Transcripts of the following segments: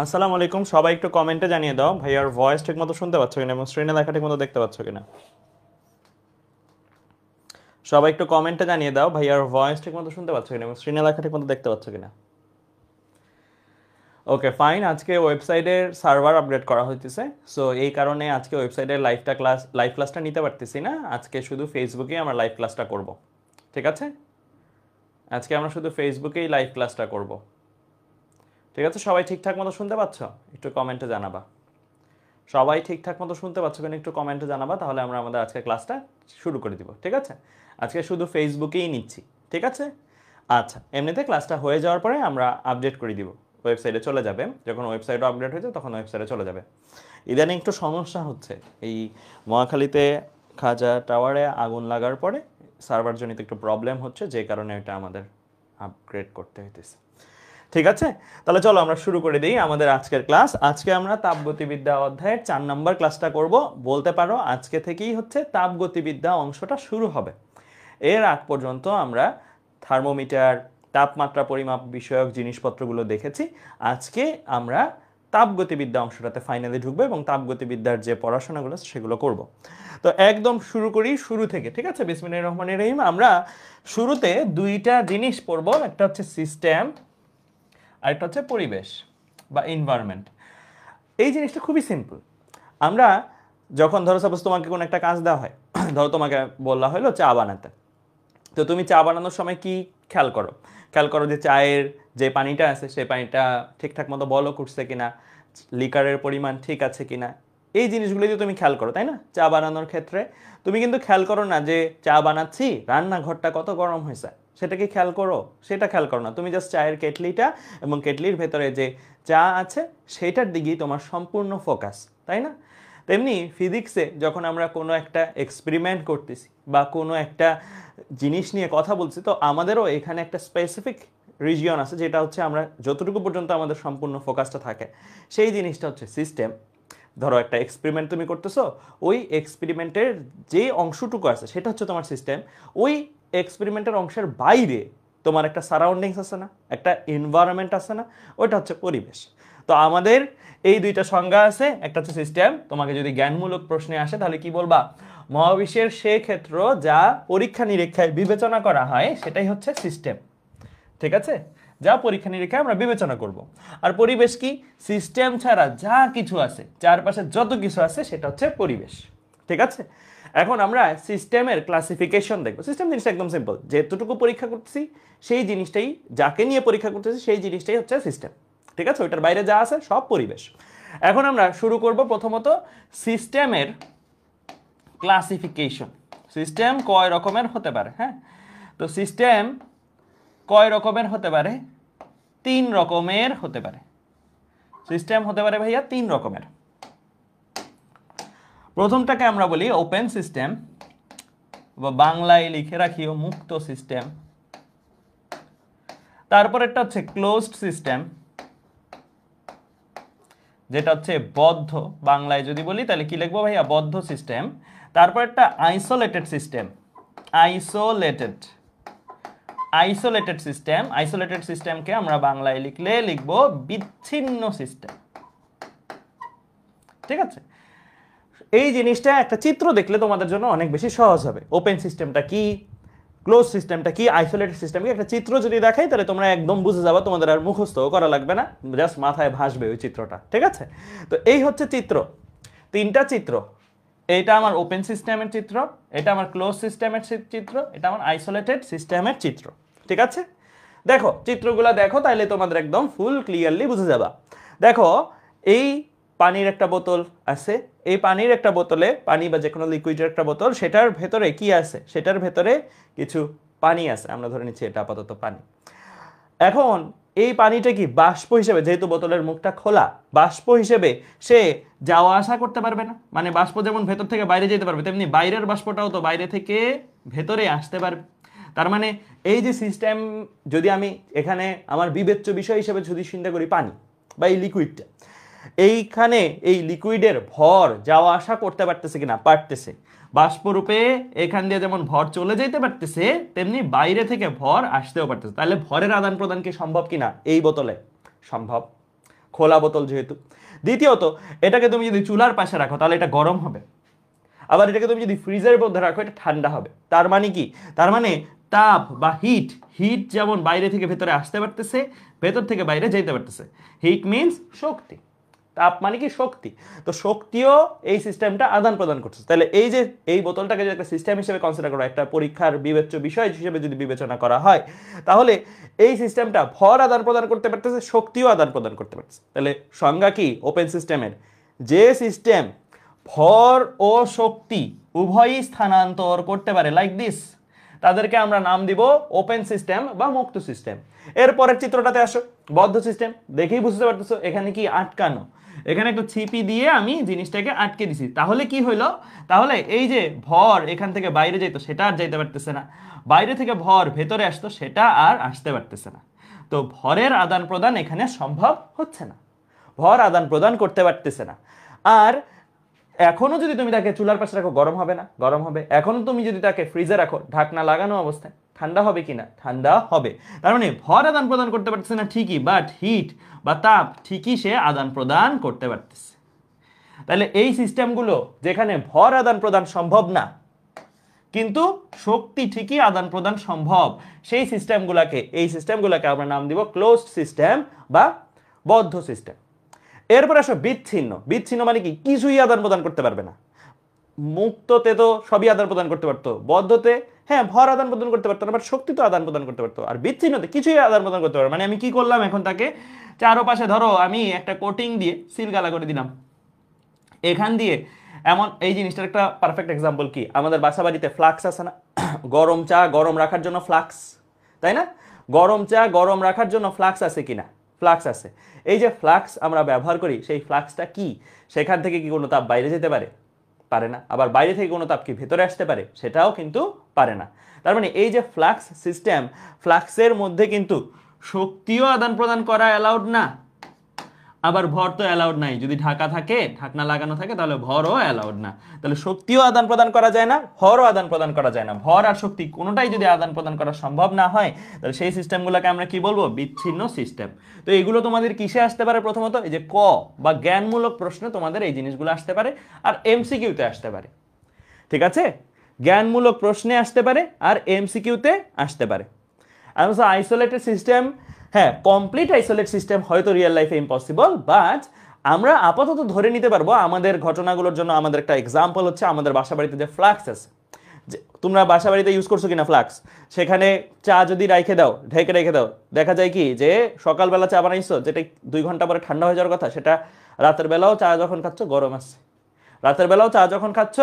আসসালামু আলাইকুম, সবাই একটু কমেন্টে জানিয়ে দাও ভাইয়ার ভয়েস ঠিকমতো শুনতে পাচ্ছ কিনা এবং স্ক্রিনে লেখা ঠিকমতো দেখতে পাচ্ছ কিনা। সবাই একটু কমেন্টে জানিয়ে দাও ভাইয়ার ভয়েস ঠিকমতো শুনতে পাচ্ছ কিনা এবং স্ক্রিনে লেখা ঠিকমতো দেখতে পাচ্ছ কিনা। ওকে ফাইন, আজকে ওয়েবসাইটের সার্ভার আপডেট করা হইতেছে, সো এই কারণে আজকে ওয়েবসাইটের লাইভ ক্লাসটা নিতে পারতেছি না। আজকে শুধু ফেসবুকে আমরা লাইভ ক্লাসটা করব, ঠিক আছে? আজকে আমরা শুধু ফেসবুকেই লাইভ ক্লাসটা করব, ঠিক আছে? সবাই ঠিকঠাক মতো শুনতে পাচ্ছ? একটু কমেন্টে জানাবা। সবাই ঠিকঠাক মতো শুনতে পাচ্ছ কিনা একটু কমেন্টে জানাবা, তাহলে আমরা আমাদের আজকে ক্লাসটা শুরু করে দিব, ঠিক আছে? আজকে শুধু ফেসবুকেই নিচ্ছি, ঠিক আছে? আচ্ছা, এমনিতে ক্লাসটা হয়ে যাওয়ার পরে আমরা আপডেট করে দিব, ওয়েবসাইটে চলে যাবে। যখন ওয়েবসাইটও আপডেট হয়ে যায় তখন ওয়েবসাইটে চলে যাবে। ইদানিং একটু সমস্যা হচ্ছে, এই মহাখালীতে খাজা টাওয়ারে আগুন লাগার পরে সার্ভারজনিত একটু প্রবলেম হচ্ছে, যে কারণে এটা আমাদের আপগ্রেড করতে হইতেছে, ঠিক আছে? তাহলে চলো আমরা শুরু করে দিই আমাদের আজকের ক্লাস। আজকে আমরা তাপগতিবিদ্যা অধ্যায়ের 4 নম্বর ক্লাসটা করব। বলতে পারো আজকে থেকেই হচ্ছে তাপগতিবিদ্যা অংশটা শুরু হবে। এর আগ পর্যন্ত আমরা থার্মোমিটার, তাপমাত্রা পরিমাপ বিষয়ক জিনিসপত্রগুলো দেখেছি। আজকে আমরা তাপগতিবিদ্যা অংশটাতে ফাইনালি ঢুকবো এবং তাপগতিবিদ্যার যে পড়াশোনাগুলো সেগুলো করব। তো একদম শুরু করি শুরু থেকে, ঠিক আছে? বিসমিল্লাহির রহমানির রহিম। আমরা শুরুতে দুইটা জিনিস পড়বো, একটা হচ্ছে সিস্টেম আর একটা হচ্ছে পরিবেশ বা এনভায়রনমেন্ট। এই জিনিসটা খুবই সিম্পল। আমরা যখন ধরো সাপোজ তোমাকে কোনো একটা কাজ দেওয়া হয়, ধরো তোমাকে বলা হলো চা বানাতে, তো তুমি চা বানানোর সময় কি খেয়াল করো? খেয়াল করো যে চায়ের যে পানিটা আছে সেই পানিটা ঠিকঠাক মতো বলক উঠছে কিনা, লিকারের পরিমাণ ঠিক আছে কিনা, এই জিনিসগুলো যদি তুমি খেয়াল করো, তাই না? চা বানানোর ক্ষেত্রে তুমি কিন্তু খেয়াল করো না যে চা বানাচ্ছি রান্নাঘরটা কত গরম হয়েছে, সেটা কি খেয়াল করো? সেটা খেয়াল করো না, তুমি জাস্ট চায়ের কেটলিটা এবং কেটলির ভেতরে যে চা আছে সেইটার দিকেই তোমার সম্পূর্ণ ফোকাস, তাই না? তেমনি ফিজিক্সে যখন আমরা কোনো একটা এক্সপেরিমেন্ট করতেছি বা কোনো একটা জিনিস নিয়ে কথা বলছি, তো আমাদেরও এখানে একটা স্পেসিফিক রিজিয়ন আছে, যেটা হচ্ছে আমরা যতটুকু পর্যন্ত আমাদের সম্পূর্ণ ফোকাসটা থাকে সেই জিনিসটা হচ্ছে সিস্টেম। ধরো একটা এক্সপেরিমেন্ট তুমি করতেছো, ওই এক্সপেরিমেন্টের যে অংশটুকু আছে সেটা হচ্ছে তোমার সিস্টেম। ওই এক্সপেরিমেন্টের অংশের বাইরে তোমার একটা সারাউন্ডিংস আছে না, একটা এনভায়রনমেন্ট আছে না, ওইটা হচ্ছে পরিবেশ। তো আমাদের এই দুইটা সংজ্ঞা আছে, একটা হচ্ছে সিস্টেম। তোমাকে যদি জ্ঞানমূলক প্রশ্নে আসে তাহলে কি বলবা? মহাবিশ্বের সে ক্ষেত্র যা পরীক্ষা নিরীক্ষায় বিবেচনা করা হয় সেটাই হচ্ছে সিস্টেম, ঠিক আছে? যা পরীক্ষা নিরীক্ষায় আমরা বিবেচনা করব। আর পরিবেশ কি? সিস্টেম ছাড়া যা কিছু আছে, চারপাশে যত কিছু আছে সেটা হচ্ছে পরিবেশ, ঠিক আছে? এখন আমরা সিস্টেমের ক্লাসিফিকেশন দেখবো। সিস্টেম জিনিসটা একদম সিম্পল, যেতটুকু পরীক্ষা করতেছি সেই জিনিসটাই, যাকে নিয়ে পরীক্ষা করতেছি সেই জিনিসটাই হচ্ছে সিস্টেম, ঠিক আছে? ওইটার বাইরে যা আছে সব পরিবেশ। এখন আমরা শুরু করব প্রথমত সিস্টেমের ক্লাসিফিকেশন। সিস্টেম কয় রকমের হতে পারে? হ্যাঁ, তো সিস্টেম কয় রকমের হতে পারে? 3 রকমের হতে পারে। সিস্টেম হতে পারে ভাইয়া 3 রকমের। প্রথমটাকে আমরা বলি ওপেন সিস্টেম, বা বাংলায় লিখে রাখিও মুক্ত সিস্টেম। তারপর একটা হচ্ছে ক্লোজড সিস্টেম, যেটা হচ্ছে বদ্ধ। বাংলায় যদি বলি তাহলে কি লিখবো ভাইয়া? বদ্ধ সিস্টেম। তারপর একটা isolated system, isolated isolated system. Isolated সিস্টেমকে আমরা বাংলায় লিখলে লিখবো বিচ্ছিন্ন সিস্টেম, ঠিক আছে? এই জিনিসটা একটা চিত্র দেখলে তোমাদের জন্য অনেক বেশি সহজ হবে। ওপেন সিস্টেমটা কি, ক্লোজ সিস্টেমটা কি, আইসোলেটেড সিস্টেম কি, একটা চিত্র যদি দেখাই তাহলে তোমরা একদম বুঝে যাবে, তোমাদের আর মুখস্থ করা লাগবে না, জাস্ট মাথায় ভাসবে ওই চিত্রটা, ঠিক আছে? তো এই হচ্ছে চিত্র, 3টা চিত্র। এটা আমার ওপেন সিস্টেমের চিত্র, এটা আমার ক্লোজ সিস্টেমের চিত্র, এটা আমার আইসোলেটেড সিস্টেমের চিত্র, ঠিক আছে? দেখো চিত্রগুলো দেখো, তাইলে তোমাদের একদম ফুল ক্লিয়ারলি বুঝে যাবা। দেখো, এই পানির একটা বোতল আছে, এই পানির একটা বোতলে, পানি বা যে কোনো লিকুইডের একটা বোতল, সেটার ভেতরে কি আছে? সেটার ভেতরে কিছু পানি আছে, আমরা ধরে নিচ্ছি এটা আপাতত পানি। এখন এই পানিটা কি বাষ্প হিসেবে, যেহেতু বোতলের মুখটা খোলা, বাষ্প হিসেবে সে যাওয়া আসা করতে পারবে না। মানে বাষ্প যেমন ভেতর থেকে বাইরে যেতে পারবে, তেমনি বাইরের বাষ্পটাও তো বাইরে থেকে ভেতরে আসতে পারবে। তার মানে এই যে সিস্টেম, যদি আমি এখানে আমার বিবেচ্য বিষয় হিসেবে যদি চিন্তা করি পানি বা এই লিকুইডটা, এইখানে এই লিকুইডের ভর যাওয়া আসা করতে পারতেছে কিনা? পারতেছে। বাষ্পরূপে এখান দিয়ে যেমন ভর চলে যেতে পারতেছে, তেমনি বাইরে থেকে ভর আসতেও পারতেছে। তাহলে ভরের আদান প্রদান কি সম্ভব কিনা এই বোতলে? সম্ভব। খোলা বোতল যেহেতু। দ্বিতীয়ত, এটাকে তুমি যদি চুলার পাশে রাখো তাহলে এটা গরম হবে, আবার এটাকে তুমি যদি ফ্রিজের মধ্যে রাখো এটা ঠান্ডা হবে। তার মানে কি? তার মানে তাপ বা হিট, হিট যেমন বাইরে থেকে ভেতরে আসতে পারতেছে, ভেতর থেকে বাইরে যেতে পারতেছে। হিট মিন্স শক্তি, তাপ মানে কি শক্তি। তো শক্তিও এই সিস্টেমটা আদান প্রদান করছে। তাহলে এই যে এই বোতলটাকে যদি একটা সিস্টেম হিসেবে কনসিডার করা, একটা পরীক্ষার বিবেচ্য বিষয় হিসেবে যদি বিবেচনা করা হয়, তাহলে এই সিস্টেমটা ভর আদান প্রদান করতে পারতেছে, শক্তিও আদান প্রদান করতে পারতেছে। তাহলে সংজ্ঞা কি ওপেন সিস্টেমের? যে সিস্টেম ভর ও শক্তি উভয়ই স্থানান্তর করতে পারে, লাইক দিস, তাদেরকে আমরা নাম দিব ওপেন সিস্টেম বা মুক্ত সিস্টেম। এরপরের চিত্রটাতে আসো, বদ্ধ সিস্টেম। দেখেই বুঝতে পারতেছো এখানে কি আটকানো, এখানে একটু ছিপি দিয়ে আমি জিনিসটাকে আটকে দিছি। তাহলে কি হইলো? তাহলে এই যে ভর এখান থেকে বাইরে যেত সেটা আর যাইতে পারতেছে না, বাইরে থেকে ভর ভেতরে আসতো সেটা আর আসতে পারতেছে না। তো ভরের আদান প্রদান এখানে সম্ভব হচ্ছে না, ভর আদান প্রদান করতে পারতেছে না। আর এখনো যদি তুমি তাকে চুলার পাশে রাখো গরম হবে না? গরম হবে। এখনো তুমি যদি তাকে ফ্রিজে রাখো ঢাকনা লাগানো অবস্থায়, ঠান্ডা হবে কিনা? ঠান্ডা হবে। তার মানে ভর আদান প্রদান করতে পারতেছে না ঠিকই, বাট হিট বা তাপ ঠিকই সে আদান প্রদান করতে পারতেছে। তাহলে এই সিস্টেমগুলো যেখানে ভর আদান প্রদান সম্ভব না কিন্তু শক্তি ঠিকই আদান প্রদান সম্ভব, সেই সিস্টেমগুলোকে, এই সিস্টেমগুলোকে আমরা নাম দিব ক্লোজড সিস্টেম বা বদ্ধ সিস্টেম। এরপর আসো বিচ্ছিন্ন। বিচ্ছিন্ন মানে কি? কিছুই আদান প্রদান করতে পারবে না। মুক্ততে তো সবই আদান প্রদান করতে পারতো, বদ্ধতে হ্যাঁ ভর আদান প্রদান করতে পারতো না, বাট শক্তি তো আদান প্রদান করতে পারতো। আর বিচ্ছিন্নতে কিছুই আদান প্রদান করতে পারবে। মানে আমি কি করলাম, এখন তাকে চারোপাশে ধরো আমি একটা কোটিং দিয়ে সিলগালা করে দিলাম এখান দিয়ে। এমন এই জিনিসটার একটা পারফেক্ট এক্সাম্পল কি, আমাদের বাসা বাড়িতে ফ্লাক্স আছে না, গরম চা গরম রাখার জন্য ফ্লাক্স, তাই না? গরম চা গরম রাখার জন্য ফ্লাক্স আছে কিনা? ফ্লাক্স আছে। এই যে ফ্লাক্স আমরা ব্যবহার করি, সেই ফ্লাক্সটা কি? সেখান থেকে কি কোনো তাপ বাইরে যেতে পারে? পারে না। আবার বাইরে থেকে কোনো তাপ কি ভেতরে আসতে পারে? সেটাও কিন্তু পারে না। তার মানে এই যে ফ্লাক্স সিস্টেম, ফ্লাক্সের মধ্যে কিন্তু শক্তিও আদান প্রদান করা অ্যালাউড না, আবার ভর তো অ্যালাউড নাই। যদি ঢাকা থাকে, ঢাকনা লাগানো থাকে, তাহলে ভরও অ্যালাউড না। তাহলে শক্তিও আদান প্রদান করা যায় না, ভরও আদান প্রদান করা যায় না। ভর আর শক্তি কোনোটাই যদি আদান প্রদান করা সম্ভব না হয়, তাহলে সেই সিস্টেমগুলোকে আমরা কি বলবো? বিচ্ছিন্ন সিস্টেম। তো এগুলো তোমাদের কিসে আসতে পারে? প্রথমত এই যে ক বা জ্ঞানমূলক প্রশ্নে তোমাদের এই জিনিসগুলো আসতে পারে, আর এমসিকিউতে আসতে পারে। ঠিক আছে? জ্ঞানমূলক প্রশ্নে আসতে পারে আর এমসিকিউতে আসতে পারে। আইসোলেটেড সিস্টেম, হ্যাঁ কমপ্লিট আইসোলেট সিস্টেম হয়তো রিয়েল লাইফে ইম্পসিবল, বাট আমরা আপাতত ধরে নিতে পারবো আমাদের ঘটনাগুলোর জন্য। আমাদের একটা এক্সাম্পল হচ্ছে আমাদের বাসা বাড়িতে যে ফ্লাক্স আছে, যে তোমরা বাসা বাড়িতে ইউজ করছো কিনা ফ্লাক্স, সেখানে চা যদি রেখে দাও, ঢেকে রেখে দাও, দেখা যায় কি যে সকালবেলা চা বানাইছো যেটা 2 ঘন্টা পরে ঠান্ডা হয়ে যাওয়ার কথা, সেটা রাতের বেলাও চা যখন খাচ্ছ গরম আছে, রাতের বেলাও চা যখন খাচ্ছ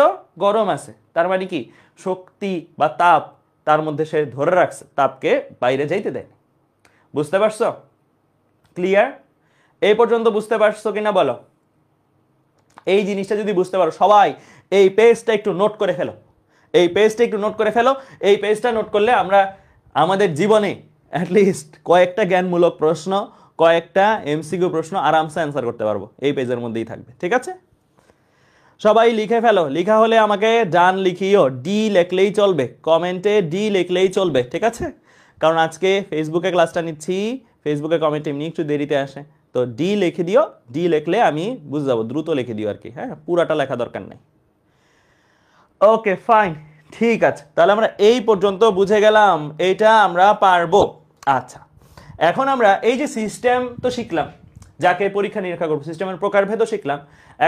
গরম আছে। তার মানে কি? শক্তি বা তাপ তার মধ্যে সে ধরে রাখছে, তাপকে বাইরে যাইতে দেয়। বুঝতে পারছো? ক্লিয়ার? এই পর্যন্ত বুঝতে পারছো কিনা বলো? এই জিনিসটা যদি বুঝতে পারো, সবাই এই পেজটা একটু নোট করে ফেলো, এই পেজটা একটু নোট করে ফেলো। এই পেজটা নোট করলে আমরা আমাদের জীবনে অ্যাটলিস্ট কয়েকটা জ্ঞানমূলক প্রশ্ন, কয়েকটা এমসিকিউ প্রশ্ন আরামসে অ্যান্সার করতে পারবো, এই পেজের মধ্যেই থাকবে। ঠিক আছে? সবাই লিখে ফেলো। লিখা হলে আমাকে ডান লিখিও, ডি লিখলেই চলবে, কমেন্টে ডি লিখলেই চলবে। ঠিক আছে? কারণ আজকে ফেসবুকে ক্লাসটা নিচ্ছি, ফেসবুকে কমেন্ট এমনি একটু দেরিতে আসে, তো ডি লিখে দিও। ডি লিখলে আমি বুঝে যাবো, দ্রুত লিখে দিও আর কি। হ্যাঁ, পুরাটা লেখা দরকার নেই। ওকে ফাইন, ঠিক আছে। তাহলে আমরা এই পর্যন্ত বুঝে গেলাম, এইটা আমরা পারবো। আচ্ছা, এখন আমরা এই যে সিস্টেম তো শিখলাম, যাকে পরীক্ষা নিরীক্ষা করবো, সিস্টেমের প্রকারভেদও শিখলাম।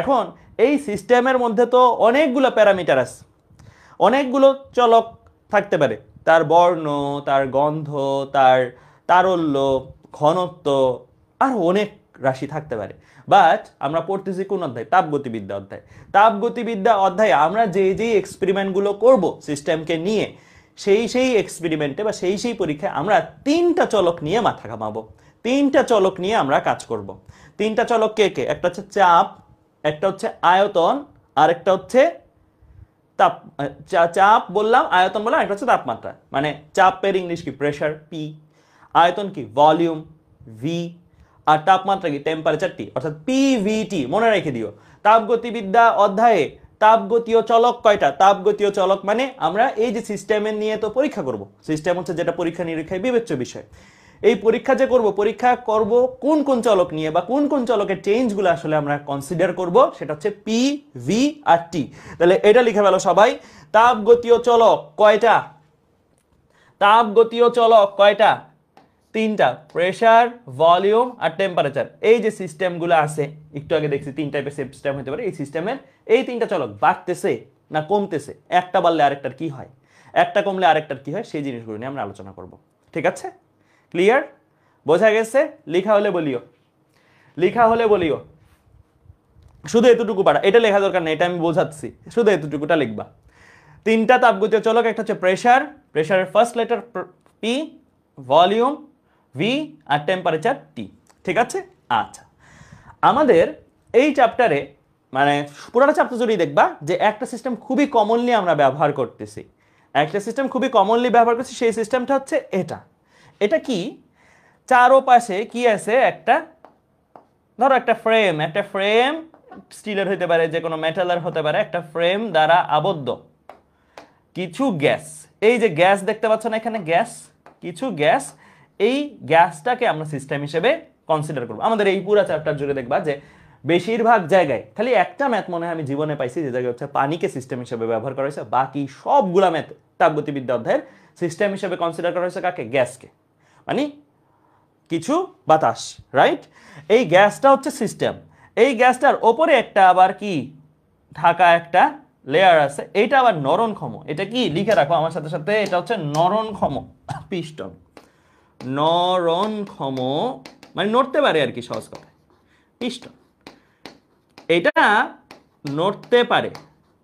এখন এই সিস্টেমের মধ্যে তো অনেকগুলো প্যারামিটার আছে, অনেকগুলো চলক থাকতে পারে, তার বর্ণ, তার গন্ধ, তার তারল্য, ঘনত্ব, আর অনেক রাশি থাকতে পারে। বাট আমরা পড়তেছি কোন অধ্যায়? তাপগতিবিদ্যা অধ্যায়। তাপগতিবিদ্যা অধ্যায়ে আমরা যেই এক্সপেরিমেন্টগুলো করব সিস্টেমকে নিয়ে, সেই এক্সপেরিমেন্টে বা সেই পরীক্ষায় আমরা 3টা চলক নিয়ে মাথা ঘামাবো, 3টা চলক নিয়ে আমরা কাজ করব। 3টা চলক কে কে? একটা হচ্ছে চাপ, একটা হচ্ছে আয়তন, আর একটা হচ্ছে তাপ। চাপ বললাম, আয়তন বললাম, একটা হচ্ছে তাপমাত্রা। মানে চাপের ইংলিশ কি? Pressure, P. আয়তন কি? Volume, V. আর তাপমাত্রা কি? টেম্পারেচার, টি, অর্থাৎ পিভিটি। মনে রেখে দিও, তাপগতিবিদ্যা অধ্যায়ে তাপগতীয় চলক কয়টা? তাপগতীয় চলক মানে আমরা এই যে সিস্টেমের নিয়ে তো পরীক্ষা করব, সিস্টেম হচ্ছে যেটা পরীক্ষা নিরীক্ষায় বিবেচ্য বিষয়। এই পরীক্ষা যে করব, পরীক্ষা করব কোন কোন চলক নিয়ে বা কোন কোন চলকের চেঞ্জগুলো আসলে আমরা কনসিডার করব, সেটা হচ্ছে পি, ভি আর টি। তাহলে এটা লিখে ফেলো সবাই। তাপগতীয় চলক কয়টা? তাপগতীয় চলক কয়টা? তিনটা, প্রেসার, ভলিউম আর টেম্পারেচার। এই যে সিস্টেমগুলো আছে, একটু আগে দেখছি 3 টাইপের সিস্টেম হতে পারে। এই সিস্টেমের এই 3টা চলক বাড়তেছে না কমতেছে, একটা বাড়লে আরেকটার কি হয়, একটা কমলে আরেকটার কি হয়, সেই জিনিসগুলো নিয়ে আমরা আলোচনা করব। ঠিক আছে? ক্লিয়ার? বোঝা গেছে? লেখা হলে বলিও, লেখা হলে বলিও। শুধু এতটুকু পারা, এটা লেখা দরকার নেই, এটা আমি বোঝাচ্ছি, শুধু এতটুকুটা লিখবা। 3টা তাপগতীয় চলক, একটা হচ্ছে প্রেসার, প্রেসারের first letter P, volume V আর টেম্পারেচার টি। ঠিক আছে? আচ্ছা, আমাদের এই চ্যাপ্টারে মানে পুরোটা চ্যাপ্টার জুড়েই দেখবা যে একটা সিস্টেম খুবই কমনলি আমরা ব্যবহার করতেছি, একটা সিস্টেম খুবই কমনলি ব্যবহার করছি। সেই সিস্টেমটা হচ্ছে এটা। এটা কি? চারোপাশে কি আছে? একটা, ধরো একটা ফ্রেম, একটা ফ্রেম স্টিলের হতে পারে, যে কোনো মেটালের হতে পারে, একটা ফ্রেম দ্বারা আবদ্ধ কিছু গ্যাস। এই যে গ্যাস দেখতে পাচ্ছ না এখানে, গ্যাস, কিছু গ্যাস, এই গ্যাসটাকে আমরা সিস্টেম হিসেবে কনসিডার করব। আমাদের এই পুরো চ্যাপ্টার জুড়ে দেখবা যে বেশিরভাগ জায়গায় খালি একটা ম্যাথ মনে হয় আমি জীবনে পাইছি যে জায়গায় হচ্ছে পানিকে সিস্টেম হিসেবে ব্যবহার করা হয়েছে, বাকি সবগুলা ম্যাথ তাপগতিবিদ্যা অধ্যায়ের সিস্টেম হিসেবে কনসিডার করা হয়েছে কাকে? গ্যাসকে, মানে কিছু বাতাস, রাইট? এই গ্যাসটা হচ্ছে সিস্টেম। এই গ্যাসটার ওপরে একটা আবার কি ঢাকা একটা লেয়ার আছে, এটা আবার নরণক্ষম। এটা কি লিখে রাখো আমার সাথে সাথে, এটা হচ্ছে নরণক্ষম পিস্টন। নরণক্ষম মানে নড়তে পারে আর কি, সহজ কথা, পিস্টন। এটা নড়তে পারে,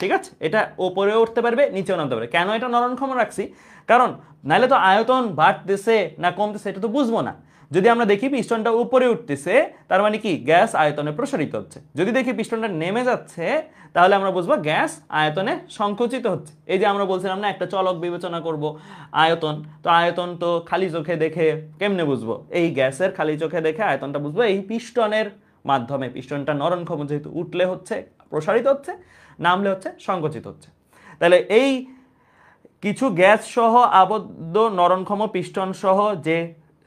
ঠিক আছে? এটা ওপরেও উঠতে পারবে, নিচেও নামতে পারে। কেন এটা নরণক্ষম রাখছি? কারণ নাহলে তো আয়তন বাড়তেছে না কমতেছে এটা তো বুঝবো না। যদি আমরা দেখি পিস্টনটা উপরে উঠতেছে, তার মানে কি গ্যাস আয়তনে প্রসারিত হচ্ছে। যদি দেখি পিস্টনটা নেমে যাচ্ছে, তাহলে আমরা বুঝবো গ্যাস আয়তনে সংকুচিত হচ্ছে। এই যে আমরা বলছিলাম না একটা চলক বিবেচনা করব আয়তন, তো আয়তন তো খালি চোখে দেখে কেমনে বুঝবো? এই গ্যাসের খালি চোখে দেখে আয়তনটা বুঝবো এই পিস্টনের মাধ্যমে। পিস্টনটা নরণক্ষম যেহেতু, উঠলে হচ্ছে প্রসারিত হচ্ছে, নামলে হচ্ছে সংকুচিত হচ্ছে। তাহলে এই কিছু গ্যাস সহ আবদ্ধ নরণক্ষম পিস্টন সহ যে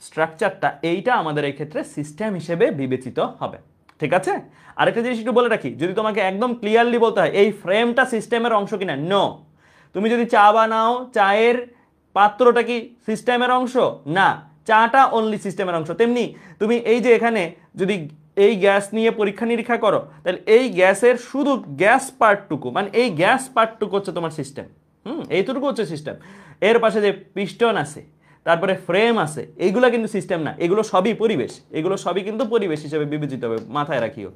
স্ট্রাকচারটা, এইটা আমাদের এই ক্ষেত্রে সিস্টেম হিসেবে বিবেচিত হবে। ঠিক আছে? আরেকটা জিনিস একটু বলে রাখি, যদি তোমাকে একদম ক্লিয়ারলি বলতে হয় এই ফ্রেমটা সিস্টেমের অংশ কিনা, নো। তুমি যদি চা বানাও, চায়ের পাত্রটা কি সিস্টেমের অংশ? না, চাটা অনলি সিস্টেমের অংশ। তেমনি তুমি এই যে এখানে যদি এই গ্যাস নিয়ে পরীক্ষা নিরীক্ষা করো, তাহলে এই গ্যাসের শুধু গ্যাস পার্টটুকু, মানে এই গ্যাস পার্টটুকু হচ্ছে তোমার সিস্টেম। এইটুকু হচ্ছে সিস্টেম। এর পাশে যে পিস্টন আছে, তারপরে ফ্রেম আছে, এইগুলো কিন্তু সিস্টেম না, এগুলো সবই পরিবেশ। এগুলো সবই কিন্তু পরিবেশ হিসেবে বিবেচিত হবে, মাথায় রাখিও।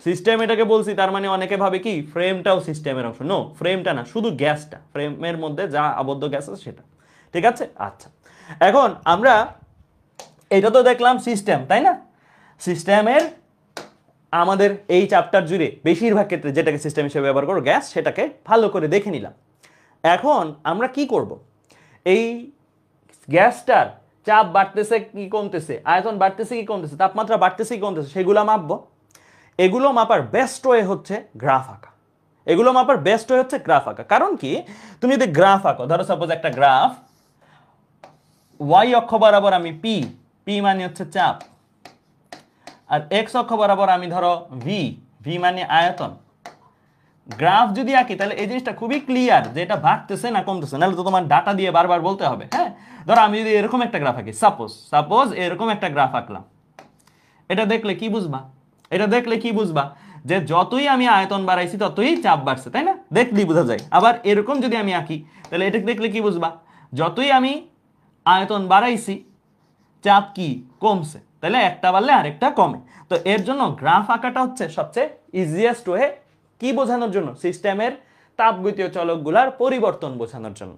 সিস্টেম এটাকে বলছি, তার মানে অনেকে ভাবে কি ফ্রেমটাও সিস্টেমের অংশ। নো, ফ্রেমটা না, শুধু গ্যাসটা, ফ্রেমের মধ্যে যা আবদ্ধ গ্যাস আছে সেটা। ঠিক আছে? আচ্ছা, এখন আমরা এটা তো দেখলাম সিস্টেম, তাই না? সিস্টেমের আমাদের এই চ্যাপ্টার জুড়ে বেশিরভাগ ক্ষেত্রে যেটাকে সিস্টেম হিসেবে ব্যবহার করো গ্যাস, সেটাকে ভালো করে দেখে নিলাম। এখন আমরা কি করব? এই গ্যাসটার চাপ বাড়তেছে কি কমতেছে, আয়তন বাড়তেছে কি কমতেছে, তাপমাত্রা বাড়তেছে কি কমতেছে, সেগুলো মাপবো। এগুলো মাপার বেস্ট ওয়ে হচ্ছে গ্রাফ আঁকা। এগুলো মাপার বেস্ট ওয়ে হচ্ছে গ্রাফ আঁকা। কারণ কি, তুমি যদি গ্রাফ আঁকো, ধরো সাপোজ একটা গ্রাফ, ওয়াই অক্ষ বরাবর আমি পি, পি মানে হচ্ছে চাপ, আর এক্স অক্ষ বরাবর আমি ধরো ভি, ভি মানে আয়তন। গ্রাফ যদি আঁকি তাহলে এই জিনিসটা খুবই ক্লিয়ার যে এটা বাড়তেছে না কমতেছে, নাহলে তো তোমার ডাটা দিয়ে বারবার বলতে হবে। হ্যাঁ, ধরো আমি যদি এরকম একটা গ্রাফ আঁকি, সাপোজ এরকম একটা গ্রাফ আঁকলাম, এটা দেখলে কি বুঝবা? এটা দেখলে কি বুঝবা? যে যতই আমি আয়তন বাড়াইছি ততই চাপ বাড়ছে, তাই না? দেখলেই বোঝা যায়। আবার এরকম যদি আমি আঁকি, তাহলে এটা দেখলে কি বুঝবা? যতই আমি আয়তন বাড়াইছি চাপ কি কমছে, তাহলে একটা বাড়লে আরেকটা কমে। তো এর জন্য গ্রাফ আঁকাটা হচ্ছে সবচেয়ে ইজিয়েস্ট ওয়ে। কি বোঝানোর জন্য? সিস্টেমের তাপগতীয় চলকগুলার পরিবর্তন বোঝানোর জন্য।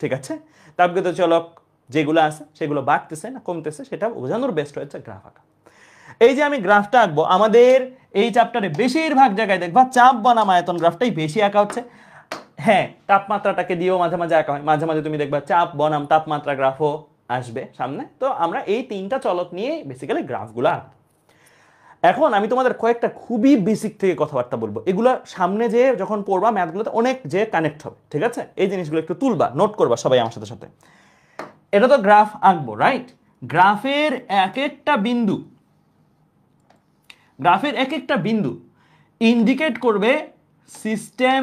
ঠিক আছে? তাপগতীয় চলক যেগুলো আছে সেগুলো বাড়তেছে না কমতেছে সেটা বোঝানোর বেস্ট হচ্ছে গ্রাফ আঁকা। এই যে আমি গ্রাফটা আঁকবো, আমাদের এই চ্যাপ্টারে বেশিরভাগ জায়গায় দেখবা চাপ বনাম আয়তন গ্রাফটাই বেশি আঁকা হচ্ছে। হ্যাঁ, তাপমাত্রাটাকে দিয়েও মাঝে মাঝে আঁকা হয়, মাঝে মাঝে তুমি দেখবা চাপ বনাম তাপমাত্রা গ্রাফও আসবে সামনে। তো আমরা এই 3টা চলক নিয়ে বেসিক্যালি গ্রাফগুলো আঁকবো। এখন আমি তোমাদের কয়েকটা খুবই বেসিক থেকে কথাবার্তা বলবো, এগুলো সামনে যে যখন পড়বা ম্যাথগুলোতে অনেক যে কানেক্ট হবে। ঠিক আছে? এই জিনিসগুলো একটু তুলবা, নোট করবা সবাই আমার সাথে সাথে। এটা তো গ্রাফ আঁকবো, রাইট? গ্রাফের এক একটা বিন্দু ইন্ডিকেট করবে সিস্টেম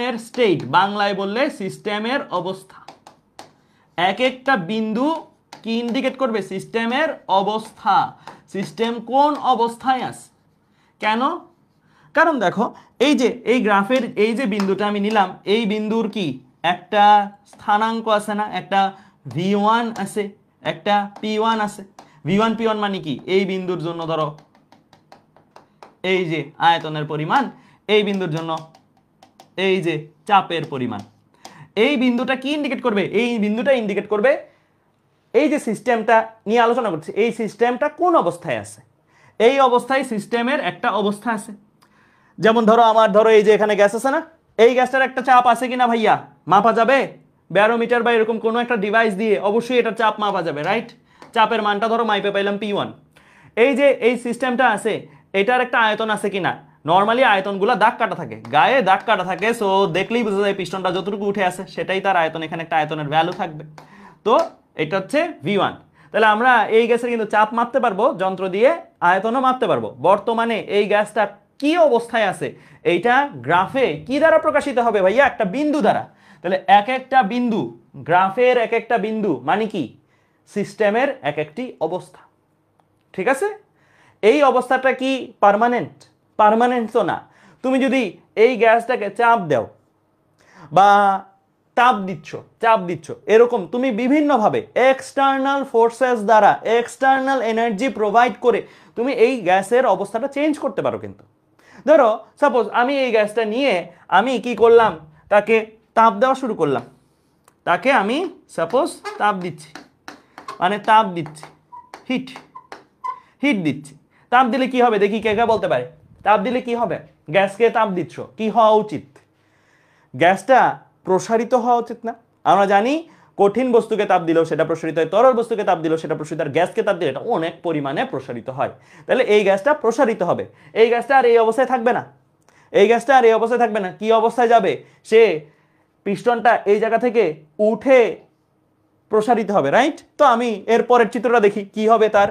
এর স্টেট, বাংলায় বললে সিস্টেমের অবস্থা। এক একটা বিন্দু কি ইন্ডিকেট করবে? সিস্টেমের অবস্থা, সিস্টেম কোন অবস্থায় আছে। কেন? কারণ দেখো এই যে এই গ্রাফের এই যে বিন্দুটা আমি নিলাম, এই বিন্দুর কি একটা স্থানাঙ্ক আছে না, একটা v1 আছে, একটা p1 আছে। v1 p1 মানে কি? এই বিন্দুর জন্য ধরো এই যে আয়তনের পরিমাণ, এই বিন্দুর জন্য এই যে চাপের পরিমাণ। এই বিন্দুটা কি ইন্ডিকেট করবে? এই বিন্দুটা ইন্ডিকেট করবে এই যে সিস্টেমটা নিয়ে আলোচনা করছি, এই সিস্টেমটা কোন অবস্থায় আছে। এই অবস্থায় সিস্টেমের একটা অবস্থা আছে। যেমন ধরো আমার এই যে এখানে গ্যাস আছে না, এই গ্যাসটার একটা চাপ আছে কিনা ভাইয়া? মাপা যাবে ব্যারোমিটার বা এরকম কোনো একটা ডিভাইস দিয়ে, অবশ্যই এটার চাপ মাপা যাবে, রাইট? চাপের মানটা ধরো মাইপে পাইলাম p1। এই যে এই সিস্টেমটা আছে, এটার একটা আয়তন আছে কিনা? নর্মালি আয়তনগুলো দাগ কাটা থাকে, গায়ে দাগ কাটা থাকে, সো দেখলেই বোঝা যায় পিস্টনটা যতটুকু উঠে আছে সেটাই তার আয়তন। এখানে একটা আয়তনের ভ্যালু থাকবে, তো এটা হচ্ছে v1। তাহলে আমরা এই গ্যাসের কিন্তু চাপ মাপতে পারবো যন্ত্র দিয়ে, আয়তনও মাপতে পারবো। বর্তমানে এই গ্যাসটা কি অবস্থায় আছে এইটা গ্রাফে কি দ্বারা প্রকাশিত হবে ভাইয়া? একটা বিন্দু দ্বারা। তাহলে এক একটা বিন্দু, গ্রাফের এক একটা বিন্দু মানে কি? সিস্টেমের এক একটি অবস্থা, ঠিক আছে? এই অবস্থাটা কি পার্মানেন্ট? পার্মানেন্ট তো না। তুমি যদি এই গ্যাসটাকে চাপ দাও বা চাপ দিচ্ছ এরকম তুমি বিভিন্নভাবে এক্সটার্নাল ফোর্সেস দ্বারা, এক্সটার্নাল এনার্জি প্রোভাইড করে তুমি এই গ্যাসের অবস্থাটা চেঞ্জ করতে পারো। কিন্তু ধরো সাপোজ আমি এই গ্যাসটা নিয়ে আমি কি করলাম, তাকে তাপ দেওয়া শুরু করলাম, তাকে আমি সাপোজ তাপ দিচ্ছি, মানে তাপ দিচ্ছি, হিট দিচ্ছি। তাপ দিলে কি হবে দেখি, কে কে বলতে পারে? তাপ দিলে কি হবে? গ্যাসকে তাপ দিচ্ছ, কি হওয়া উচিত? গ্যাসটা প্রসারিত হওয়া উচিত না? আমরা জানি কঠিন বস্তুকে তাপ দিলেও সেটা প্রসারিত হয়, তরল বস্তুকে তাপ দিলেও সেটা প্রসারিত হয়, গ্যাসকে তাপ দিলে এটা অনেক পরিমাণে প্রসারিত হয়। তাহলে এই গ্যাসটা প্রসারিত হবে, এই গ্যাসটা আর এই অবস্থায় থাকবে না, এই গ্যাসটা আর এই অবস্থায় থাকবে না। কি অবস্থায় যাবে? সে পিস্টনটা এই জায়গা থেকে উঠে প্রসারিত হবে, রাইট? তো আমি এর পরের চিত্রটা দেখি কি হবে তার।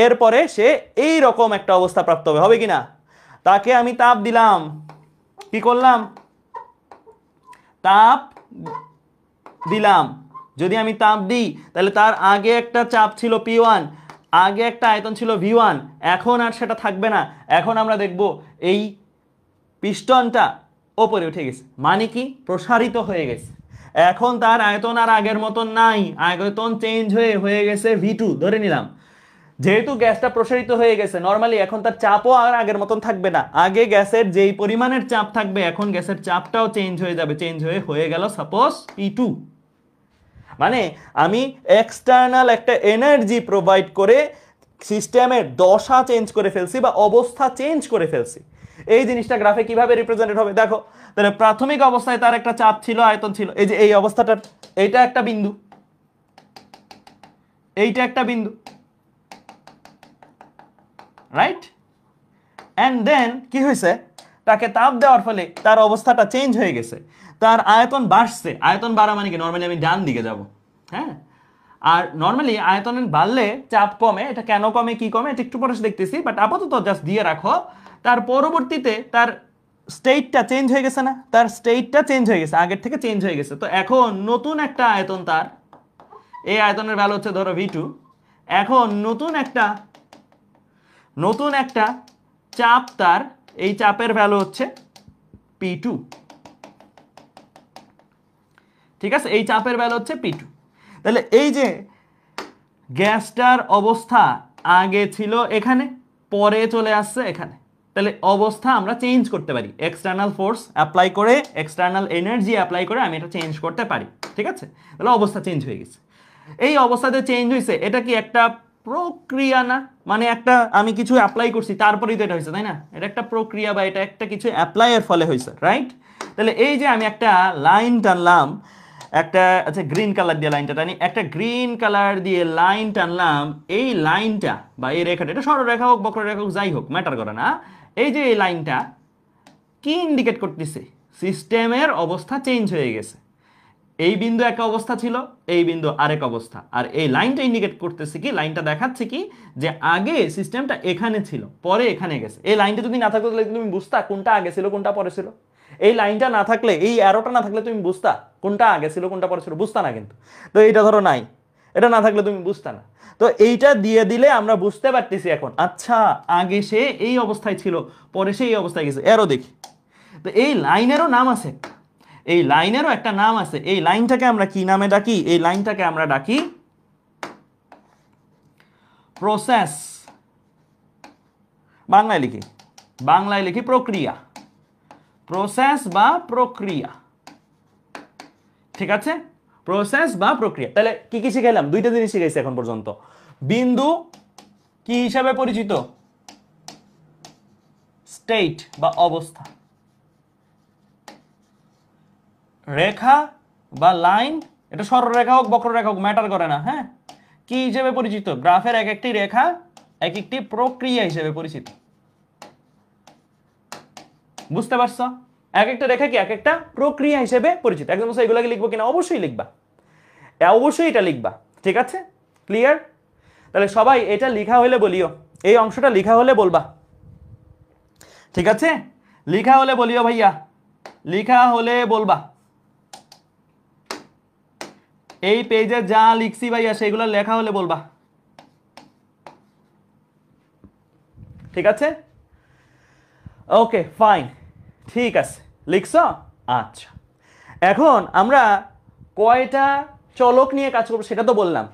এরপরে সে এই রকম একটা অবস্থা প্রাপ্ত হবে কিনা? তাকে আমি তাপ দিলাম, কি করলাম? তাপ দিলাম। যদি আমি তাপ দিই তাহলে তার আগে একটা চাপ ছিল p1, আগে একটা আয়তন ছিল v1, এখন আর সেটা থাকবে না। এখন আমরা দেখব এই পিস্টনটা ওপরে উঠে গেছে, মানে কি? প্রসারিত হয়ে গেছে। এখন তার আয়তন আর আগের মতন নাই, আয়তন চেঞ্জ হয়ে গেছে v2 ধরে নিলাম। যেহেতু গ্যাসটা প্রসারিত হয়ে গেছে, নরমালি এখন তার চাপও আর আগের মতন থাকবে না। আগে গ্যাসের যেই পরিমাণের চাপ থাকবে, এখন গ্যাসের চাপটাও চেঞ্জ হয়ে যাবে, চেঞ্জ হয়ে গেল সাপোজ p2। মানে আমি এক্সটার্নাল একটা এনার্জি প্রোভাইড করে সিস্টেমের দশা চেঞ্জ করে ফেলছি বা অবস্থা চেঞ্জ করে ফেলছি। এই জিনিসটা গ্রাফে কিভাবে রিপ্রেজেন্টেড হবে দেখো। তাহলে প্রাথমিক অবস্থায় তার একটা চাপ ছিল, আয়তন ছিল, এই যে এই অবস্থাটা, এইটা একটা বিন্দু, এইটা একটা বিন্দু, রাইট? এন্ড দেন কি হয়েছে? তাকে তাপ দেওয়ার ফলে তার অবস্থাটা চেঞ্জ হয়ে গেছে, তার আয়তন বাড়ছে। আয়তন বাড়া মানে কি? নর্মালি আমি ডান দিকে যাব, হ্যাঁ? আর নর্মালি আয়তন বাড়লে চাপ কমে। এটা কেন কমে, কি কমে, এটা একটু পরে দেখতেছি, বাট আপাতত জাস্ট দিয়ে রাখো। তার পরবর্তীতে তার স্টেটটা চেঞ্জ হয়ে গেছে না? তার স্টেটটা চেঞ্জ হয়ে গেছে, আগের থেকে চেঞ্জ হয়ে গেছে। তো এখন নতুন একটা আয়তন, তার এই আয়তনের ভ্যালু হচ্ছে ধরো v2। এখন নতুন একটা চাপ, তার এই চাপের ভ্যালু হচ্ছে p2, ঠিক আছে? এই চাপের ভ্যালু হচ্ছে p2। তাহলে এই যে গ্যাসটার অবস্থা আগে ছিল এখানে, পরে চলে আসছে এখানে। তাহলে অবস্থা আমরা চেঞ্জ করতে পারি, এক্সটার্নাল ফোর্স অ্যাপ্লাই করে, এক্সটার্নাল এনার্জি অ্যাপ্লাই করে আমি এটা চেঞ্জ করতে পারি, ঠিক আছে? তাহলে অবস্থা চেঞ্জ হয়ে গেছে। এই অবস্থাতে চেঞ্জ হয়েছে, এটা কি একটা প্রক্রিয়া না? মানে একটা আমি কিছু অ্যাপ্লাই করছি তারপরেই তো এটা হয়েছে, তাই না? এটা একটা প্রক্রিয়া বা এটা একটা কিছু অ্যাপ্লাইয়ের ফলে হয়েছে, রাইট? তাহলে এই যে আমি একটা লাইন টানলাম, একটা আচ্ছা গ্রিন কালার দিয়ে লাইনটা টানি, একটা গ্রিন কালার দিয়ে লাইন টানলাম। এই লাইনটা বা এই রেখাটা, এটা সরলরেখা হোক বক্ররেখা হোক যাই হোক ম্যাটার করে না, এই যে এই লাইনটা কি ইন্ডিকেট করতেছে? সিস্টেমের অবস্থা চেঞ্জ হয়ে গেছে। এই বিন্দু এক অবস্থা ছিল, এই বিন্দু আরেক অবস্থা। আর এই লাইনটা ইন্ডিকেট করতেছে কি, লাইনটা দেখাচ্ছে কি যে আগে সিস্টেমটা এখানে ছিল, পরে এখানে গেছে। এই লাইনটা যদি না থাকতো তাহলে তুমি বুঝতা কোনটা আগে ছিল কোনটা পরে ছিল। এই লাইনটা না থাকলে, এই অ্যারোটা না থাকলে তুমি বুঝতা কোনটা আগে ছিল কোনটা পরে ছিল, বুঝতা না কিন্তু। তো এইটা ধরো নাই, এটা না থাকলে তুমি বুঝতা না। তো এইটা দিয়ে দিলে আমরা বুঝতে পারতেছি এখন, আচ্ছা আগে সে এই অবস্থায় ছিল, পরে সে এই অবস্থায় গেছে। এরও দেখি, তো এই লাইনেরও নাম আছে, এই লাইনেরও একটা নাম আছে। এই লাইনটাকে আমরা কি নামে ডাকি? এই লাইনটাকে আমরা ডাকি প্রসেস। বাংলায় লিখি প্রক্রিয়া, প্রসেস বা প্রক্রিয়া। ঠিক আছে, প্রসেস বা প্রক্রিয়া। তাহলে কি কি শিখাইলাম? দুইটা জিনিস শিখাইছি এখন পর্যন্ত। বিন্দু কি হিসাবে পরিচিত? স্টেট বা অবস্থা। রেখা বা লাইন, এটা সরলরেখা হোক বক্ররেখা হোক ম্যাটার করে না, হ্যাঁ, কি হিসেবে পরিচিত? গ্রাফের এক একটি রেখা এক একটি প্রক্রিয়া হিসেবে পরিচিত। বুঝতে পারছো? এক একটা রেখা কি এক একটা প্রক্রিয়া হিসেবে পরিচিত। একদম এগুলাকে লিখবো কিনা? অবশ্যই লিখবা, অবশ্যই এটা লিখবা। ঠিক আছে, ক্লিয়ার? তাহলে সবাই এটা লিখা হলে বলিও, এই অংশটা লিখা হলে বলবা। ঠিক আছে, লিখা হলে বলিও ভাইয়া, লিখা হলে বলবা। এই পেজে যা লিখছি ভাইয়া সেগুলো লেখা হলে বলবা। ঠিক আছে, ওকে ফাইন, ঠিক আছে, লিখছো? আচ্ছা, এখন আমরা কয়টা চলক নিয়ে কাজ করবো সেটা তো বললাম।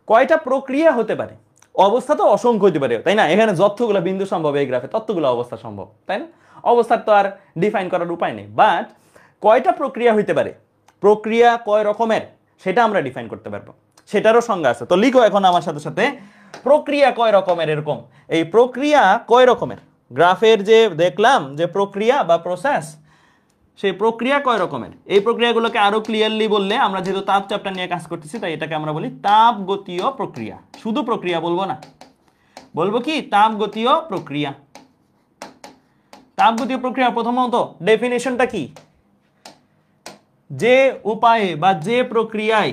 কয়টা প্রক্রিয়া হতে পারে? অবস্থা তো অসংখ্য হতে পারে, তাই না? এখানে যতগুলো বিন্দু সম্ভব এই গ্রাফে ততগুলো অবস্থা সম্ভব, তাই না? অবস্থার তো আর ডিফাইন করার উপায় নেই, বাট কয়টা প্রক্রিয়া হইতে পারে, প্রক্রিয়া কয় রকমের সেটা আমরা ডিফাইন করতে পারবো, সেটারও সংজ্ঞা আছে। তো লিখো এখন আমার সাথে সাথে, প্রক্রিয়া কয় রকমের। এরকম এই প্রক্রিয়া কয় রকমের, গ্রাফের যে দেখলাম যে প্রক্রিয়া বা প্রসেস, সেই প্রক্রিয়া কয় রকমের। এই প্রক্রিয়াগুলোকে আরো ক্লিয়ারলি বললে, আমরা যেহেতু তাপ চ্যাপ্টার নিয়ে কাজ করতেছি তাই এটাকে আমরা বলি তাপগতীয় প্রক্রিয়া। শুধু প্রক্রিয়া বলবো না, বলবো কি তাপগতীয় প্রক্রিয়া। তাপগতীয় প্রক্রিয়া প্রথমত ডেফিনেশনটা কি? যে উপায়ে বা যে প্রক্রিয়ায়,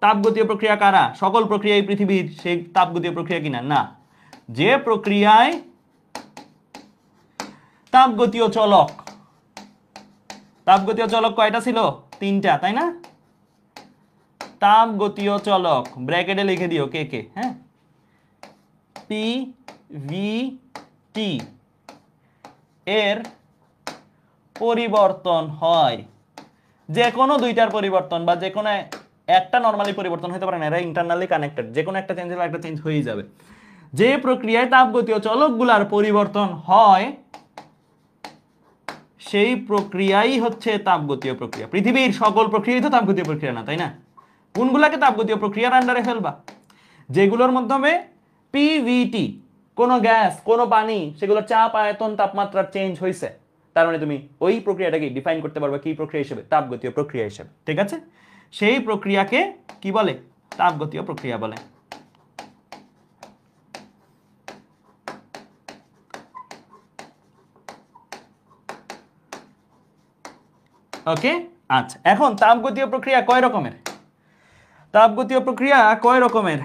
তাপগতীয় প্রক্রিয়া কারা? সকল প্রক্রিয়ায় পৃথিবীর সেই তাপগতীয় প্রক্রিয়া কিনা? না, যে প্রক্রিয়ায় তাপগতীয় চলক, তাপগতীয় চলক কয়টা ছিল? তিনটা, তাই না? তাপগতীয় চলক ব্র্যাকেটে লিখে দিও কে কে, হ্যাঁ, পি ভি টি এর পরিবর্তন হয়। যে কোনো দুইটার পরিবর্তন বা যে কোনো একটা নরমালি পরিবর্তন হতে পারে না, এরা ইন্টারনালি কানেক্টেড, যে কোনো একটা চেঞ্জ হলে একটা চেঞ্জ হয়ে যাবে। যে প্রক্রিয়ায় তাপগতীয় চলকগুলার পরিবর্তন হয় সেই প্রক্রিয়াই হচ্ছে তাপগতীয় প্রক্রিয়া। পৃথিবীর সকল প্রক্রিয়াই তো তাপগতীয় প্রক্রিয়া না, তাই না? কোনগুলাকে তাপগতীয় প্রক্রিয়ার আন্ডারে ফেলবা? যেগুলোর মাধ্যমে পিভিটি, কোনো গ্যাস কোনো পানি, সেগুলোর চাপ আয়তন তাপমাত্রার চেঞ্জ হয়েছে, তার মানে তুমি ওই প্রক্রিয়াটাকে ডিফাইন করতে পারবে কি প্রক্রিয়া হিসেবে? তাপগতীয় প্রক্রিয়া হিসেবে। ঠিক আছে, সেই প্রক্রিয়াকে কি বলে? তাপগতীয় প্রক্রিয়া বলে। ওকে, আচ্ছা, এখন তাপগতীয় প্রক্রিয়া কয় রকমের? তাপগতীয় প্রক্রিয়া কয় রকমের?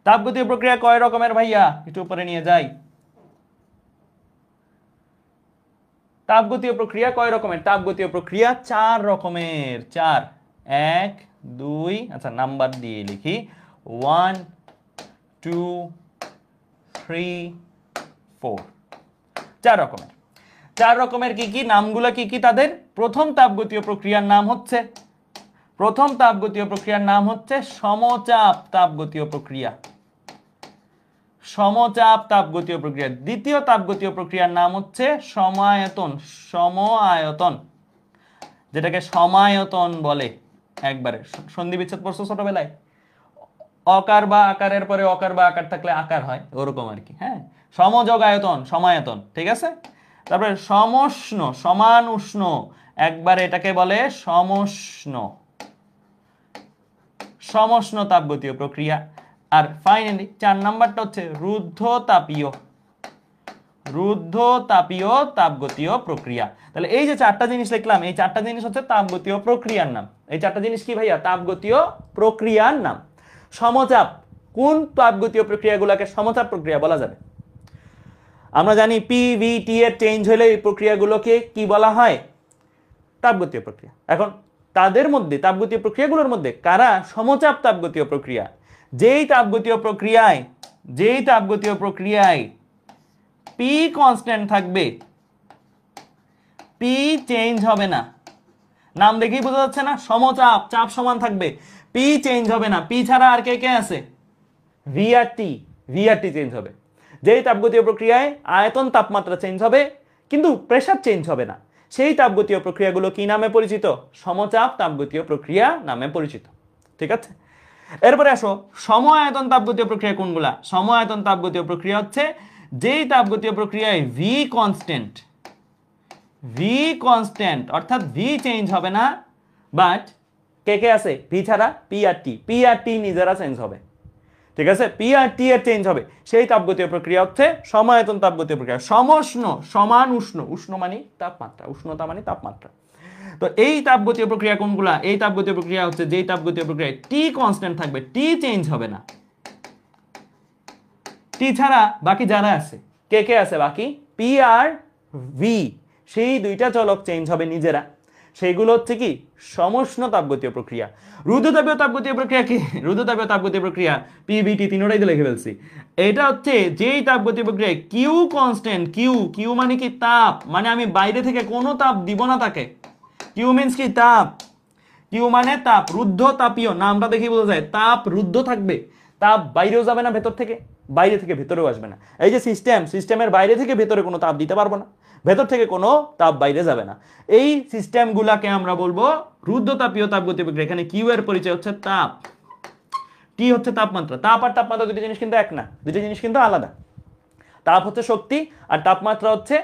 তাপগতীয় প্রক্রিয়া কয় রকমের ভাইয়া? একটু উপরে নিয়ে যাই। তাপগতীয় প্রক্রিয়া কয় রকমের? তাপগতীয় প্রক্রিয়া চার রকমের। চার, এক, দুই, আচ্ছা নাম্বার দিয়ে লিখি, 1 2 3 4, চার রকমের। চার রকমের কি কি? নামগুলো কি কি তাদের? প্রথম তাপগতীয় প্রক্রিয়ার নাম হচ্ছে, প্রথম তাপগতীয় প্রক্রিয়ার নাম হচ্ছে সমচাপ তাপগতীয় প্রক্রিয়া। সমচাপ তাপগতীয় প্রক্রিয়া। দ্বিতীয় তাপগতীয় প্রক্রিয়ার নাম হচ্ছে সমায়তন, সম-আয়তন, যেটাকে সমায়তন বলে। একবারে সন্ধি বিচ্ছেদ পড়ছো ছোটবেলায়? অকার বা আকারের পরে অকার বা আকার থাকলে আকার হয়, ওরকম আর কি, হ্যাঁ। সমযোগায়তন, সমায়তন, ঠিক আছে। তারপরে সমষ্ণ, সমান উষ্ণ, একবারে এটাকে বলে সমষ্ণ, সমষ্ণ তাপগতীয় প্রক্রিয়া। আর ফাইনালি 4 নাম্বারটা হচ্ছে রুদ্ধ তাপীয় তাপগতীয় প্রক্রিয়া। তাহলে এই যে 4টা জিনিস লিখলাম, এই 4টা জিনিস হচ্ছে তাপগতীয় প্রক্রিয়ার নাম। এই 4টা জিনিস কি ভাইয়া? তাপগতীয় প্রক্রিয়ার নাম। সমচাপ, কোন তাপগতীয় প্রক্রিয়াগুলোকে সমচাপ প্রক্রিয়া বলা যাবে? আমরা জানি পিভিটি এর চেঞ্জ হলে এই প্রক্রিয়াগুলোকে কি বলা হয়? তাপগতীয় প্রক্রিয়া। এখন তাদের মধ্যে, তাপগতীয় প্রক্রিয়াগুলোর মধ্যে কারা সমচাপ তাপগতীয় প্রক্রিয়া? যেই তাপগতীয় প্রক্রিয়ায় পি কনস্ট্যান্ট থাকবে, পি চেঞ্জ হবে না। নাম দেখেই বোঝা যাচ্ছে না? সমচাপ, চাপ সমান থাকবে, পি চেঞ্জ হবে না। পি ছাড়া আর কে কে আছে? ভি আর টি চেঞ্জ হবে। যেই তাপগতীয় প্রক্রিয়ায় আয়তন তাপমাত্রা চেঞ্জ হবে কিন্তু প্রেসার চেঞ্জ হবে না, সেই তাপগতীয় প্রক্রিয়াগুলো কি নামে পরিচিত? সমচাপ তাপগতীয় প্রক্রিয়া নামে পরিচিত। ঠিক আছে, এরপরে আসো সম আয়তন তাপগতীয় প্রক্রিয়া কোনগুলা? সম আয়তন তাপগতীয় প্রক্রিয়া হচ্ছে যেই তাপগতীয় প্রক্রিয়ায় ভি কনস্ট্যান্ট অর্থাৎ ভি চেঞ্জ হবে না, বাট কে কে আছে? ভি ছাড়া পি আর টি নিজেরা চেঞ্জ হবে। ঠিক আছে, পি আর টি এর চেঞ্জ হবে, সেই তাপগতীয় প্রক্রিয়া হচ্ছে সম আয়তন তাপগতীয় প্রক্রিয়া। সমষ্ণ সমান উষ্ণ মানে তাপমাত্রা, উষ্ণতা মানে তাপমাত্রা। তো এই তাপগতীয় প্রক্রিয়া কোনগুলা? এই তাপগতীয় প্রক্রিয়া হচ্ছে যেই তাপগতীয় প্রক্রিয়ায় টি কনস্ট্যান্ট থাকবে, টি চেঞ্জ হবে না। টি ছাড়া বাকি যারা আছে, কে কে আছে বাকি? পি আর ভি, সেই দুইটা চলক চেঞ্জ হবে নিজেরা। সেইগুলো হচ্ছে কি? সমষ্ণ তাপগতীয় প্রক্রিয়া। রুদ্ধতাপীয় তাপগতীয় প্রক্রিয়া কি? রুদ্ধতাপীয় তাপগতীয় প্রক্রিয়া পিভিটি তিনটাই তো লিখে ফেলছি। এটা হচ্ছে যেই তাপগতীয় প্রক্রিয়ায় কিউ কনস্ট্যান্ট, কিউ মানে কি? তাপ, মানে আমি বাইরে থেকে কোনো তাপ দিব না তাকে। কিউ মিন্স কি? তাপ। কিউ মানে তাপ। রুদ্ধ তাপীয়, নামটা দেখে বোঝা যায় তাপ রুদ্ধ থাকবে, তাপ বাইরেও যাবে না, ভেতর থেকে, বাইরে থেকে ভেতরেও আসবে না। এই যে সিস্টেমের বাইরে থেকে ভেতরে কোনো তাপ দিতে পারবো না, ভেতর থেকে কোনো তাপ বাইরে যাবে না। এই সিস্টেমগুলাকে আমরা বলবো রুদ্ধতাপীয় তাপগতীয় প্রক্রিয়া। এখানে কিউ এর পরিচয় হচ্ছে তাপ, টি হচ্ছে তাপমাত্রা। তাপ আর তাপমাত্রা দুটো জিনিস কিন্তু এক না, দুটো জিনিস কিন্তু আলাদা। তাপ হচ্ছে শক্তি আর তাপমাত্রা হচ্ছে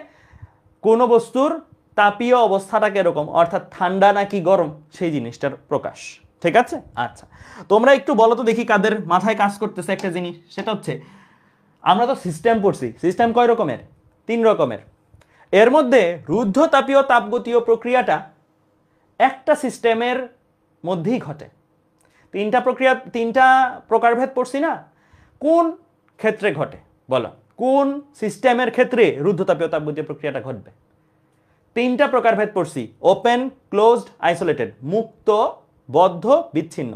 কোনো বস্তুর তাপীয় অবস্থাটা কিরকম, অর্থাৎ ঠান্ডা নাকি গরম, সেই জিনিসটার প্রকাশ। ঠিক আছে, আচ্ছা তোমরা একটু বলো তো দেখি কাদের মাথায় কাজ করতেছে একটা জিনিস, সেটা হচ্ছে আমরা তো সিস্টেম পড়ছি। সিস্টেম কয় রকমের? 3 রকমের। এর মধ্যে রুদ্ধতাপীয় তাপগতীয় প্রক্রিয়াটা একটা সিস্টেমের মধ্যেই ঘটে। 3টা প্রকারভেদ পড়ছি না? কোন ক্ষেত্রে ঘটে বলো? কোন সিস্টেমের ক্ষেত্রে রুদ্ধতাপীয় তাপগতীয় প্রক্রিয়াটা ঘটবে? 3টা প্রকারভেদ পড়ছি, ওপেন, ক্লোজড, আইসোলেটেড, মুক্ত, বদ্ধ, বিচ্ছিন্ন।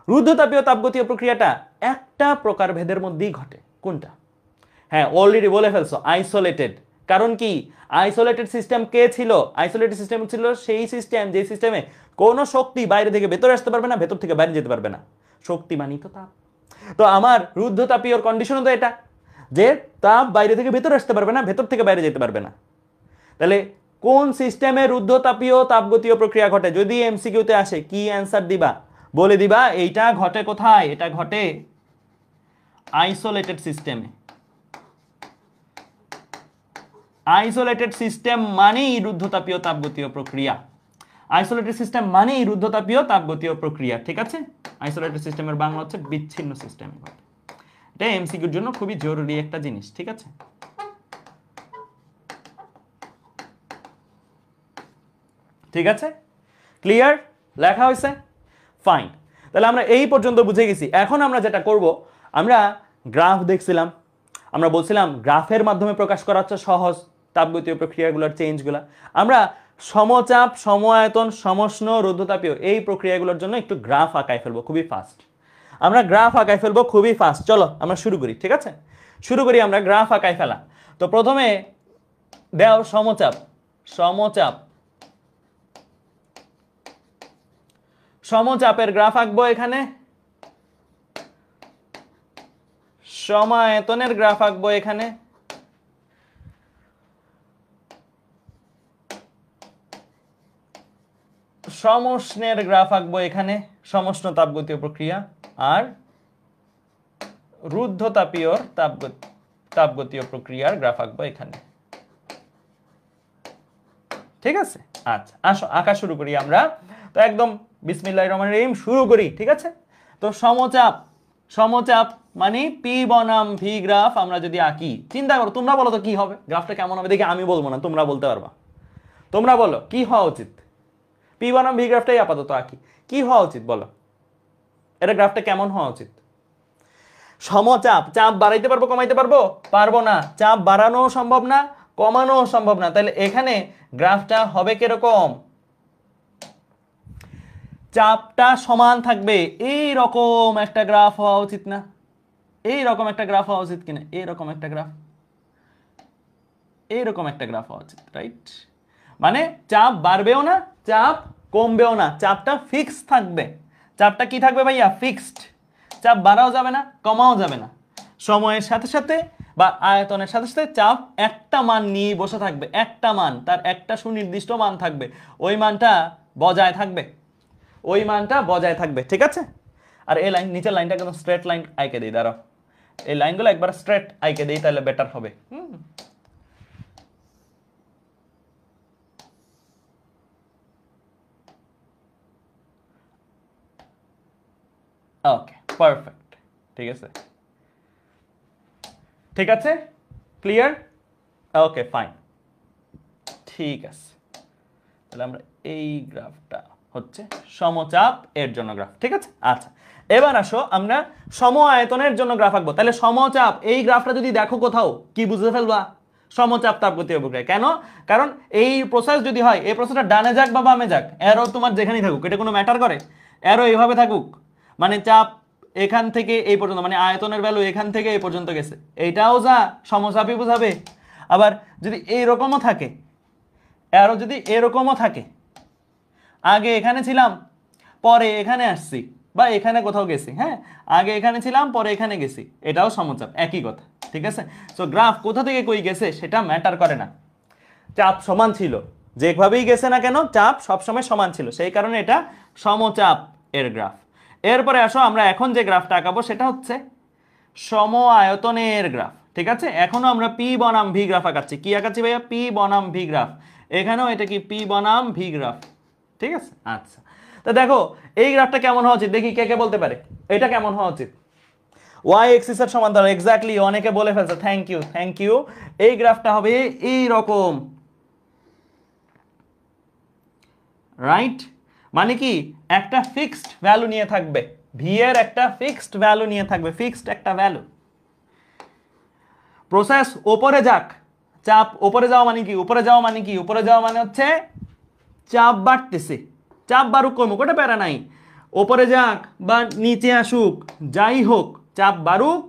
রুদ্ধতাপীয় তাপগতীয় প্রক্রিয়াটা একটা প্রকারভেদের মধ্যেই ঘটে। কোনটা? হ্যাঁ, অলরেডি বলে ফেলছো, আইসোলেটেড। কারণ কি? আইসোলেটেড সিস্টেম কে ছিল? আইসোলেটেড সিস্টেম ছিল সেই সিস্টেম যে সিস্টেমে কোনো শক্তি বাইরে থেকে ভেতরে আসতে পারবে না, ভেতর থেকে বাইরে যেতে পারবে না। শক্তি মানি তো তাপ। তো আমার রুদ্ধতাপীয় কন্ডিশনও তো এটা, যে তাপ বাইরে থেকে ভেতরে আসতে পারবে না, ভেতর থেকে বাইরে যেতে পারবে না। তাহলে কোন সিস্টেমে রুদ্ধতাপীয় তাপগতীয় প্রক্রিয়া ঘটে? যদি এমসিকিউতে আসে কি অ্যান্সার দিবা? বলে দিবা এইটা ঘটে কোথায়? এটা ঘটে আইসোলেটেড সিস্টেমে। আইসোলেটেড সিস্টেম মানেই রুদ্ধতাপীয় তাপগতীয় প্রক্রিয়া। আইসোলেটেড সিস্টেম মানেই রুদ্ধতাপীয় তাপগতীয় প্রক্রিয়া। ঠিক আছে, আইসোলেটেড সিস্টেমের বাংলা হচ্ছে বিচ্ছিন্ন সিস্টেম। এটা এমসিকিউর জন্য খুবই জরুরি একটা জিনিস। ঠিক আছে, ঠিক আছে, ক্লিয়ার? লেখা হয়েছে? ফাইন। তাহলে আমরা এই পর্যন্ত বুঝে গেছি। এখন আমরা যেটা করব, আমরা গ্রাফ দেখছিলাম, আমরা বলছিলাম গ্রাফের মাধ্যমে প্রকাশ করা হচ্ছে সহজ তাপগতীয় প্রক্রিয়াগুলোর চেঞ্জগুলো। আমরা সমচাপ, সমায়তন, সমষ্ণ, রুদ্ধতাপীয় এই প্রক্রিয়াগুলোর জন্য একটু গ্রাফ আঁকায় ফেলবো খুবই ফাস্ট। আমরা গ্রাফ আঁকায় ফেলবো খুবই ফাস্ট। চলো আমরা শুরু করি। ঠিক আছে, শুরু করি আমরা গ্রাফ আঁকায় ফেলা। তো প্রথমে দেও সমচাপ, সমচাপের গ্রাফ আঁকবো এখানে, সমায়তনের গ্রাফ আঁকবো এখানে, সমষ্ণের গ্রাফ আঁকবো এখানে, সমষ্ণ তাপগতীয় প্রক্রিয়া, আর রুদ্ধতাপীয় তাপগতীয় প্রক্রিয়ার গ্রাফ আঁকবো এখানে। ঠিক আছে, আচ্ছা আসো আঁকা শুরু করি আমরা। তো একদম বিসমিল্লাহির রহমানির রহিম শুরু করি। ঠিক আছে, তো সমচাপ, সমচাপ মানে পি বনাম ভি গ্রাফ আমরা যদি আঁকি, চিন্তা করো, তোমরা বলো তো কি হবে, গ্রাফটা কেমন হবে দেখি, আমি বলবো না, তোমরা বলতে পারবা। তোমরা বলো কি হওয়া উচিত, পি বনাম ভি গ্রাফটাই আপাতত আঁকি, কি হওয়া উচিত বলো, এটা গ্রাফটা কেমন হওয়া উচিত? সমচাপ, চাপ বাড়াইতে পারবো কমাইতে পারবো? পারবো না। চাপ বাড়ানো সম্ভব না, কমানো সম্ভব না, তাহলে এখানে গ্রাফটা হবে কিরকম? চাপটা সমান থাকবে, এই রকম একটা গ্রাফ হওয়া উচিত না? এই রকম একটা গ্রাফ হওয়া উচিত কিনা? এইরকম একটা গ্রাফ, এইরকম একটা গ্রাফ হওয়া উচিত, রাইট? মানে চাপ বাড়বেও না, চাপ কমবেও না, চাপটা ফিক্স থাকবে। চাপটা কি থাকবে ভাইয়া? ফিক্সড। চাপ বাড়াও যাবে না, কমাও যাবে না। সময়ের সাথে সাথে বা আয়তনের সাথে সাথে চাপ একটা মান নিয়ে বসে থাকবে, একটা মান, তার একটা সুনির্দিষ্ট মান থাকবে, ওই মানটা বজায় থাকবে, ওই মানটা বজায় থাকবে, ঠিক আছে? আর এই লাইন, নিচের লাইনটা একদম স্ট্রেট লাইন আইকে দিই, দাঁড়াও, এই লাইনগুলো একবার স্ট্রেট আইকে দিই, তাহলে বেটার হবে। ওকে, পারফেক্ট, ঠিক আছে, ঠিক আছে, ক্লিয়ার, ওকে ফাইন, ঠিক আছে। তাহলে আমরা এই গ্রাফটা হচ্ছে সমচাপ এর জন্য গ্রাফ, ঠিক আছে? আচ্ছা, এবার আসো আমরা সম আয়তনের জন্য গ্রাফ আঁকবো। তাহলে সমচাপ এই গ্রাফটা যদি দেখো কোথাও, কি বুঝতে ফেলবা? সমচাপ তাপগতীয় প্রক্রিয়া। কেন? কারণ এই প্রসেস যদি হয়, এই প্রসেসটা ডানে যাক বা বামে যাক, অ্যারো তোমার যেখানেই থাকুক, এটা কোনো ম্যাটার করে? অ্যারো এইভাবে থাকুক, মানে চাপ এখান থেকে এই পর্যন্ত, মানে আয়তনের ভ্যালু এখান থেকে এই পর্যন্ত গেছে, এইটাও যা সমচাপই বোঝাবে। আবার যদি এইরকমও থাকে, অ্যারো যদি এরকমও থাকে, আগে এখানে ছিলাম পরে এখানে আসছি, বা এখানে কোথাও গেছি, হ্যাঁ, আগে এখানে ছিলাম পরে এখানে গেছি, এটাও সমচাপ, একই কথা, ঠিক আছে? সো গ্রাফ কোথা থেকে কই গেছে সেটা ম্যাটার করে না, চাপ সমান ছিল, যেভাবেই গেছে না কেন চাপ সবসময় সমান ছিল, সেই কারণে এটা সমচাপ এর গ্রাফ। এরপরে আসো আমরা এখন যে গ্রাফটা আঁকাবো সেটা হচ্ছে সম আয়তনের গ্রাফ, ঠিক আছে? এখনো আমরা পি বনাম ভি গ্রাফ আঁকাচ্ছি। কি আঁকাচ্ছি ভাইয়া? পি বনাম ভি গ্রাফ। এখানেও এটা কি পি বনাম ভি গ্রাফ, ঠিক আছে? আচ্ছা, তো দেখো এই গ্রাফটা কেমন হওয়া উচিত, দেখি কে কে বলতে পারে এটা কেমন হওয়া উচিত। ওয়াই এক্সিস এর সমান্তরাল, এক্স্যাক্টলি, অনেকে বলে ফেলছে, থ্যাংক ইউ, থ্যাংক ইউ। এই গ্রাফটা হবে এই রকম, রাইট? মানে কি, একটা ফিক্সড ভ্যালু নিয়ে থাকবে, ভি এর একটা ফিক্সড ভ্যালু নিয়ে থাকবে, ফিক্সড একটা ভ্যালু। প্রসেস ওপরে যাক, চাপ ওপরে যাওয়া মানে কি? উপরে যাওয়া মানে কি? উপরে যাওয়া মানে হচ্ছে চাপ বাড়তেছে, চাপ বাড়ুক কমুক ওটা প্যারা নাই, ওপরে যাক বা নিচে আসুক, যাই হোক, চাপ বাড়ুক,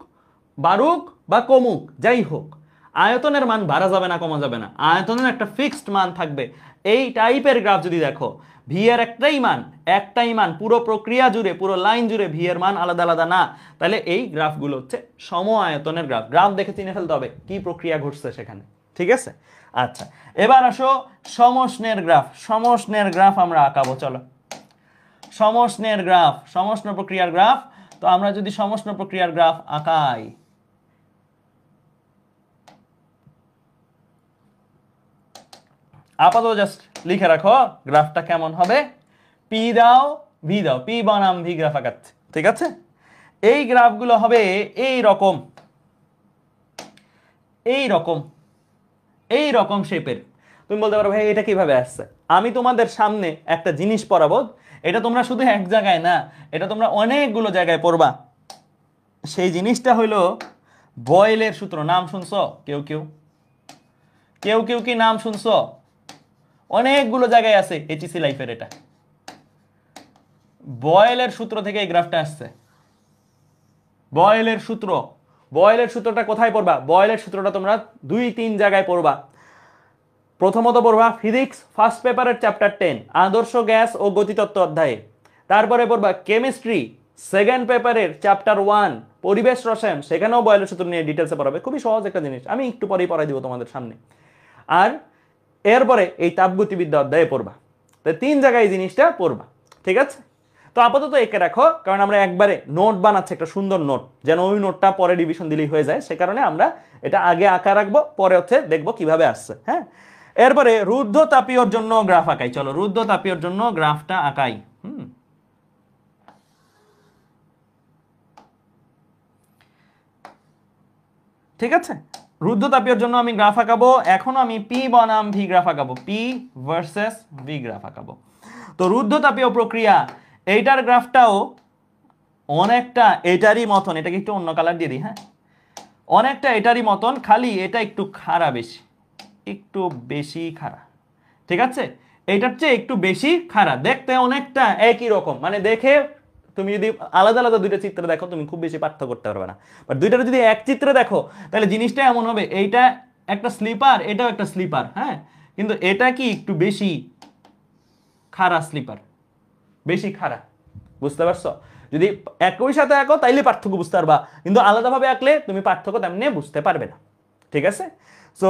বাড়ুক বা কমুক, যাই হোক, আয়তনের মান বাড়া যাবে না, কমা যাবে না, আয়তনের একটা ফিক্সড মান থাকবে। এই টাইপের গ্রাফ যদি দেখো, ভি এর একটাই মান পুরো প্রক্রিয়া জুড়ে, পুরো লাইন জুড়ে ভি এর মান আলাদা আলাদা না, তাহলে এই গ্রাফগুলো হচ্ছে সম আয়তনের গ্রাফ। গ্রাফ দেখে চিনে ফেলতে হবে কি প্রক্রিয়া ঘটছে সেখানে, ঠিক আছে? আচ্ছা, এবার আসো সমষ্ণের গ্রাফ। সমষ্ণের গ্রাফ আমরা আঁকাবো, চলো সমষ্ণের গ্রাফ, সমষ্ণ প্রক্রিয়ার গ্রাফ। তো আমরা যদি সমষ্ণ প্রক্রিয়ার গ্রাফ আঁকাই, আপাতত জাস্ট লিখে রাখো গ্রাফটা কেমন হবে। পি দাও, ভি দাও, পি বনাম ভি গ্রাফ আঁকাচ্ছে, ঠিক আছে? এই গ্রাফগুলো হবে এই রকম, এই রকম, এই রকম শেপের। তুমি বলতে পারো ভাই এটা কিভাবে আসছে? আমি তোমাদের সামনে একটা জিনিস পড়াবো, এটা তোমরা শুধু এক জায়গায় না, এটা তোমরা অনেকগুলো জায়গায় পড়বা। সেই জিনিসটা হইলো বয়েলের সূত্র। নাম শুনছো কেউ কেউ? কেউ কেউ কি নাম শুনছো? অনেকগুলো জায়গায় আছে এইচএসসি লাইফের। এটা বয়েলের সূত্র থেকে এই গ্রাফটা আসছে। বয়েলের সূত্র, বয়েলের সূত্রটা কোথায় পড়বা? বয়েলের সূত্রটা তোমরা 2-3 জায়গায় পড়বা। প্রথমত পড়বা ফিজিক্স ফার্স্ট পেপারের চ্যাপ্টার 10 আদর্শ গ্যাস ও গতিতত্ত্ব অধ্যায়ে। তারপরে পড়বা কেমিস্ট্রি সেকেন্ড পেপারের চ্যাপ্টার 1 পরিবেশ রসায়ন, সেখানেও বয়েলের সূত্র নিয়ে ডিটেলসে পড়াবে। খুবই সহজ একটা জিনিস, আমি একটু পরেই পড়াই দিব তোমাদের সামনে। আর এরপরে এই তাপগতিবিদ্যা অধ্যায়ে পড়বা। তো 3 জায়গায় এই জিনিসটা পড়বা, ঠিক আছে? তো আপাতত একে রাখো, কারণ আমরা একবারে নোট বানাচ্ছি, একটা সুন্দর নোট, যেন ওই নোটটা পরে ডিভিশন দিলেই হয়ে যায়, সে কারণে আমরা এটা আগে আঁকা রাখবো, পরে হচ্ছে দেখবো কিভাবে আসছে। হ্যাঁ, এরপরে রুদ্ধ তাপীয়র জন্য গ্রাফ আঁকাই। চলো রুদ্ধ তাপীয়র জন্য গ্রাফটা আঁকাই। ঠিক আছে, রুদ্ধতাপীয়র জন্য আমি গ্রাফ আঁকাবো, এখন আমি পি বনাম ভি গ্রাফ আঁকাবো, পি ভার্সেস ভি গ্রাফ আঁকাবো। তো রুদ্ধতাপীয় প্রক্রিয়া এইটার গ্রাফটাও অনেকটা এটারই মতন, এটাকে একটু অন্য কালার দিয়ে দিই, হ্যাঁ, অনেকটা এটারই মতন, খালি এটা একটু খাড়া বেশি, একটু বেশি খাড়া, ঠিক আছে, এইটার চেয়ে একটু বেশি খাড়া, দেখতে অনেকটা একই রকম, মানে দেখে তুমি যদি আলাদা আলাদা দুইটা চিত্র দেখো তুমি খুব বেশি পার্থক্য করতে পারবে না, বাট দুইটা যদি এক চিত্রে দেখো তাহলে জিনিসটা এমন হবে, এইটা একটা স্লিপার, এটাও একটা স্লিপার, হ্যাঁ, কিন্তু এটা কি একটু বেশি খাড়া স্লিপার, বেশি খাড়া, বুঝতে পারছো? যদি একই সাথে আঁকো তাইলে পার্থক্য বুঝতে পারবা, কিন্তু আলাদাভাবে আঁকলে তুমি পার্থক্য তেমনি বুঝতে পারবে না, ঠিক আছে? সো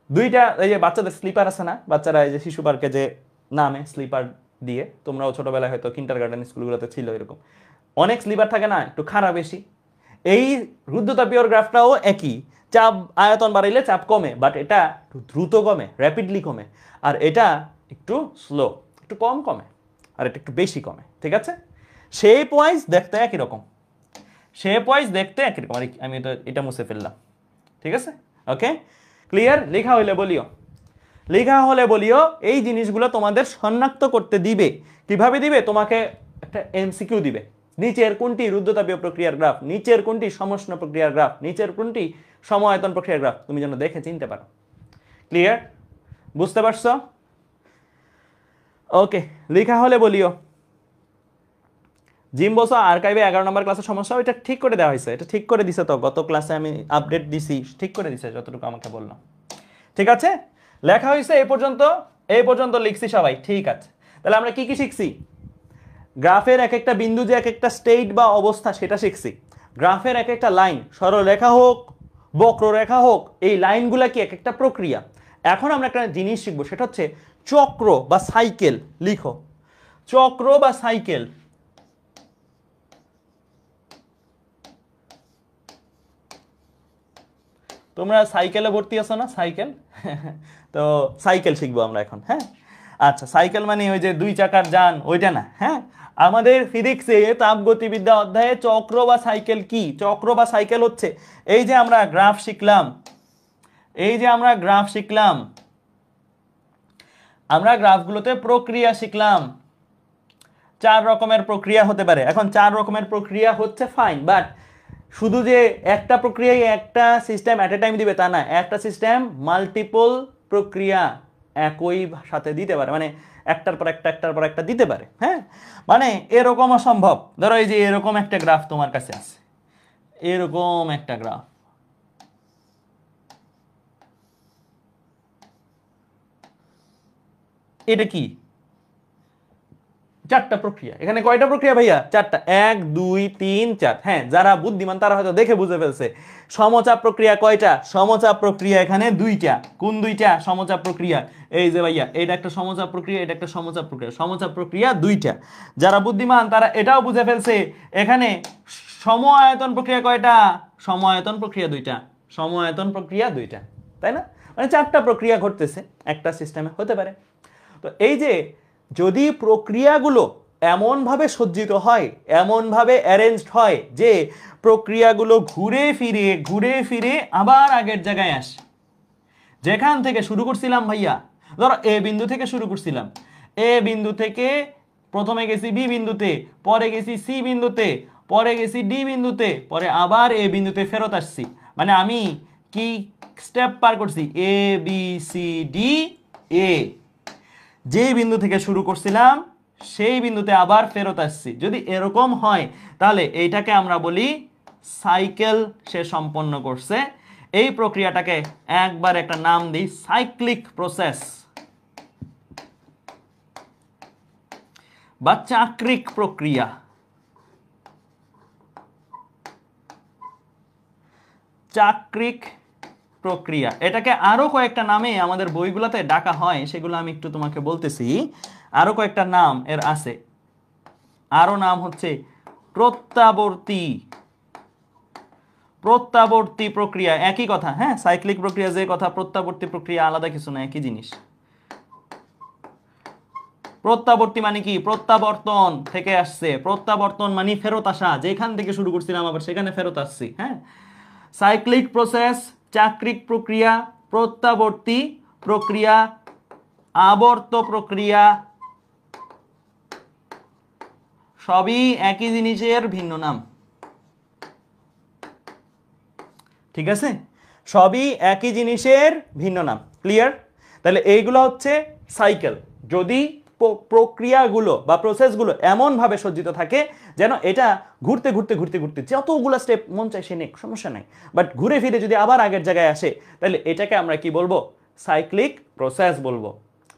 দুইটা, এই যে বাচ্চাদের স্লিপার আছে না, বাচ্চারা এই যে শিশু পার্কে যে নামে স্লিপার দিয়ে, তোমরাও ছোটবেলায় হয়তো কিন্ডারগার্টেন স্কুলগুলোতে ছিল এরকম, অনেক স্লিপার থাকে না, একটু খাড়া বেশি। এই রুদ্ধতাপীয় গ্রাফটাও একই, চাপ আয়তন বাড়াইলে চাপ কমে, বাট এটা একটু দ্রুত কমে, র্যাপিডলি কমে, আর এটা একটু স্লো, একটু কম কমে, আর এটা একটু বেশি কমে, ঠিক আছে? শেপ ওয়াইজ দেখতে একই রকম, শেপ ওয়াইজ দেখতে একই রকম। আমি এটা মুছে ফেললাম, ঠিক আছে? ওকে, ক্লিয়ার? লেখা হইলে বলিও, লেখা হলে বলিও। এই জিনিসগুলো তোমাদের শনাক্ত করতে দিবে, কিভাবে দিবে? তোমাকে একটা এমসিকিউ দিবে, নিচের কোনটি রুদ্ধতাপীয় প্রক্রিয়ার গ্রাফ, নিচের কোনটি সমষ্ণ প্রক্রিয়ার গ্রাফ, নিচের কোনটি সমায়তন প্রক্রিয়ার গ্রাফ, তুমি যেন দেখে চিনতে পারো। ক্লিয়ার? বুঝতে পারছো? ওকে, লেখা হলে বলিও। জিম বসো আর্কাইভে 11 নম্বর ক্লাসের সমস্যা, এটা ঠিক করে দেওয়া হয়েছে, এটা ঠিক করে দিছে, তো গত ক্লাসে আমি আপডেট দিছি, ঠিক করে দিছে যতটুকু আমাকে বললাম, ঠিক আছে? লেখা হয়েছে এই পর্যন্ত, এই পর্যন্ত লিখছি সবাই, ঠিক আছে? তাহলে আমরা কি কি শিখছি? গ্রাফের এক একটা বিন্দু যে এক একটা স্টেট বা অবস্থা সেটা শিখছি, গ্রাফের এক একটা লাইন, সরলরেখা হোক বক্ররেখা হোক, এই লাইনগুলা কি এক একটা প্রক্রিয়া। এখন আমরা একটা জিনিস শিখবো, সেটা হচ্ছে চক্র বা সাইকেল। লিখো, চক্র বা সাইকেল। তোমরা সাইকেলে ভর্তি আছো না? সাইকেল তো সাইকেল শিখবো আমরা এখন, হ্যাঁ? আচ্ছা, সাইকেল মানে ওই যে দুই চাকার যান, ওইটা না, হ্যাঁ? আমাদের ফিজিক্সে তাপগতিবিদ্যা অধ্যায়ে চক্র বা সাইকেল কি? চক্র বা সাইকেল হচ্ছে এই যে আমরা গ্রাফ শিখলাম, এই যে আমরা গ্রাফ শিখলাম, আমরা গ্রাফগুলোতে প্রক্রিয়া শিখলাম, 4 রকমের প্রক্রিয়া হতে পারে। এখন 4 রকমের প্রক্রিয়া হচ্ছে ফাইন, বাট শুধু যে একটা প্রক্রিয়ায় একটা সিস্টেম এট এ টাইম দিবে তা না, একটা সিস্টেম মাল্টিপল প্রক্রিয়া একই সাথে দিতে পারে, মানে একটার পর একটা একটার পর একটা দিতে পারে, হ্যাঁ? মানে এরকম অসম্ভব, ধরো এই যে এরকম একটা গ্রাফ তোমার কাছে আছে, এরকম একটা গ্রাফ, এটা কি? 4টা প্রক্রিয়া। এখানে কয়টা প্রক্রিয়া ভাইয়া? 4টা, 1 2 3 4। হ্যাঁ, যারা বুদ্ধিমান তারা হয়তো দেখে বুঝে ফেলছে। সমচাপ প্রক্রিয়া কয়টা? সমচাপ প্রক্রিয়া এখানে 2টা। কোন 2টা সমচাপ প্রক্রিয়া? এই যে ভাইয়া, এটা একটা সমচাপ প্রক্রিয়া, এটা একটা সমচাপ প্রক্রিয়া, সমচাপ প্রক্রিয়া 2টা। যারা বুদ্ধিমান তারা এটাও বুঝে ফেলছে, এখানে সম আয়তন প্রক্রিয়া কয়টা? সম আয়তন প্রক্রিয়া 2টা, সম আয়তন প্রক্রিয়া 2টা, তাই না? মানে 4টা প্রক্রিয়া ঘটতেছে একটা সিস্টেমে, হতে পারে। তো এই যে যদি প্রক্রিয়াগুলো এমনভাবে সজ্জিত হয়, এমনভাবে অ্যারেঞ্জড হয় যে প্রক্রিয়াগুলো ঘুরে ফিরে আবার আগের জায়গায় আসে, যেখান থেকে শুরু করছিলাম ভাইয়া, ধরো এ বিন্দু থেকে শুরু করছিলাম, এ বিন্দু থেকে প্রথমে গেছি বি বিন্দুতে, পরে গেছি সি বিন্দুতে, পরে গেছি ডি বিন্দুতে, পরে আবার এ বিন্দুতে ফেরত আসছি, মানে আমি কি স্টেপ পার করছি? A B C D A, যে বিন্দু থেকে শুরু করছিলাম সেই বিন্দুতে আবার ফেরত আসছি। যদি এরকম হয় তাহলে এইটাকে আমরা বলি সাইকেল সে সম্পন্ন করছে। এই প্রক্রিয়াটাকে একবার একটা নাম দিই, সাইক্লিক প্রসেস বা চাক্রিক প্রক্রিয়া। চাক্রিক প্রক্রিয়া, এটাকে আরো কয়েকটা নামে আমাদের বইগুলোতে ডাকা হয়, সেগুলো আমি একটু তোমাকে বলতেছি। আরো কয়েকটা নাম এর আছে, আরো নাম হচ্ছে প্রত্যাবর্তী, প্রত্যাবর্তী প্রক্রিয়া, একই কথা, হ্যাঁ? সাইক্লিক প্রক্রিয়া যে কথা, প্রত্যাবর্তী প্রক্রিয়া আলাদা কিছু না, একই জিনিস। প্রত্যাবর্তী মানে কি? প্রত্যাবর্তন থেকে আসছে, প্রত্যাবর্তন মানে ফেরত আসা, যেখান থেকে শুরু করছিলাম আবার সেখানে ফেরত আসছি, হ্যাঁ? সাইক্লিক প্রসেস, চাক্রিক প্রক্রিয়া, প্রত্যাবর্তী প্রক্রিয়া, আবর্ত প্রক্রিয়া সবই একই জিনিসের ভিন্ন নাম। ঠিক আছে, সবই একই জিনিসের ভিন্ন নাম। ক্লিয়ার? তাহলে এইগুলো হচ্ছে সাইকেল। যদি প্রক্রিয়াগুলো বা প্রসেসগুলো এমনভাবে সজ্জিত থাকে যেন এটা ঘুরতে ঘুরতে ঘুরতে ঘুরতে যতগুলো স্টেপ মন চাই সে নেই, সমস্যা নাই, বাট ঘুরে ফিরে যদি আবার আগের জায়গায় আসে, তাহলে এটাকে আমরা কি বলবো? সাইক্লিক প্রসেস বলবো।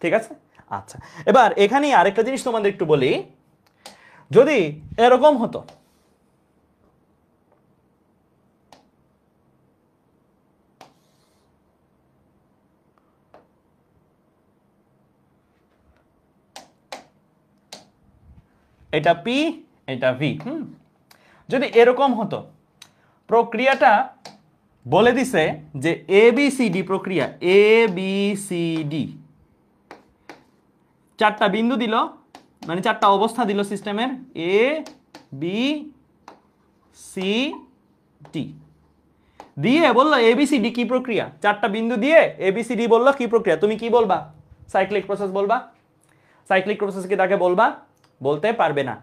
ঠিক আছে? আচ্ছা, এবার এখানে আরেকটা জিনিস তোমাদের একটু বলি। যদি এরকম হতো, এটা পি, এটা ভি, যদি এরকম হতো, প্রক্রিয়াটা বলে দিছে যে এ বি সি ডি প্রক্রিয়া, এ বি সি ডি, চারটা বিন্দু দিল, মানে চারটা অবস্থা দিল সিস্টেমের, এ বি সি ডি দিয়ে বললো এবিসিডি কি প্রক্রিয়া, চারটা বিন্দু দিয়ে এবিসিডি বললো কি প্রক্রিয়া, তুমি কি বলবা? সাইক্লিক প্রসেস বলবা। সাইক্লিক প্রসেস কি তাকে বলবা? বলতে পারবে না।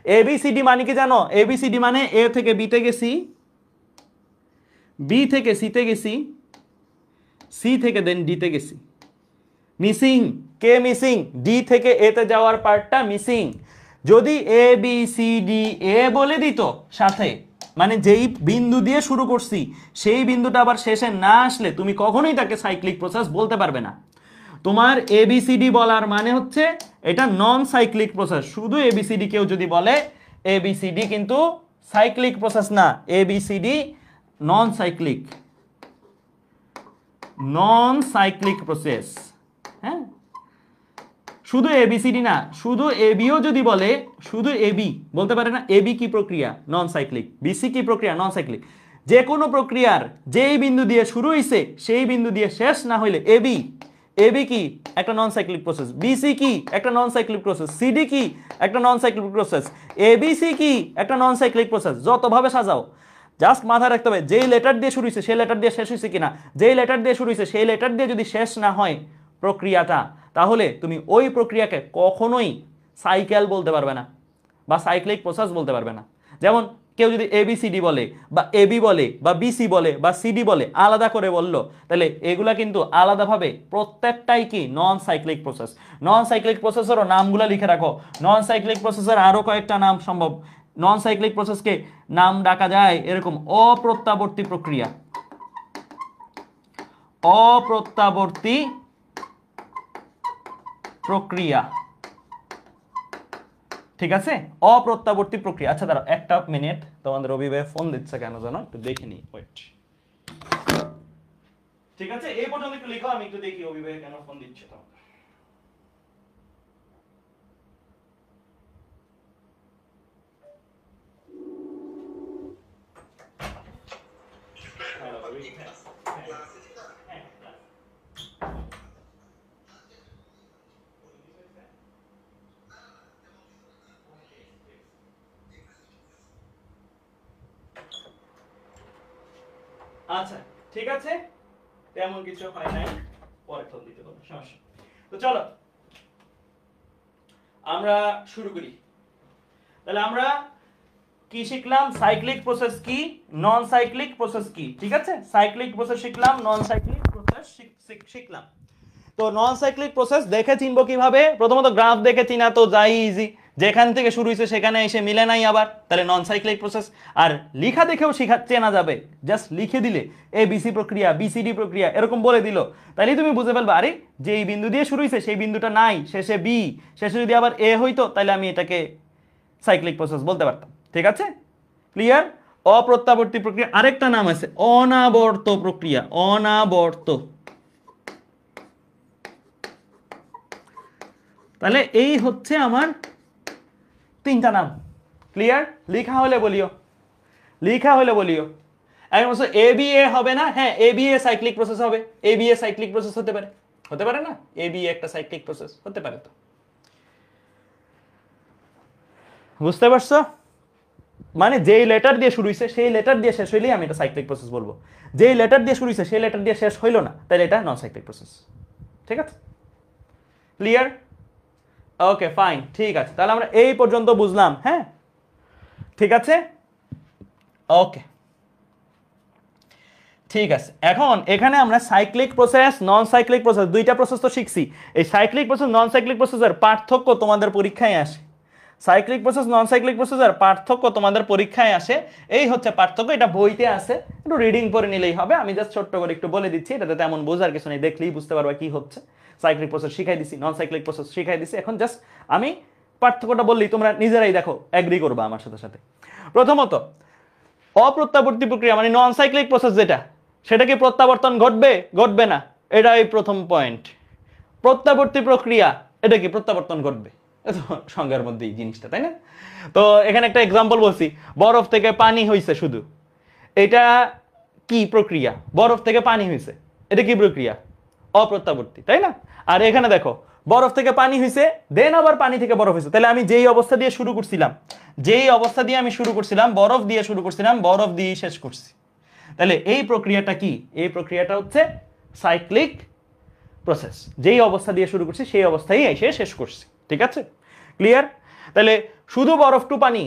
এবিসিডি মানে কি জানো? এবিসিডি মানে এ থেকে বিতে গেছি, বি থেকে সিতে গেছি, সি থেকে দেন ডিতে গেছি। মিসিং কে? মিসিং ডি থেকে এতে যাওয়ার পার্টটা মিসিং। যদি A B C D A বলে দিত সাথে, মানে যেই বিন্দু দিয়ে শুরু করছি সেই বিন্দুটা আবার শেষে না আসলে তুমি কখনোই তাকে সাইক্লিক প্রসেস বলতে পারবে না। তোমার এবিসিডি বলার মানে হচ্ছে এটা নন সাইক্লিক প্রসেস। শুধু এবিসিডি কেউ যদি বলে, এবিসিডি কিন্তু সাইক্লিক প্রসেস না, এবিসিডি নন সাইক্লিক, নন সাইক্লিক প্রসেস। হ্যাঁ, শুধু এবিসিডি না, শুধু এবিও যদি বলে, শুধু এবি বলতে পারে না। এবি কি প্রক্রিয়া? নন সাইক্লিক। বিসি কি প্রক্রিয়া? নন সাইক্লিক। যে কোনো প্রক্রিয়ার যেই বিন্দু দিয়ে শুরু হইছে সেই বিন্দু দিয়ে শেষ না হইলে এবি, এবি কি? একটা নন সাইক্লিক প্রসেস। বিসি কি? একটা নন সাইক্লিক প্রসেস। সিডি কি? একটা নন সাইক্লিক প্রসেস। এবিসি কি? একটা নন সাইক্লিক প্রসেস। যতভাবে সাজাও, জাস্ট মাথায় রাখতে হবে যেই লেটার দিয়ে শুরু হয়েছে সেই লেটার দিয়ে শেষ হয়েছে কিনা। যেই লেটার দিয়ে শুরু হয়েছে সেই লেটার দিয়ে যদি শেষ না হয় প্রক্রিয়াটা, তাহলে তুমি ওই প্রক্রিয়াকে কখনোই সাইকেল বলতে পারবে না বা সাইক্লিক প্রসেস বলতে পারবে না। যেমন কেউ যদি এবিসিডি বলে বা এবি বলে বা বিসি বলে বা সিডি বলে, আলাদা করে বললো, তাহলে এগুলা কিন্তু আলাদাভাবে প্রত্যেকটাই কি? নন সাইক্লিক প্রসেস। নন সাইক্লিক প্রসেসেরও নামগুলো লিখে রাখো। নন সাইক্লিক প্রসেসের আরো কয়েকটা নাম সম্ভব। নন সাইক্লিক প্রসেসকে নাম ডাকা যায় এরকম: অপ্রত্যাবর্তী প্রক্রিয়া, অপ্রত্যাবর্তী প্রক্রিয়া। ঠিক আছে, অপ্রত্যাবর্তী প্রক্রিয়া। আচ্ছা দাঁড়াও একটা মিনিট, তোমাদের অভিভাবক ফোন দিচ্ছে কেন জানো, একটু দেখে নি, ওয়েট। ঠিক আছে, এই পর্যন্ত একটু লিখো, আমি একটু দেখি অভিভাবক কেন ফোন দিচ্ছে তোমাদের। আচ্ছা ঠিক আছে, তেমন কিছু হয় নাই, পরে ফোন দিতে পারবো, সমস্যা। তো চলো আমরা শুরু করি। তাহলে আমরা কি শিখলাম? সাইক্লিক প্রসেস কি, নন সাইক্লিক প্রসেস কি। ঠিক আছে, সাইক্লিক প্রসেস শিখলাম, নন সাইক্লিক প্রসেস শিখলাম। তো নন সাইক্লিক প্রসেস দেখে চিনবো কিভাবে? প্রথমত গ্রাফ দেখে চিনা তো যাই ইজি, যেখান থেকে শুরু হয়েছে সেখানে এসে মিলে নাই আবার, তাহলে নন সাইক্লিক প্রসেস। আর লিখা দেখেও চেনা যাবে, জাস্ট লিখে দিলে এ বিসি প্রক্রিয়া, বিসিডি প্রক্রিয়া এরকম বলে দিল, তাহলেই তুমি বুঝে ফেলবে আরে যে এই বিন্দু দিয়ে শুরু হয়েছে সেই বিন্দুটা নাই, শেষে বি, শেষে যদি আবার এ হইতো তাহলে আমি এটাকে সাইক্লিক প্রসেস বলতে পারতাম। ঠিক আছে, ক্লিয়ার? অপ্রত্যাবর্তী প্রক্রিয়া আরেকটা নাম আছে অনাবর্ত প্রক্রিয়া, অনাবর্ত। তাহলে এই হচ্ছে আমার তিনটা নাম। ক্লিয়ার? লিখা হলে বলিও, লিখা হলে বলিও। এখন বলছো এ বি এ হবে না? হ্যাঁ, A B A cyclic process হবে। A B A cyclic process হতে পারে, হতে পারে না? এ বি একটা সাইক্লিক প্রসেস হতে পারে। তো বুঝতে পারছো? মানে যেই লেটার দিয়ে শুরু হইছে সেই লেটার দিয়ে শেষ হইলেই আমি এটা সাইক্লিক প্রসেস বলবো। যেই লেটার দিয়ে শুরু হইছে সেই লেটার দিয়ে শেষ হইলো না, তাহলে এটা নন সাইক্লিক প্রসেস। ঠিক আছে, ক্লিয়ার? ওকে ফাইন, ঠিক আছে, তাহলে আমরা এই পর্যন্ত বুঝলাম। হ্যাঁ, ঠিক আছে, ওকে ঠিক আছে। এখন এখানে আমরা সাইক্লিক প্রসেস, নন সাইক্লিক প্রসেস, দুইটা প্রসেস তো শিখছি। এই সাইক্লিক প্রসেস, নন সাইক্লিক প্রসেসের পার্থক্য তোমাদের পরীক্ষায় আসে। সাইক্লিক প্রসেস, নন সাইক্লিক প্রসেসের পার্থক্য তোমাদের পরীক্ষায় আসে। এই হচ্ছে পার্থক্য, এটা বইতে আছে, একটু রিডিং করে নিলেই হবে। আমি জাস্ট ছোট্ট করে একটু বলে দিচ্ছি, এটাতে তেমন বোঝার কিছু নেই, দেখলেই বুঝতে পারবা কি হচ্ছে। সাইক্লিক প্রসেস শিখাই দিছি, নন সাইক্লিক প্রসেস শিখাই দিছি, এখন জাস্ট আমি পার্থক্যটা বললেই তোমরা নিজেরাই দেখো, এগ্রি করবা আমার সাথে সাথে। প্রথমত, অপ্রত্যাবর্তী প্রক্রিয়া মানে নন সাইক্লিক প্রসেস যেটা, সেটা কি প্রত্যাবর্তন ঘটবে, ঘটবে না? এটা এই প্রথম পয়েন্ট। প্রত্যাবর্তী প্রক্রিয়া, এটা কি প্রত্যাবর্তন ঘটবে? সংজ্ঞার মধ্যেই জিনিসটা, তাই না? তো এখানে একটা এক্সাম্পল বলছি, বরফ থেকে পানি হইছে শুধু, এটা কি প্রক্রিয়া? বরফ থেকে পানি হইছে, এটা কি প্রক্রিয়া? অপ্রত্যাবর্তী, তাই না? আর এখানে দেখো, বরফ থেকে পানি হইছে, দেন আবার পানি থেকে বরফ হইছে। তাহলে আমি যেই অবস্থা দিয়ে শুরু করছিলাম, বরফ দিয়ে শুরু করছিলাম, বরফ দিয়ে শেষ করছি। তাহলে এই প্রক্রিয়াটা কি? এই প্রক্রিয়াটা হচ্ছে সাইক্লিক প্রসেস। যেই অবস্থা দিয়ে শুরু করছি সেই অবস্থায় এসে শেষ করছি। ঠিক আছে, ক্লিয়ার? তাহলে শুধু বরফ টু পানি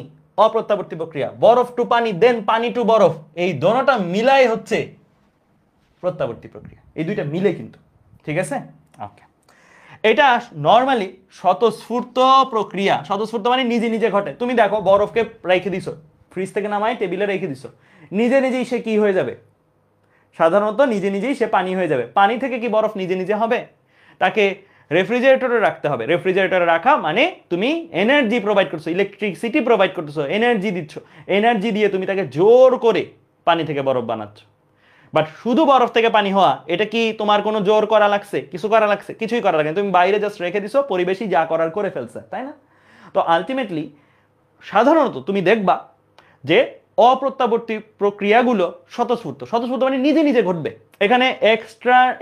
অপ্রত্যাবর্তী প্রক্রিয়া, বরফ টু পানি দেন পানি টু বরফ, এই দোনোটা মিলাই হচ্ছে প্রত্যাবর্তী প্রক্রিয়া। এই দুইটা মিলে কিন্তু, ঠিক আছে? ওকে, এটা নর্মালি স্বতঃস্ফূর্ত প্রক্রিয়া। স্বতঃস্ফূর্ত মানে নিজে নিজে ঘটে। তুমি দেখো, বরফকে রেখে দিছো, ফ্রিজ থেকে নামায় টেবিলে রেখে দিছো, নিজে নিজেই সে কি হয়ে যাবে? সাধারণত নিজে নিজেই সে পানি হয়ে যাবে। পানি থেকে কি বরফ নিজে নিজে হবে? তাকে রেফ্রিজারেটরে রাখতে হবে। রেফ্রিজারেটরে রাখা মানে তুমি এনার্জি প্রোভাইড করছো, ইলেকট্রিসিটি প্রোভাইড করতেছো, এনার্জি দিচ্ছ। এনার্জি দিয়ে তুমি তাকে জোর করে পানি থেকে বরফ বানাচ্ছ। বাট শুধু বরফ থেকে পানি হওয়া, এটা কি তোমার কোনো জোর করা লাগছে? কিছু করা লাগছে? কিছুই করা লাগে, তুমি বাইরে জাস্ট রেখে দিছো, পরিবেশই যা করার করে ফেলছে, তাই না? তো আলটিমেটলি সাধারণত তুমি দেখবা যে অপ্রত্যাবর্তী প্রক্রিয়াগুলো স্বতঃস্ফূর্ত। স্বতঃস্ফূর্ত মানে নিজে নিজে ঘটবে। এখানে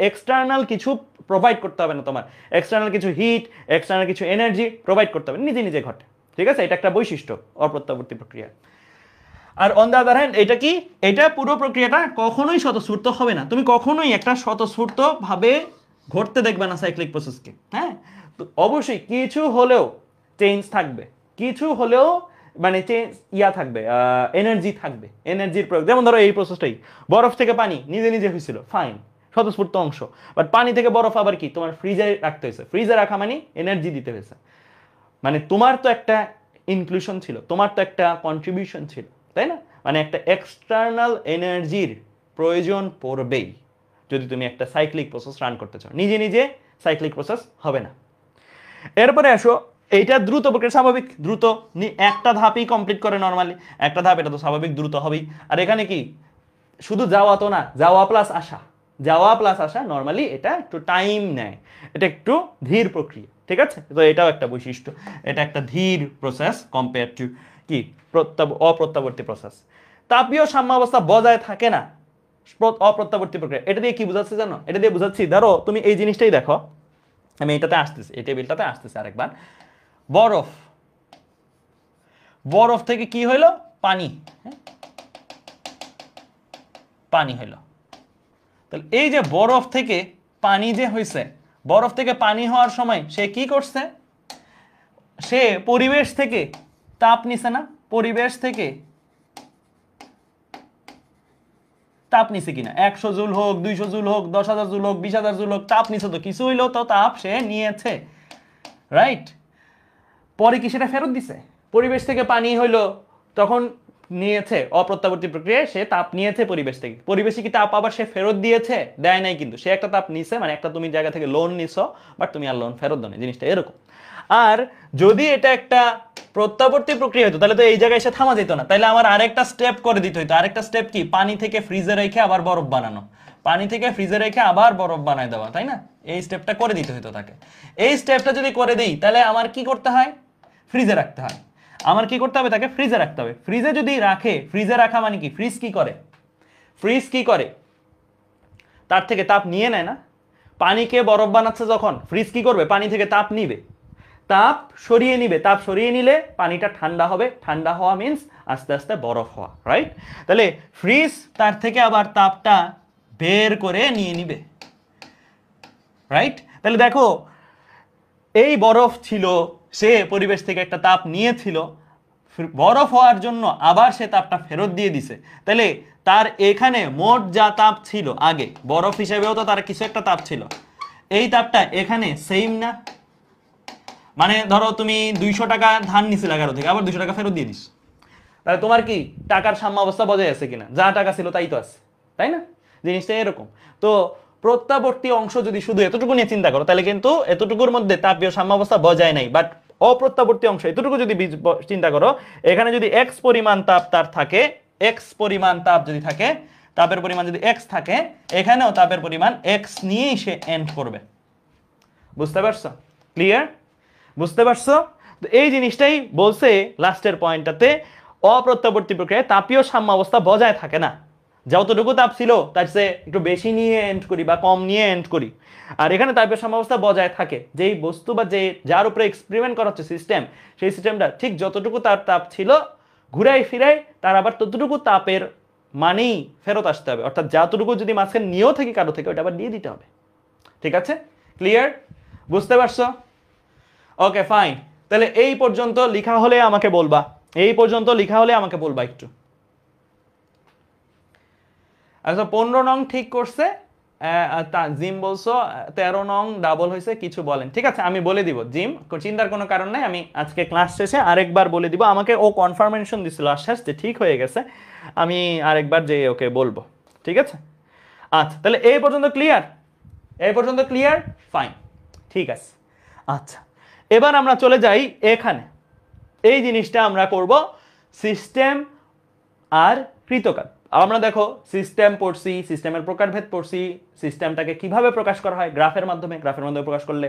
এক্সটার্নাল কিছু প্রোভাইড করতে হবে না, তোমার এক্সটার্নাল কিছু হিট, এক্সটার্নাল কিছু এনার্জি প্রোভাইড করতে হবে, নিজে নিজে ঘটে। ঠিক আছে, এটা একটা বৈশিষ্ট্য অপ্রত্যাবর্তী প্রক্রিয়া। আর অন দ্য আদার হ্যান্ড, এটা কি? এটা পুরো প্রক্রিয়াটা কখনোই স্বতঃস্ফূর্ত হবে না। তুমি কখনোই একটা স্বতঃস্ফূর্ত ভাবে ঘটতে দেখবে না সাইক্লিক প্রসেসকে। হ্যাঁ, তো অবশ্যই কিছু হলেও চেঞ্জ থাকবে, কিছু হলেও মানে চেঞ্জ থাকবে, এনার্জি থাকবে, এনার্জির প্রয়োগ। যেমন ধরো এই প্রসেসটাই, বরফ থেকে পানি নিজে নিজে হয়েছিল, ফাইন, স্বতঃস্ফূর্ত অংশ। বাট পানি থেকে বরফ আবার কি? তোমার ফ্রিজে রাখতে হয়েছে। ফ্রিজে রাখা মানে এনার্জি দিতে হয়েছে, মানে তোমার তো একটা ইনক্লুশন ছিল, তোমার তো একটা কন্ট্রিবিউশন ছিল, তাই না? মানে একটা এক্সটার্নাল এনার্জির প্রয়োজন পড়বেই যদি তুমি একটা সাইক্লিক প্রসেস রান করতে চাও। নিজে নিজে সাইক্লিক প্রসেস হবে না। এরপরে আসো, এইটা দ্রুত প্রক্রিয়া, স্বাভাবিক দ্রুত, একটা ধাপই কমপ্লিট করে নর্মালি, একটা ধাপ, এটা তো স্বাভাবিক দ্রুত হবেই। আর এখানে কি শুধু যাওয়া তো না, যাওয়া প্লাস আসা, যাওয়া প্লাস আসা, নর্মালি এটা একটু টাইম নেয়, এটা একটু ধীর প্রক্রিয়া। ঠিক আছে, তো এটাও একটা বৈশিষ্ট্য, এটা একটা ধীর প্রসেস কম্পেয়ার টু কি অপ্রত্যাবর্তী প্রসেস। তাপীয় সাম্যাবস্থা বজায় থাকে না অপ্রত্যাবর্তী প্রক্রিয়া। এটা দিয়ে কি বোঝাচ্ছে জানো? এটা দিয়ে বোঝাচ্ছি, ধরো তুমি এই জিনিসটাই দেখো, আমি এটাতে আসতেছি, এই টেবিলটাতে আসতেছি আরেকবার। বরফ, বরফ থেকে কি হইলো? পানি, পানি হইলো। তাহলে এই যে বরফ থেকে পানি যে হয়েছে, বরফ থেকে পানি হওয়ার সময় সে কি করছে? সে পরিবেশ থেকে তাপ নিছে না? পরিবেশ থেকে তাপ নিছে কিনা? 100 জুল হোক, 200 জুল হোক, 10,000 জুল হোক, 20,000 জুল হোক, তাপ নিছে তো, কিছু হইলো তো তাপ সে নিয়েছে, রাইট? পরে কি সেটা ফেরত দিছে? পরিবেশ থেকে পানি হইলো, তখন নিয়েছে, অপ্রত্যাবর্তী প্রক্রিয়ায় সে তাপ নিয়েছে পরিবেশ থেকে। পরিবেশে কি তাপ আবার সে ফেরত দিয়েছে? দেয় নাই কিন্তু, সে একটা তাপ নিছে, মানে একটা তুমি জায়গা থেকে লোন নিছো, বাট তুমি আর লোন ফেরত দাও না, জিনিসটা এরকম। আর যদি এটা একটা প্রত্যাবর্তী প্রক্রিয়া হতো, তাহলে তো এই জায়গায় এসে থামা যেত না, তাহলে আমার আরেকটা স্টেপ করে দিতে হইতো। আরেকটা স্টেপ কি? পানি থেকে ফ্রিজে রেখে আবার বরফ বানানো, পানি থেকে ফ্রিজে রেখে আবার বরফ বানায় দেওয়া, তাই না? এই স্টেপটা করে দিতে হইতো তাকে। এই স্টেপটা যদি করে দেই, তাহলে আমার কি করতে হয়? ফ্রিজে রাখতে হয়। আমার কি করতে হবে? তাকে ফ্রিজে রাখতে হবে। ফ্রিজে যদি রাখে, ফ্রিজে রাখা মানে কি? ফ্রিজ কি করে? ফ্রিজ কি করে? তার থেকে তাপ নিয়ে নেয় না? পানিকে বরফ বানাচ্ছে যখন, ফ্রিজ কি করবে? পানি থেকে তাপ নিবে। তাপ সরিয়ে নিবে, তাপ সরিয়ে নিলে পানিটা ঠান্ডা হবে, ঠান্ডা হওয়া মিন্স আস্তে আস্তে বরফ হওয়া, রাইট? তাহলে ফ্রিজ তার থেকে আবার তাপটা বের করে নিয়ে নিবে, রাইট? তাহলে দেখো এই বরফ ছিল, সে পরিবেশ থেকে একটা তাপ নিয়েছিল, বরফ হওয়ার জন্য আবার সে তাপটা ফেরত দিয়ে দিছে। তাহলে তার এখানে মোট যা তাপ ছিল আগে, বরফ হিসেবেও তো তার কিছু একটা তাপ ছিল, এই তাপটা এখানে সেম না? মানে ধরো তুমি 200 টাকা ধার নিছিলে 11 থেকে, আবার 200 টাকা ফেরত দিয়ে দিস, তাহলে তোমার কি টাকার সাম্য অবস্থা বজায় আছে কিনা? যা টাকা ছিল তাই তো আছে, তাই না? জিনিসটা এরকম। তো প্রত্যাবর্তী অংশ যদি শুধু এতটুকু নিয়ে চিন্তা করো, তাহলে কিন্তু এতটুকুর মধ্যে তাপীয় সাম্যাবস্থা বজায় নাই। বাট অপ্রত্যাবর্তী অংশ এতটুকু যদি চিন্তা করো, এখানে যদি এক্স পরিমাণ তাপ তার থাকে, এক্স পরিমাণ তাপ যদি থাকে, তাপের পরিমাণ যদি এক্স থাকে, এখানেও তাপের পরিমাণ এক্স নিয়েই সে এন্ড করবে। বুঝতে পারছো? ক্লিয়ার? বুঝতে পারছো? তো এই জিনিসটাই বলছে লাস্টের পয়েন্টটাতে, অপ্রত্যাবর্তী প্রক্রিয়ায় তাপীয় সাম্যাবস্থা বজায় থাকে না। যতটুকু তাপ ছিল তার চেয়ে একটু বেশি নিয়ে এন্ড করি বা কম নিয়ে এন্ড করি, আর এখানে তাপীয় সাম্যাবস্থা বজায় থাকে। যেই বস্তু বা যার উপরে এক্সপেরিমেন্ট করা হচ্ছে সিস্টেম, সেই সিস্টেমটা ঠিক যতটুকু তার তাপ ছিল ঘুরাই ফিরাই তার আবার ততটুকু তাপের মানেই ফেরত আসতে হবে। অর্থাৎ যতটুকু যদি মাঝখানে নিয়েও থাকি কারো থেকে, ওটা আবার দিয়ে দিতে হবে। ঠিক আছে? ক্লিয়ার? বুঝতে পারছো? Okay fine. তাহলে এই পর্যন্ত লেখা হলে আমাকে বলবা, এই পর্যন্ত লেখা হলে আমাকে বলবা একটু। আচ্ছা 15 নং ঠিক করছে জিম, বলছো 13 নং ডাবল হয়েছে, কিছু বলেন। ঠিক আছে, আমি বলে দিব জিম, চিন্তার কোনো কারণ নাই, আমি আজকে ক্লাস শেষে আরেকবার বলে দিব। আমাকে ও কনফার্মেশন দিছিল আশ্বাস যে ঠিক হয়ে গেছে, আমি আরেকবার যে ওকে বলবো। ঠিক আছে? আচ্ছা তাহলে এই পর্যন্ত ক্লিয়ার? এই পর্যন্ত ক্লিয়ার? ফাইন, ঠিক আছে। আচ্ছা এবার আমরা চলে যাই এখানে। এই জিনিসটা আমরা করব সিস্টেম আর কৃতকাজ। আমরা দেখো সিস্টেম পড়ছি, সিস্টেমের প্রকারভেদ পড়ছি, সিস্টেমটাকে কিভাবে প্রকাশ করা হয় গ্রাফের মাধ্যমে, গ্রাফের মাধ্যমে প্রকাশ করলে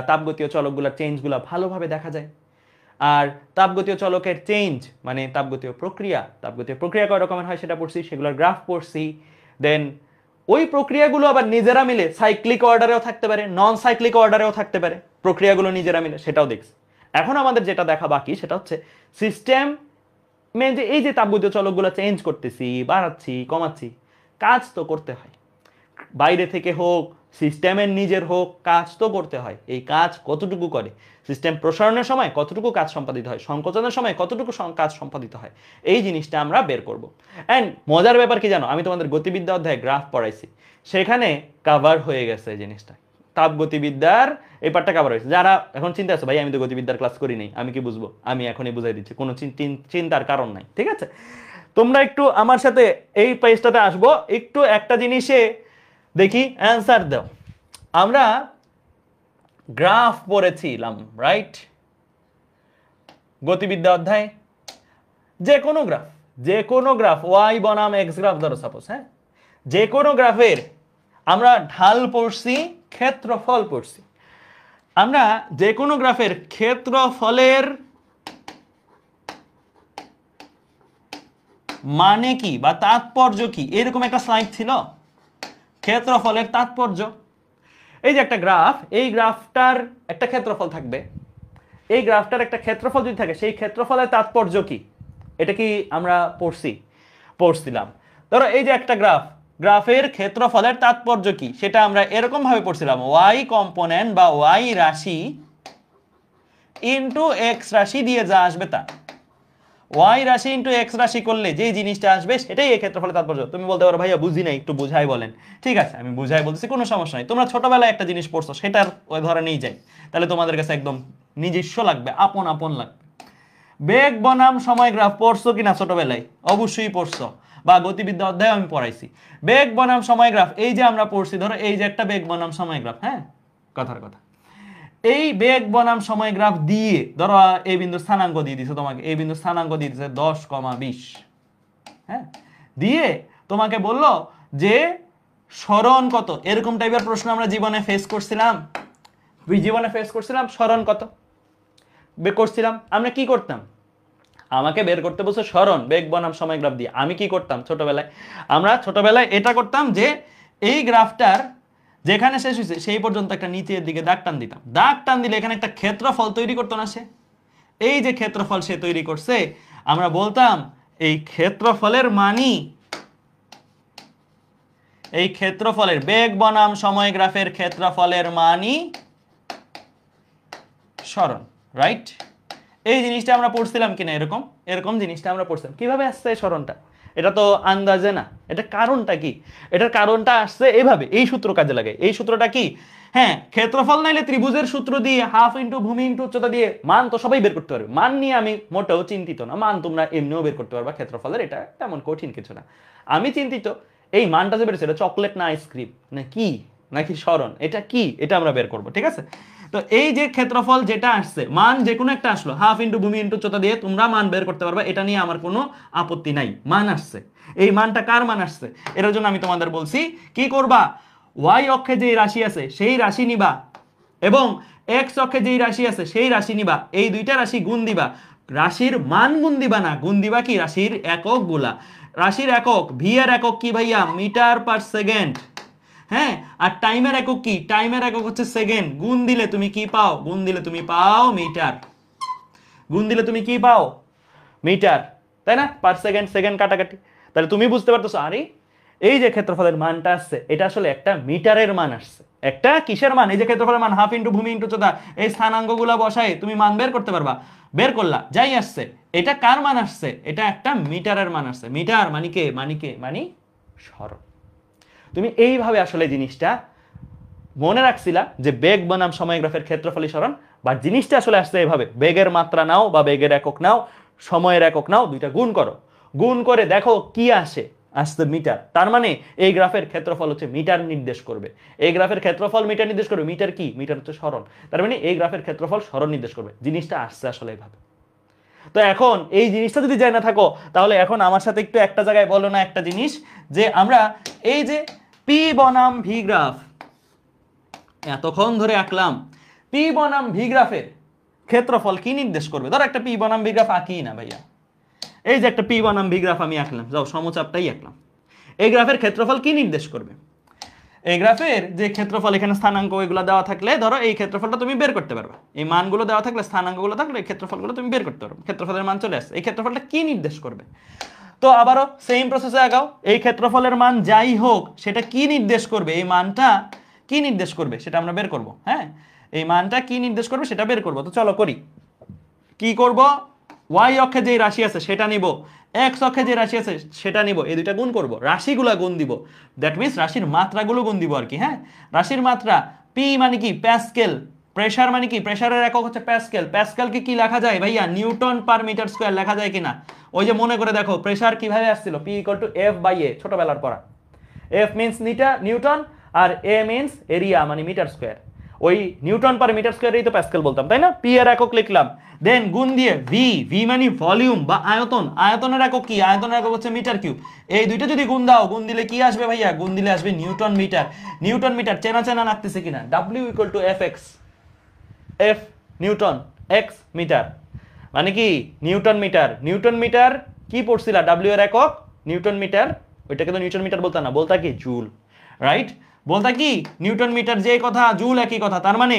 তাপগতীয় চলকগুলোর চেঞ্জগুলো ভালোভাবে দেখা যায়। আর তাপগতীয় চলকের চেঞ্জ মানে তাপগতীয় প্রক্রিয়া কয় রকমের হয় সেটা পড়ছি, সেগুলোর গ্রাফ পড়ছি। দেন ওই প্রক্রিয়াগুলো আবার নিজেরা মিলে সাইক্লিক অর্ডারেও থাকতে পারে, নন সাইক্লিক অর্ডারেও থাকতে পারে, প্রক্রিয়াগুলো নিজেরা মিলে, সেটাও দেখছি। এখন আমাদের যেটা দেখা বাকি সেটা হচ্ছে সিস্টেম যে এই যে তাপগতীয় চলকগুলো চেঞ্জ করতেছি, বাড়াচ্ছি, কমাচ্ছি, কাজ তো করতে হয়, বাইরে থেকে হোক সিস্টেমের নিজের হোক, কাজ তো করতে হয়। এই কাজ কতটুকু করে, সিস্টেম প্রসারণের সময় কতটুকু কাজ সম্পাদিত হয়, সংকোচনের সময় কতটুকু কাজ সম্পাদিত হয়, এই জিনিসটা আমরা বের করব। অ্যান্ড মজার ব্যাপার কি জানো, আমি তোমাদের গতিবিদ্যা অধ্যায়ে গ্রাফ পড়াইছি, সেখানে কাভার হয়ে গেছে এই জিনিসটা, তাপগতিবিদ্যার এই পার্টটা কাভার হয়েছে। যারা এখন চিন্তা আছে ভাই আমি তো গতিবিদ্যার ক্লাস করি নাই, আমি কি বুঝবো, আমি এখনই বুঝাই দিচ্ছি, কোনো চিন্তার কারণ নাই। ঠিক আছে, তোমরা একটু আমার সাথে এই পেজটাতে আসবো, একটু একটা জিনিসে দেখি অ্যান্সার দাও। আমরা গ্রাফ পড়েছিলাম, রাইট? গতিবিদ্যা অধ্যায় যে কোনো গ্রাফ ওয়াই বনাম এক্স গ্রাফ ধরো সাপোজ, হ্যাঁ, যে কোনো গ্রাফের আমরা ঢাল পড়ছি, ক্ষেত্রফল পড়ছি। আমরা যে কোনো গ্রাফের ক্ষেত্রফলের মানে কি বা তাৎপর্য কি, এরকম একটা স্লাইড ছিল, ক্ষেত্রফলের তাৎপর্য। এই যে একটা গ্রাফ, এই গ্রাফটার একটা ক্ষেত্রফল থাকবে, এই গ্রাফটার একটা ক্ষেত্রফল যদি থাকে, সেই ক্ষেত্রফলের তাৎপর্য কি, এটা কি আমরা পড়ছিলাম। ধরো এই যে একটা গ্রাফের ক্ষেত্রফলের তাৎপর্য কি, সেটা আমরা এরকম ভাবে পড়ছিলাম, ওয়াই কম্পোনেন্ট বা ওয়াই রাশি ইন্টু এক্স রাশি দিয়ে যা আসবে তা, ওয়াই রাশি ইন্টু এক্স রাশি করলে যে জিনিসটা আসবে সেটাই এই ক্ষেত্রফলের তাৎপর্য। তুমি বলতে পারো ভাইয়া বুঝি নাই, একটু বুঝাই বলেন। ঠিক আছে, আমি বুঝাই বলতেছি, কোনো সমস্যা নাই। তোমরা ছোটবেলায় একটা জিনিস পড়ছো, সেটার ওই ধরে নিয়ে যাই, তাহলে তোমাদের কাছে একদম নিজস্ব লাগবে, আপন আপন লাগবে। বেগ বনাম সময় গ্রাফ পড়ছো কিনা ছোটবেলায়? অবশ্যই পড়ছো, বা গতিবিদ্যা অধ্যায়ে আমি পড়াইছি। বেগ বনাম সময় গ্রাফ এই যে আমরা পড়ছি, ধরো এই যে একটা বেগ বনাম সময় গ্রাফ, হ্যাঁ, কথার কথা, এই বেগ বনাম সময় গ্রাফ দিয়ে ধরো এই বিন্দুর স্থানাঙ্ক দিয়ে দিছে তোমাকে, এই বিন্দুর স্থানাঙ্ক দিয়ে দিছে 10,20, হ্যাঁ, দিয়ে তোমাকে বললো যে সরণ কত, এরকম টাইপের প্রশ্ন আমরা জীবনে ফেস করছিলাম, সরণ কত করছিলাম। আমরা কি করতাম, আমাকে বের করতে বলছে সরণ বেগ বনাম সময় গ্রাফ দিয়ে, আমি কি করতাম ছোটবেলায়, আমরা ছোটবেলায় এটা করতাম যে এই গ্রাফটার যেখানে শেষ হয়েছে সেই পর্যন্ত একটা নিচের দিকে দাগ টান দিতাম, দাগ টান দিলে এখানে একটা ক্ষেত্রফল তৈরি করতো না সে, এই যে ক্ষেত্রফল সে তৈরি করছে, আমরা বলতাম এই ক্ষেত্রফলের মানই, এই ক্ষেত্রফলের বেগ বনাম সময় গ্রাফের ক্ষেত্রফলের মানই সরণ, রাইট? এই জিনিসটা আমরা পড়ছিলাম কিনা, এরকম এরকম জিনিসটা আমরা পড়ছিলাম। কিভাবে আসছে এই সরণটা? এটা তো আন্দাজে না, এটা কারণটা কি? এটার কারণটা আসছে এইভাবে, এই সূত্র কাজে লাগে। এই সূত্রটা কি? হ্যাঁ, ক্ষেত্রফল নাইলে ত্রিভুজের সূত্র দিয়ে হাফ ইন্টু ভূমি ইন্টু উচ্চতা দিয়ে মান তো সবাই বের করতে পারবে, মান নিয়ে আমি মোটেও চিন্তিত না, মান তোমরা এমনিও বের করতে পারবা ক্ষেত্রফলের, এটা তেমন কঠিন কিছু না। আমি চিন্তিত এই মানটা যে বেরোছে, এটা চকলেট না আইসক্রিম না কি, নাকি সরণ, এটা কি, এটা আমরা বের করবো, ঠিক আছে? তো এই যে ক্ষেত্রফল যেটা আসছে, মান যে কোনো একটা আসলো, হাফ ইন্টু ভূমি ইন্টু উচ্চতা দিয়ে তোমরা মান বের করতে পারবা, এটা নিয়ে আমার কোনো আপত্তি নাই। মান আসছে, এই মানটা কার মান আসছে, এর জন্য আমি তোমাদের বলছি কি করবা, ওয়াই অক্ষে যেই রাশি আছে সেই রাশি নিবা, এবং এক্স অক্ষে যেই রাশি আছে সেই রাশি নিবা, এই দুইটা রাশি গুণ দিবা, রাশির মান গুণ দিবা না, গুণ দিবা কি রাশির একক গুলা। রাশির একক, ভি এর একক কি ভাইয়া? Metre per second. হ্যাঁ, আর টাইমের একক কি? টাইমের একক হচ্ছে সেকেন্ড। গুণ দিলে তুমি কি পাও? গুণ দিলে তুমি পাও মিটার। গুণ দিলে তুমি কি পাও? মিটার, তাই না? পার সেকেন্ড, সেকেন্ড কাটাকাটি। তাহলে তুমি বুঝতে পারতেছো, আরে এই যে ক্ষেত্রফলের মানটা আসছে এটা আসলে একটা মিটারের মান আসছে। একটা কিসের মান? এই যে ক্ষেত্রফলের মান, হাফ ইন্টু ভূমি ইন্টু উচ্চতা, এই স্থানাঙ্কগুলো বসায় তুমি মান বের করতে পারবা। বের করলা, যাই আসছে, এটা কার মান আসছে? এটা একটা মিটারের মান আসছে। মিটার মানে কে? মানি সরণ। তুমি এইভাবে আসলে জিনিসটা মনে রাখছিলা যে বেগ বনাম সময় গ্রাফের ক্ষেত্রফলই সরণ, বা জিনিসটা আসলে আসছে এভাবে, বেগের মাত্রা নাও বা বেগের একক নাও, সময়ের একক নাও, দুইটা গুণ করো, গুণ করে দেখো কি আসে, আসছে মিটার। তার মানে এই গ্রাফের ক্ষেত্রফল হচ্ছে মিটার নির্দেশ করবে, এই গ্রাফের ক্ষেত্রফল মিটার নির্দেশ করবে। মিটার কি? মিটার হচ্ছে সরণ। তার মানে এই গ্রাফের ক্ষেত্রফল সরণ নির্দেশ করবে। জিনিসটা আসছে আসলে এইভাবে। তো এখন এই জিনিসটা যদি জানা থাকো, তাহলে এখন আমার সাথে একটু একটা জায়গায় বলো না একটা জিনিস, যে আমরা এই যে পি বনাম ভি গ্রাফ এতক্ষণ ধরে আঁকলাম, পি বনাম ভি গ্রাফের ক্ষেত্রফল কি নির্দেশ করবে? ধরো একটা পি বনাম ভি গ্রাফ আঁকি না ভাইয়া, এই যে একটা পি বনাম ভি গ্রাফ আমি আঁকলাম, যাও সমচাপটাই আঁকলাম, এই গ্রাফের ক্ষেত্রফল কি নির্দেশ করবে? এই গ্রাফের যে ক্ষেত্রফল, এখানে স্থানাঙ্ক এগুলো দেওয়া থাকলে ধরো এই ক্ষেত্রফলটা তুমি বের করতে পারবে, এই মানগুলো দেওয়া থাকলে, স্থানাঙ্কগুলো থাকলে এই ক্ষেত্রফলগুলো তুমি বের করতে পারবে, ক্ষেত্রফলের মান চলে আসছে, এই ক্ষেত্রফলটা কি নির্দেশ করবে? তো আবারও সেম প্রসেসে আগাও, এই ক্ষেত্রফলের মান যাই হোক সেটা কি নির্দেশ করবে, এই মানটা কি নির্দেশ করবে সেটা আমরা বের করব। হ্যাঁ, এই মানটা কি নির্দেশ করবে সেটা বের করব। তো চলো করি, কি করব? ওয়াই অক্ষে যে রাশি আছে সেটা নিব, এক্স অক্ষে যে রাশি আছে সেটা নিব, এই দুইটা গুণ করব, রাশিগুলা গুণ দিব, দ্যাট মিনস রাশির মাত্রাগুলো গুণ দিব আর কি। হ্যাঁ, রাশির মাত্রা, পি মানে কি? প্যাসকেল। প্রেসার মানে কি? প্রেসারের একক হচ্ছে প্যাসকেল। প্যাসকেলকে কি লেখা যায় ভাইয়া? নিউটন পার মিটার স্কয়ার লেখা যায় কিনা? ওই যে মনে করে দেখো প্রেসার কিভাবে আসছিল, P equal to F by A, ছোটবেলার পড়া। এফ মিনস নিউটন আর এ মিনস এরিয়া মানে মিটার স্কয়ার। ওই নিউটন পার মিটার স্কয়ারই তো প্যাসকেল বলতাম, তাই না? পি এর একক লিখলাম, দেন গুণ দিয়ে ভি, ভি মানে ভলিউম বা আয়তন, আয়তনের একক কি? আয়তনের একক হচ্ছে মিটার কিউব। এই দুইটা যদি গুণ দাও, গুণ দিলে কি আসবে ভাইয়া? গুণ দিলে আসবে নিউটন মিটার। নিউটন মিটার চেনা চেনা লাগতেছে কিনা? W equal to F X, F newton, X metre, মানে কি নিউটন মিটার। নিউটন মিটার কি পড়ছিলা? ডাব্লিউ এর একক নিউটন মিটার, ওইটাকে তো নিউটন মিটার বলতা না, বলতা কি? Joule, right? বলতা কি? নিউটন মিটার, যে কথা জুল একই কথা। তার মানে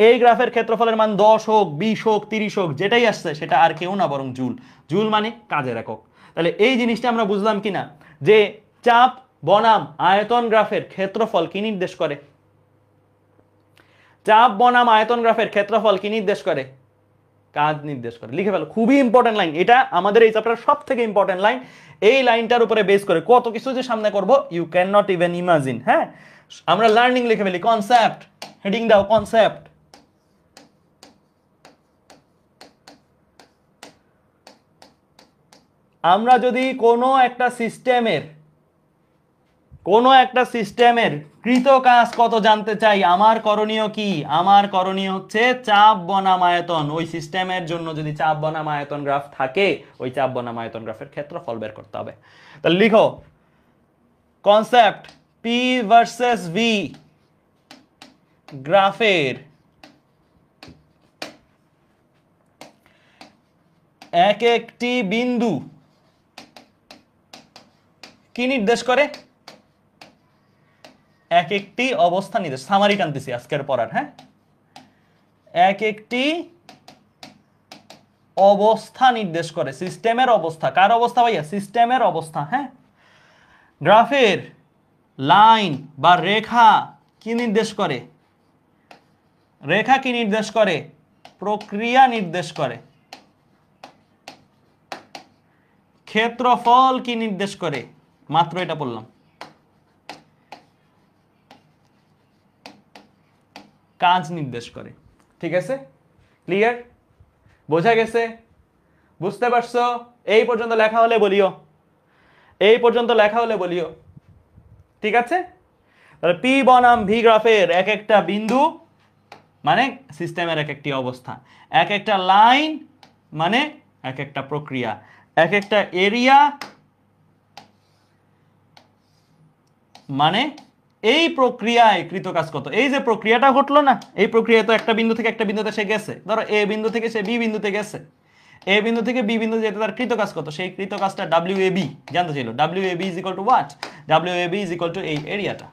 এই গ্রাফের ক্ষেত্রফলের মান 10 হোক, 20 হোক, 30 হোক, যেটাই আসছে সেটা আর কেউ না বরং জুল। জুল মানে কাজের একক। তাহলে এই জিনিসটা আমরা বুঝলাম কিনা, যে চাপ বনাম আয়তন গ্রাফের ক্ষেত্রফল কি নির্দেশ করে? চাপ বনাম আয়তন গ্রাফের ক্ষেত্রফল কি নির্দেশ করে? কাজ নির্দেশ করে। লিখে ফেলো, খুবই ইম্পর্টেন্ট লাইন এটা, আমাদের এই চ্যাপ্টারের সব থেকে ইম্পর্টেন্ট লাইন। এই লাইনটার উপরে বেস করে কত কিছু যে সামনে করব, you can not even imagine. হ্যাঁ, আমরা লার্নিং লিখে ফেলি, কনসেপ্ট, হেডিং দাও কনসেপ্ট। আমরা যদি কোনো একটা সিস্টেমের কৃত কাজ কত জানতে চাই, আমার করণীয় কি? আমার করণীয় হচ্ছে চাপ বনাম আয়তন। ওই সিস্টেমের জন্য যদি চাপ বনাম আয়তন গ্রাফ থাকে, ওই চাপ বনাম আয়তন গ্রাফের ক্ষেত্রফল বের করতে হবে। তাহলে লিখো কনসেপ্ট, পি ভার্সেস ভি গ্রাফের এক একটি বিন্দু কি নির্দেশ করে? এক একটি অবস্থা নির্দেশ, সামারি টানতেছি আজকের পড়ার, হ্যাঁ, এক একটি অবস্থা নির্দেশ করে, সিস্টেমের অবস্থা। কার অবস্থা ভাইয়া? সিস্টেমের অবস্থা। হ্যাঁ, গ্রাফের লাইন বা রেখা কি নির্দেশ করে? রেখা কি নির্দেশ করে? প্রক্রিয়া নির্দেশ করে। ক্ষেত্রফল কি নির্দেশ করে? মাত্র এটা বললাম। কাজ নির্দেশ করে। ঠিক আছে, ক্লিয়ার? বোঝা গেছে? বুঝতে পারছো? এই পর্যন্ত লেখা হলে বলিও, এই পর্যন্ত লেখা হলে বলিও। ঠিক আছে, তাহলে পি বনাম ভি গ্রাফের এক একটা বিন্দু মানে সিস্টেমের এক একটি অবস্থা, এক একটা লাইন মানে এক একটা প্রক্রিয়া, এক একটা এরিয়া মানে এই প্রক্রিয়ায় কৃত কাজ কত। এই যে প্রক্রিয়াটা ঘটলো না, এই প্রক্রিয়া তো একটা বিন্দু থেকে একটা বিন্দুতে সে গেছে, ধরো এ বিন্দু থেকে সে বি বিন্দুতে গেছে, এ বিন্দু থেকে বি বিন্দু যেতে তার কৃত কাজ কত, সেই কৃত কাজটা WAB জানতে ছিল। WAB is equal two what? WAB is equal two এই এরিয়াটা।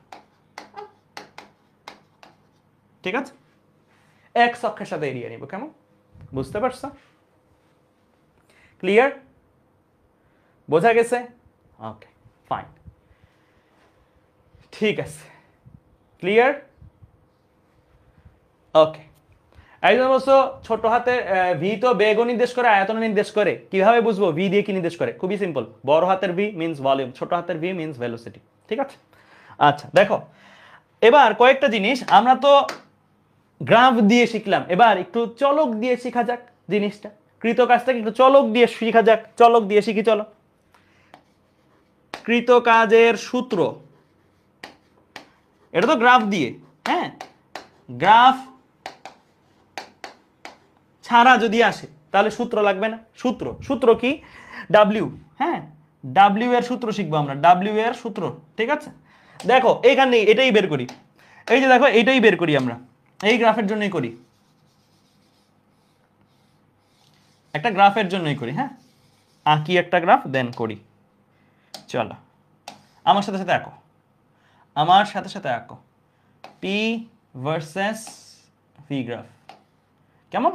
ঠিক আছে, এক্স অক্ষের সাথে এরিয়া নিব, কেমন? বুঝতে পারছো? ক্লিয়ার? বোঝা গেছে? ওকে, ফাইন, ঠিক আছে, ক্লিয়ার? ওকে, একজন বলছো ছোট হাতের ভি তো বেগ নির্দেশ করে, আয়তন নির্দেশ করে, কিভাবে বুঝবো ভি দিয়ে কি নির্দেশ করে? খুবই সিম্পল, বড় হাতের ভি মিন্স ভলিউম, ছোট হাতের ভি মিন্স ভেলোসিটি। ঠিক আছে, আচ্ছা দেখো এবার কয়েকটা জিনিস আমরা তো গ্রাফ দিয়ে শিখলাম, এবার একটু চলক দিয়ে শেখা যাক জিনিসটা, কৃত কাজটাকে একটু চলক দিয়ে শেখা যাক। চলক দিয়ে শিখি, চলো। কৃত কাজের সূত্র, এটা তো গ্রাফ দিয়ে, হ্যাঁ, গ্রাফ ছাড়া যদি আসে তাহলে সূত্র লাগবে না? সূত্র কি? ডাব্লিউ। হ্যাঁ, ডাব্লিউ এর সূত্র শিখবো আমরা, ডাব্লিউ এর সূত্র। ঠিক আছে, দেখো এখানে এটাই বের করি, এই যে দেখো এটাই বের করি আমরা, এই গ্রাফের জন্যই করি, একটা গ্রাফের জন্যই করি। হ্যাঁ, আঁকি একটা গ্রাফ দেন করি। চলো আমার সাথে সাথে আঁকো, আমার সাথে সাথে আঁকো, পি ভার্সেস ভি গ্রাফ। কেমন?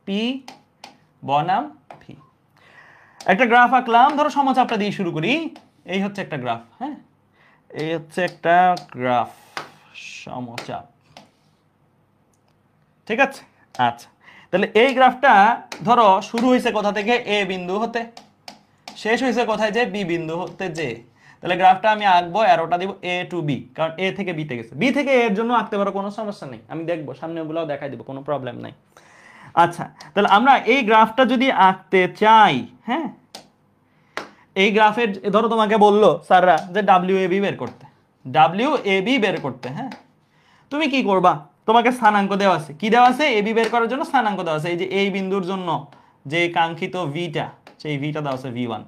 পি বনাম ভি, একটা গ্রাফ আঁকলাম, ধরো সমচাপটা দিয়ে শুরু করি। এই হচ্ছে একটা গ্রাফ, হ্যাঁ, এই হচ্ছে একটা গ্রাফ, সমচাপ। ঠিক আছে, আচ্ছা তাহলে এই গ্রাফটা ধরো শুরু হয়েছে কোথা থেকে? এ বিন্দু হতে, শেষ হয়েছে কোথায়? যে বি বিন্দু হতে। যে তাহলে গ্রাফটা আমি আঁকবো, অ্যারোটা দিব A to B, কারণ এ থেকে বিতে গেছে, বি থেকে এর জন্য আঁকতে পারো, কোনো সমস্যা নেই, আমি দেখবো সামনে ওগুলাও দেখাই দিব, কোনো প্রবলেম নাই। আচ্ছা তাহলে আমরা এই গ্রাফটা যদি আঁকতে চাই, হ্যাঁ, এই গ্রাফের ধরো তোমাকে বললো স্যাররা যে WAB বের করতে, WAB বের করতে, হ্যাঁ, তুমি কি করবা? তোমাকে স্থানাঙ্ক দেওয়া আছে, কি দেওয়া আছে? AB বের করার জন্য স্থানাঙ্ক দেওয়া আছে, এই যে এই বিন্দুর জন্য যে কাঙ্ক্ষিত ভিটা, সেই ভিটা দেওয়া আছে V1,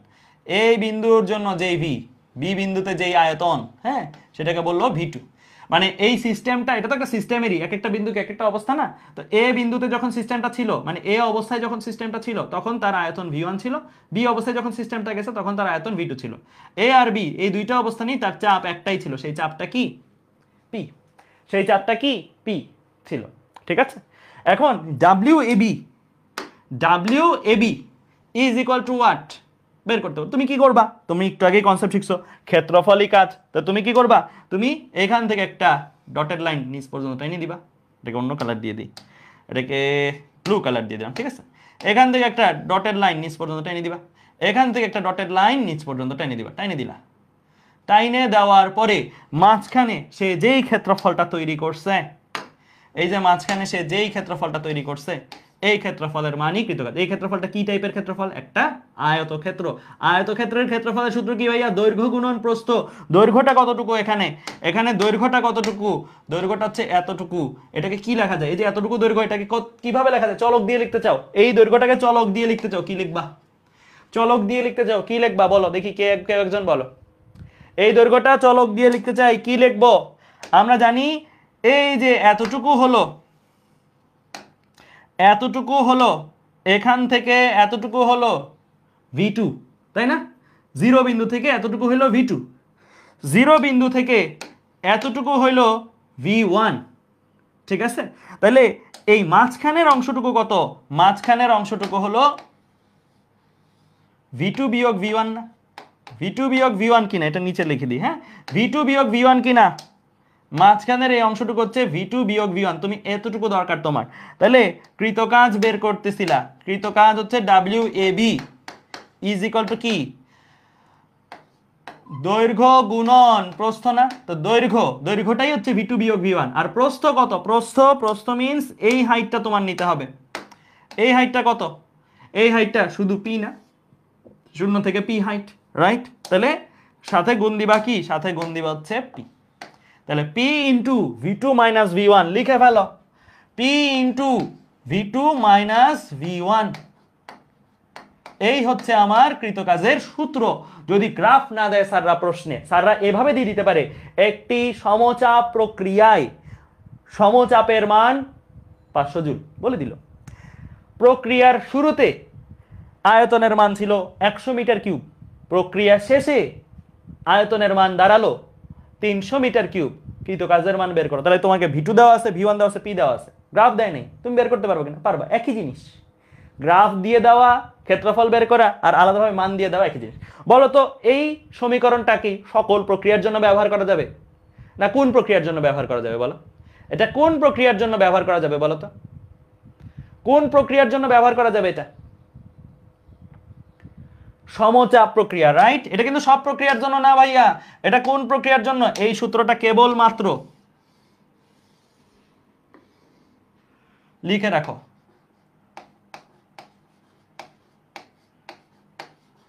এই বিন্দুর জন্য যেই ভি, বি বিন্দুতে যেই আয়তন, হ্যাঁ, সেটাকে বললো V2। মানে এই সিস্টেমটা, এটা তো একটা সিস্টেমেরই, এক একটা বিন্দুকে এক একটা অবস্থা না, তো এ বিন্দুতে যখন সিস্টেমটা ছিল, মানে এ অবস্থায় যখন সিস্টেমটা ছিল তখন তার আয়তন V1 ছিল, বি অবস্থায় যখন সিস্টেমটা গেছে তখন তার আয়তন V2 ছিল। এ আর বি এই দুইটা অবস্থা নিয়ে তার চাপ একটাই ছিল, সেই চাপটা কি? পি। সেই চাপটা কি? পি ছিল। ঠিক আছে, এখন WAB is equal two what বের করতে হবে। তুমি কি করবা? তুমি একটু আগেই কনসেপ্ট শিখছো, ক্ষেত্রফলই কাজ। তো তুমি কি করবা? তুমি এখান থেকে একটা ডটেড লাইন নিচ পর্যন্ত টেনে দিবা, এটাকে অন্য কালার দিয়ে দিই, এটাকে ব্লু কালার দিয়ে দিলাম। ঠিক আছে, এখান থেকে একটা ডটেড লাইন নিচ পর্যন্ত টেনে দিবা, এখান থেকে একটা ডটেড লাইন নিচ পর্যন্ত টেনে দিবা, টাইনে দিলা। টাইনে দেওয়ার পরে মাঝখানে সে যেই ক্ষেত্রফলটা তৈরি করছে, এই যে মাঝখানে সে যেই ক্ষেত্রফলটা তৈরি করছে, এই ক্ষেত্রফলের মানই কৃতকাজ। এই ক্ষেত্রফলটা কি টাইপের ক্ষেত্রফল? একটা আয়তক্ষেত্র। আয়তক্ষেত্রের ক্ষেত্রফলের সূত্র কি ভাইয়া? দৈর্ঘ্য গুণন প্রস্থ। দৈর্ঘ্যটা কতটুকু? এখানে এখানে দৈর্ঘ্যটা কতটুকু? দৈর্ঘ্যটা হচ্ছে এতটুকু। এটাকে কি লেখা যায়? এই যে এতটুকু দৈর্ঘ্য, এটাকে কিভাবে লেখা যায়? চলক দিয়ে লিখতে চাও, এই দৈর্ঘ্যটাকে চলক দিয়ে লিখতে চাও, কি লিখবা? চলক দিয়ে লিখতে চাও, কি লিখবা বলো দেখি, কে কেউ একজন বলো। এই দৈর্ঘ্যটা চলক দিয়ে লিখতে চাই, কি লিখবো? আমরা জানি এই যে এতটুকু হলো, এতটুকু হলো, এখান থেকে এতটুকু হলো V2, তাই না? জিরো বিন্দু থেকে এতটুকু হলো V2, জিরো বিন্দু থেকে এতটুকু হইল V1, ঠিক আছে? তাহলে এই মাঝখানের অংশটুকু কত? মাঝখানের অংশটুকু হলো V2 বিয়োগ V1 না? V2 বিয়োগ V1 কিনা, এটা নিচে লিখে দিই, হ্যাঁ? V2 বিয়োগ V1 কিনা? মাঝখানের এই অংশটুকু হচ্ছে V2 বিয়োগ V1, তুমি এতটুকু দরকার তোমার। তাহলে কৃতকাজ বের করতেছিলা, কৃতকাজ হচ্ছে WAB ইজ ইকুয়াল টু কি? দৈর্ঘ্য গুণন প্রস্থ না? তো দৈর্ঘ্যটাই হচ্ছে V2 বিয়োগ V1। আর প্রস্থ কত? প্রস্থ মিন্স এই হাইটটা তোমার নিতে হবে। এই হাইটটা কত? এই হাইটটা শুধু P না, 0 থেকে P হাইট, রাইট? তাহলে সাথে গুণ দিবা কি? সাথে গুণ দিবা হচ্ছে P। তাহলে P into V2 minus V1 লিখে ফেলো। P into V2 minus V1, এই হচ্ছে আমার কৃতকাজের সূত্র। যদি গ্রাফ না দেয় স্যাররা প্রশ্নে, স্যাররা এভাবে দিয়ে দিতে পারে, একটি সমচাপ প্রক্রিয়ায় সমচাপের মান 500 জুল বলে দিল। প্রক্রিয়ার শুরুতে আয়তনের মান ছিল 100 মিটার কিউব, প্রক্রিয়া শেষে আয়তনের মান দাঁড়ালো 300 মিটার কিউব। কৃতকাজের মান বের করো। তাহলে তোমাকে V2 দেওয়া আছে, V1 দেওয়া আছে, P দেওয়া আছে, গ্রাফ দেয় নাই, তুমি বের করতে পারবে কিনা? পারবা। একই জিনিস, গ্রাফ দিয়ে দেওয়া, ক্ষেত্রফল বের করা, আর আলাদাভাবে মান দিয়ে দেওয়া একই জিনিস। বলো তো এই সমীকরণটা কি সকল প্রক্রিয়ার জন্য ব্যবহার করা যাবে, না কোন প্রক্রিয়ার জন্য ব্যবহার করা যাবে বলো? এটা কোন প্রক্রিয়ার জন্য ব্যবহার করা যাবে বলো তো? কোন প্রক্রিয়ার জন্য ব্যবহার করা যাবে এটা? সমচাপ প্রক্রিয়া, রাইট? এটা কিন্তু সব প্রক্রিয়ার জন্য না ভাইয়া। এটা কোন প্রক্রিয়ার জন্য? এই সূত্রটা কেবল মাত্র লিখে রাখো,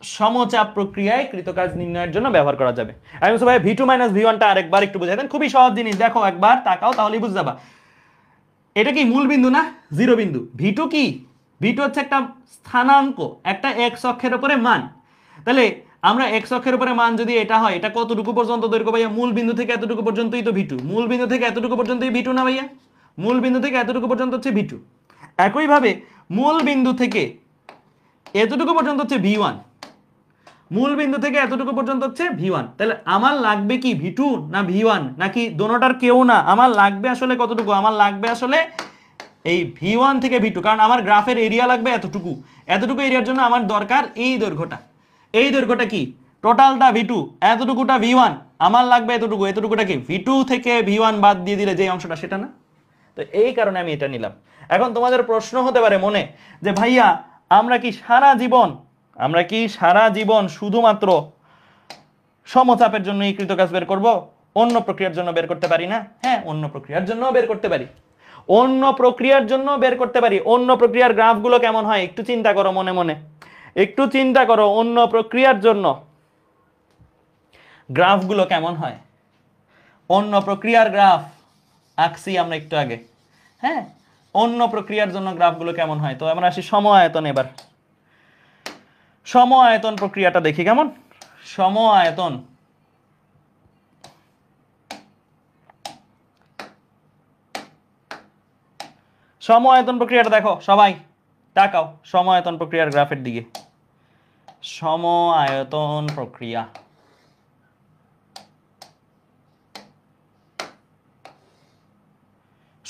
সমচাপ প্রক্রিয়ায় কৃতকাজ নির্ণয়ের জন্য ব্যবহার করা যাবে। আমি বলছি ভাই V2 মাইনাস V1টা আরেকবার একটু বুঝাই দেন, খুবই সহজ জিনিস। দেখো একবার তাকাও, তাহলেই বুঝে যাবা। এটা কি মূল বিন্দু না? জিরো বিন্দু। V2 কি? V2 হচ্ছে একটা স্থানাঙ্ক, একটা x অক্ষের উপরে মান। তাহলে আমরা x অক্ষের উপরে মান যদি এটা হয়, এটা কতটুকু পর্যন্ত দৈর্ঘ্য ভাইয়া? মূল বিন্দু থেকে এতটুকু পর্যন্তই তো V2। মূল বিন্দু থেকে এতটুকু পর্যন্তই V2 না ভাইয়া? মূল বিন্দু থেকে এতটুকু পর্যন্ত হচ্ছে V2। একইভাবে মূল বিন্দু থেকে এতটুকু পর্যন্ত হচ্ছে V1, মূল বিন্দু থেকে এতটুকু পর্যন্ত হচ্ছে V1। তাহলে আমার লাগবে কি V2 না V1, নাকি দোনোটার কেউ না? আমার লাগবে আসলে কতটুকু? আমার লাগবে আসলে এই V1 থেকে V2, কারণ আমার গ্রাফের এরিয়া লাগবে এতটুকু। এতটুকু এরিয়ার জন্য আমার দরকার এই দৈর্ঘ্যটা। এই দৈর্ঘ্যটা কি? টোটালটা V2, এতটুকুটা V1, আমার লাগবে এতটুকু। এতটুকুটা কি? V2 থেকে V1 বাদ দিয়ে দিলে যে অংশটা, সেটা না? তো এই কারণে আমি এটা নিলাম। এখন তোমাদের প্রশ্ন হতে পারে মনে যে ভাইয়া আমরা কি সারা জীবন শুধুমাত্র সমচাপের জন্য এই কৃতকাজ বের করব, অন্য প্রক্রিয়ার জন্য বের করতে পারি না? হ্যাঁ, অন্য প্রক্রিয়ার জন্য বের করতে পারি, অন্য প্রক্রিয়ার জন্য বের করতে পারি। অন্য প্রক্রিয়ার গ্রাফগুলো কেমন হয় একটু চিন্তা করো মনে মনে, একটু চিন্তা করো অন্য প্রক্রিয়ার জন্য গ্রাফগুলো কেমন হয়। অন্য প্রক্রিয়ার গ্রাফ আঁকছি আমরা একটু আগে, হ্যাঁ? অন্য প্রক্রিয়ার জন্য গ্রাফগুলো কেমন হয়। তো আমরা আসি সম আয়তন। এবার সম আয়তন প্রক্রিয়াটা দেখি কেমন। সম আয়তন, সম আয়তন প্রক্রিয়াটা দেখো সবাই, তাকাও সম আয়তন প্রক্রিয়ার গ্রাফের দিকে। সম আয়তন প্রক্রিয়া,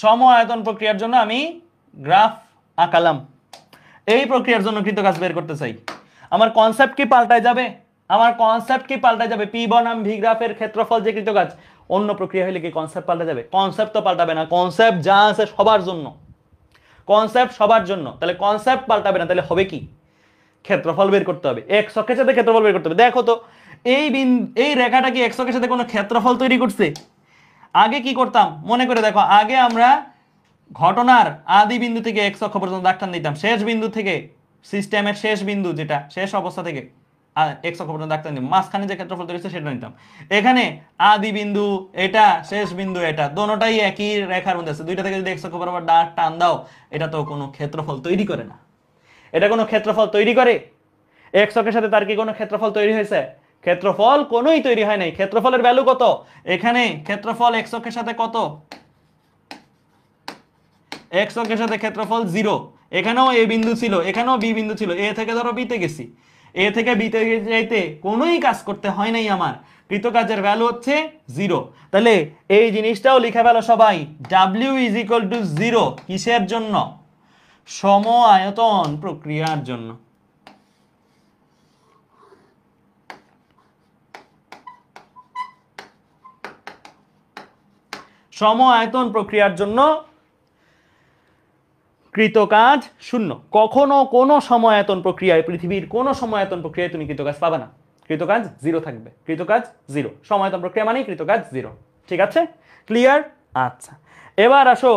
সম আয়তন প্রক্রিয়ার জন্য আমি গ্রাফ আঁকালাম। এই প্রক্রিয়ার জন্য কৃতকাজ বের করতে চাই। আমার কনসেপ্ট কি পাল্টায় যাবে? আমার কনসেপ্ট কি পাল্টায় যাবে? P বনাম V গ্রাফের ক্ষেত্রফল যে কৃতকাজ, অন্য প্রক্রিয়া হলে কি কনসেপ্ট পাল্টা যাবে? কনসেপ্ট তো পাল্টাবে না। কনসেপ্ট যা আছে সবার জন্য, কনসেপ্ট সবার জন্য। তাহলে কনসেপ্ট পাল্টাবে না, তাহলে হবে কি? ক্ষেত্রফল বের করতে হবে, x অক্ষের সাথে ক্ষেত্রফল বের করতে হবে। দেখো তো এই রেখাটা কি x অক্ষের সাথে কোনো ক্ষেত্রফল তৈরি করছে? আগে কি করতাম মনে করে দেখো, আগে আমরা ঘটনার আদি বিন্দু থেকে x অক্ষ পর্যন্ত দাগ টান দিতাম, শেষ বিন্দু থেকে সিস্টেমের শেষ বিন্দু যেটা শেষ অবস্থা থেকে x অক্ষ পর্যন্ত দাগ টান দিতাম, মাঝখানে যে ক্ষেত্রফল তৈরি হচ্ছে সেটা নিতাম। এখানে আদি বিন্দু এটা, শেষ বিন্দু এটা, দোনোটাই একই রেখার মধ্যে আছে, দুইটা থেকে যদি x অক্ষ বরাবর দাগ টান দাও, এটা তো কোনো ক্ষেত্রফল তৈরি করে না। এটা কোনো ক্ষেত্রফল তৈরি করে? x অক্ষের সাথে তার কি কোনো ক্ষেত্রফল তৈরি হয়েছে? ক্ষেত্রফল কোনোই তৈরি হয় নাই। ক্ষেত্রফলের ভ্যালু কত? এখানে ক্ষেত্রফল x অক্ষের সাথে কত? x অক্ষের সাথে ক্ষেত্রফল 0। এখানেও a বিন্দু ছিল, এখানেও b বিন্দু ছিল, a থেকে ধরো b তে গেছি, a থেকে b তে যাইতে কোনোই কাজ করতে হয় নাই আমার। কৃতকাজের ভ্যালু হচ্ছে 0। তাহলে এই জিনিসটাও লিখে ফেলো সবাই, W ইজ ইকুয়াল টু 0 কিসের জন্য? সম আয়তন প্রক্রিয়ার জন্য। সম আয়তন প্রক্রিয়ার জন্য কৃতকাজ 0। কখনো কোনো সমায়তন প্রক্রিয়ায়, পৃথিবীর কোনো সমায়তন প্রক্রিয়ায় তুমি কৃতকাজ পাবে না, কৃতকাজ 0 থাকবে, কৃতকাজ 0। সমায়তন প্রক্রিয়া মানে কৃতকাজ 0। ঠিক আছে, ক্লিয়ার? আচ্ছা, এবার আসো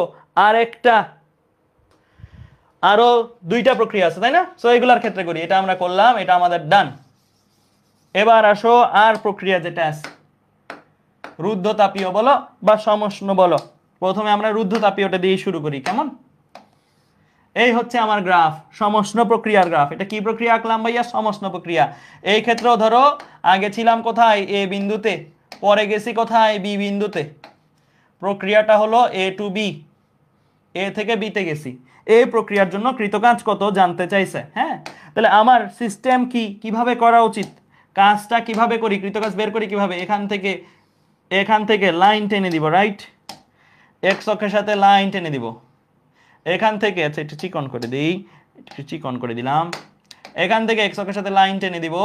আরো 2টা প্রক্রিয়া আছে তাই না? সো এগুলার ক্ষেত্রে করি, এটা আমরা করলাম, এটা আমাদের ডান। এবার আসো আর প্রক্রিয়া যেটা আছে, রুদ্ধতাপীয় বলো বা সমষ্ণ বলো। প্রথমে আমরা রুদ্ধতাপীয়টা দিয়ে শুরু করি, কেমন? এই হচ্ছে আমার গ্রাফ, সমষ্ণ প্রক্রিয়ার গ্রাফ। এটা কি প্রক্রিয়া আঁকলাম ভাইয়া? সমষ্ণ প্রক্রিয়া। এই ক্ষেত্রেও ধরো আগে ছিলাম কোথায়? এ বিন্দুতে, পরে গেছি কোথায়? বি বিন্দুতে। প্রক্রিয়াটা হলো এ টু বি, এ থেকে বিতে গেছি। এই প্রক্রিয়ার জন্য কৃতকাজ কত জানতে চাইছে। হ্যাঁ, তাহলে আমার সিস্টেম কি, কিভাবে করা উচিত, কাজটা কিভাবে করি, কৃতকাজ বের করি কিভাবে? এখান থেকে লাইন টেনে দিব, রাইট? এক্স অক্ষের সাথে লাইন টেনে দিব। এখান থেকে, আচ্ছা একটু চিকন করে দিই, একটু চিকন করে দিলাম। এখান থেকে এক্স অক্ষের সাথে লাইন টেনে দিব,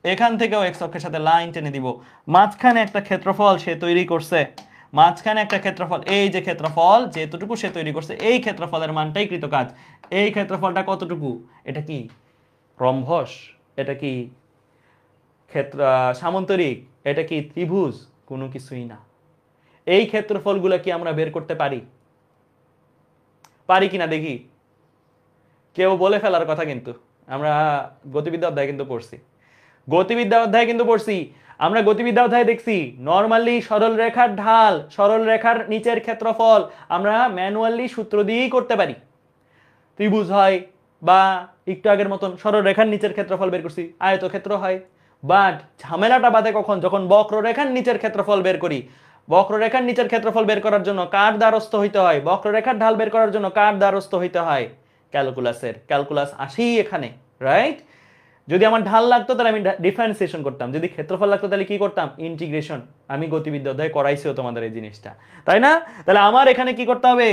এখান থেকেও এক্স অক্ষের সাথে লাইন টেনে দিব। মাঝখানে একটা ক্ষেত্রফল সে তৈরি করছে, মাঝখানে একটা ক্ষেত্রফল, এই যে ক্ষেত্রফল যেতটুকু সে তৈরি করছে, এই ক্ষেত্রফলের মানটাই কৃতকাজ। এই ক্ষেত্রফলটা কতটুকু? এটা কি রম্বস? এটা কি সামান্তরিক? এটা কি ত্রিভুজ? কোনো কিছুই না। এই ক্ষেত্রফলগুলো কি আমরা বের করতে পারি? পারি কিনা দেখি, কেউ বলে ফেলার কথা। কিন্তু আমরা গতিবিদ্যা অধ্যায় কিন্তু পড়ছি, গতিবিদ্যা অধ্যায় কিন্তু পড়ছি। আমরা গতিবিদ্যা অধ্যায় দেখছি নরমালি সরল রেখার ঢাল, সরল রেখার নিচের ক্ষেত্রফল আমরা ম্যানুয়ালি সূত্র দিয়েই করতে পারি। ত্রিভুজ হয় বা একটু আগের মতন সরল রেখার নিচের ক্ষেত্রফল বের করছি, আয়তক্ষেত্র হয়। বাট ঝামেলাটা বাদে কখন? যখন বক্ররেখার নিচের ক্ষেত্রফল বের করি। বক্ররেখার নিচের ক্ষেত্রফল বের করার জন্য কার দ্বারস্থ হইতে হয়? বক্ররেখার ঢাল বের করার জন্য কার দ্বারস্থ হইতে হয়? ক্যালকুলাসের। ক্যালকুলাস আসি এখানে, রাইট? যদি আমার ঢাল লাগতো তাহলে আমি ডিফারেন্সিয়েশন করতাম, যদি ক্ষেত্রফল লাগতো তাহলে কি করতাম? ইন্টিগ্রেশন। আমি গতিবিদ্যা অধ্যায়ে করাইছিও তোমাদের এই জিনিসটা, তাই না? তাহলে আমার এখানে কি করতে হবে?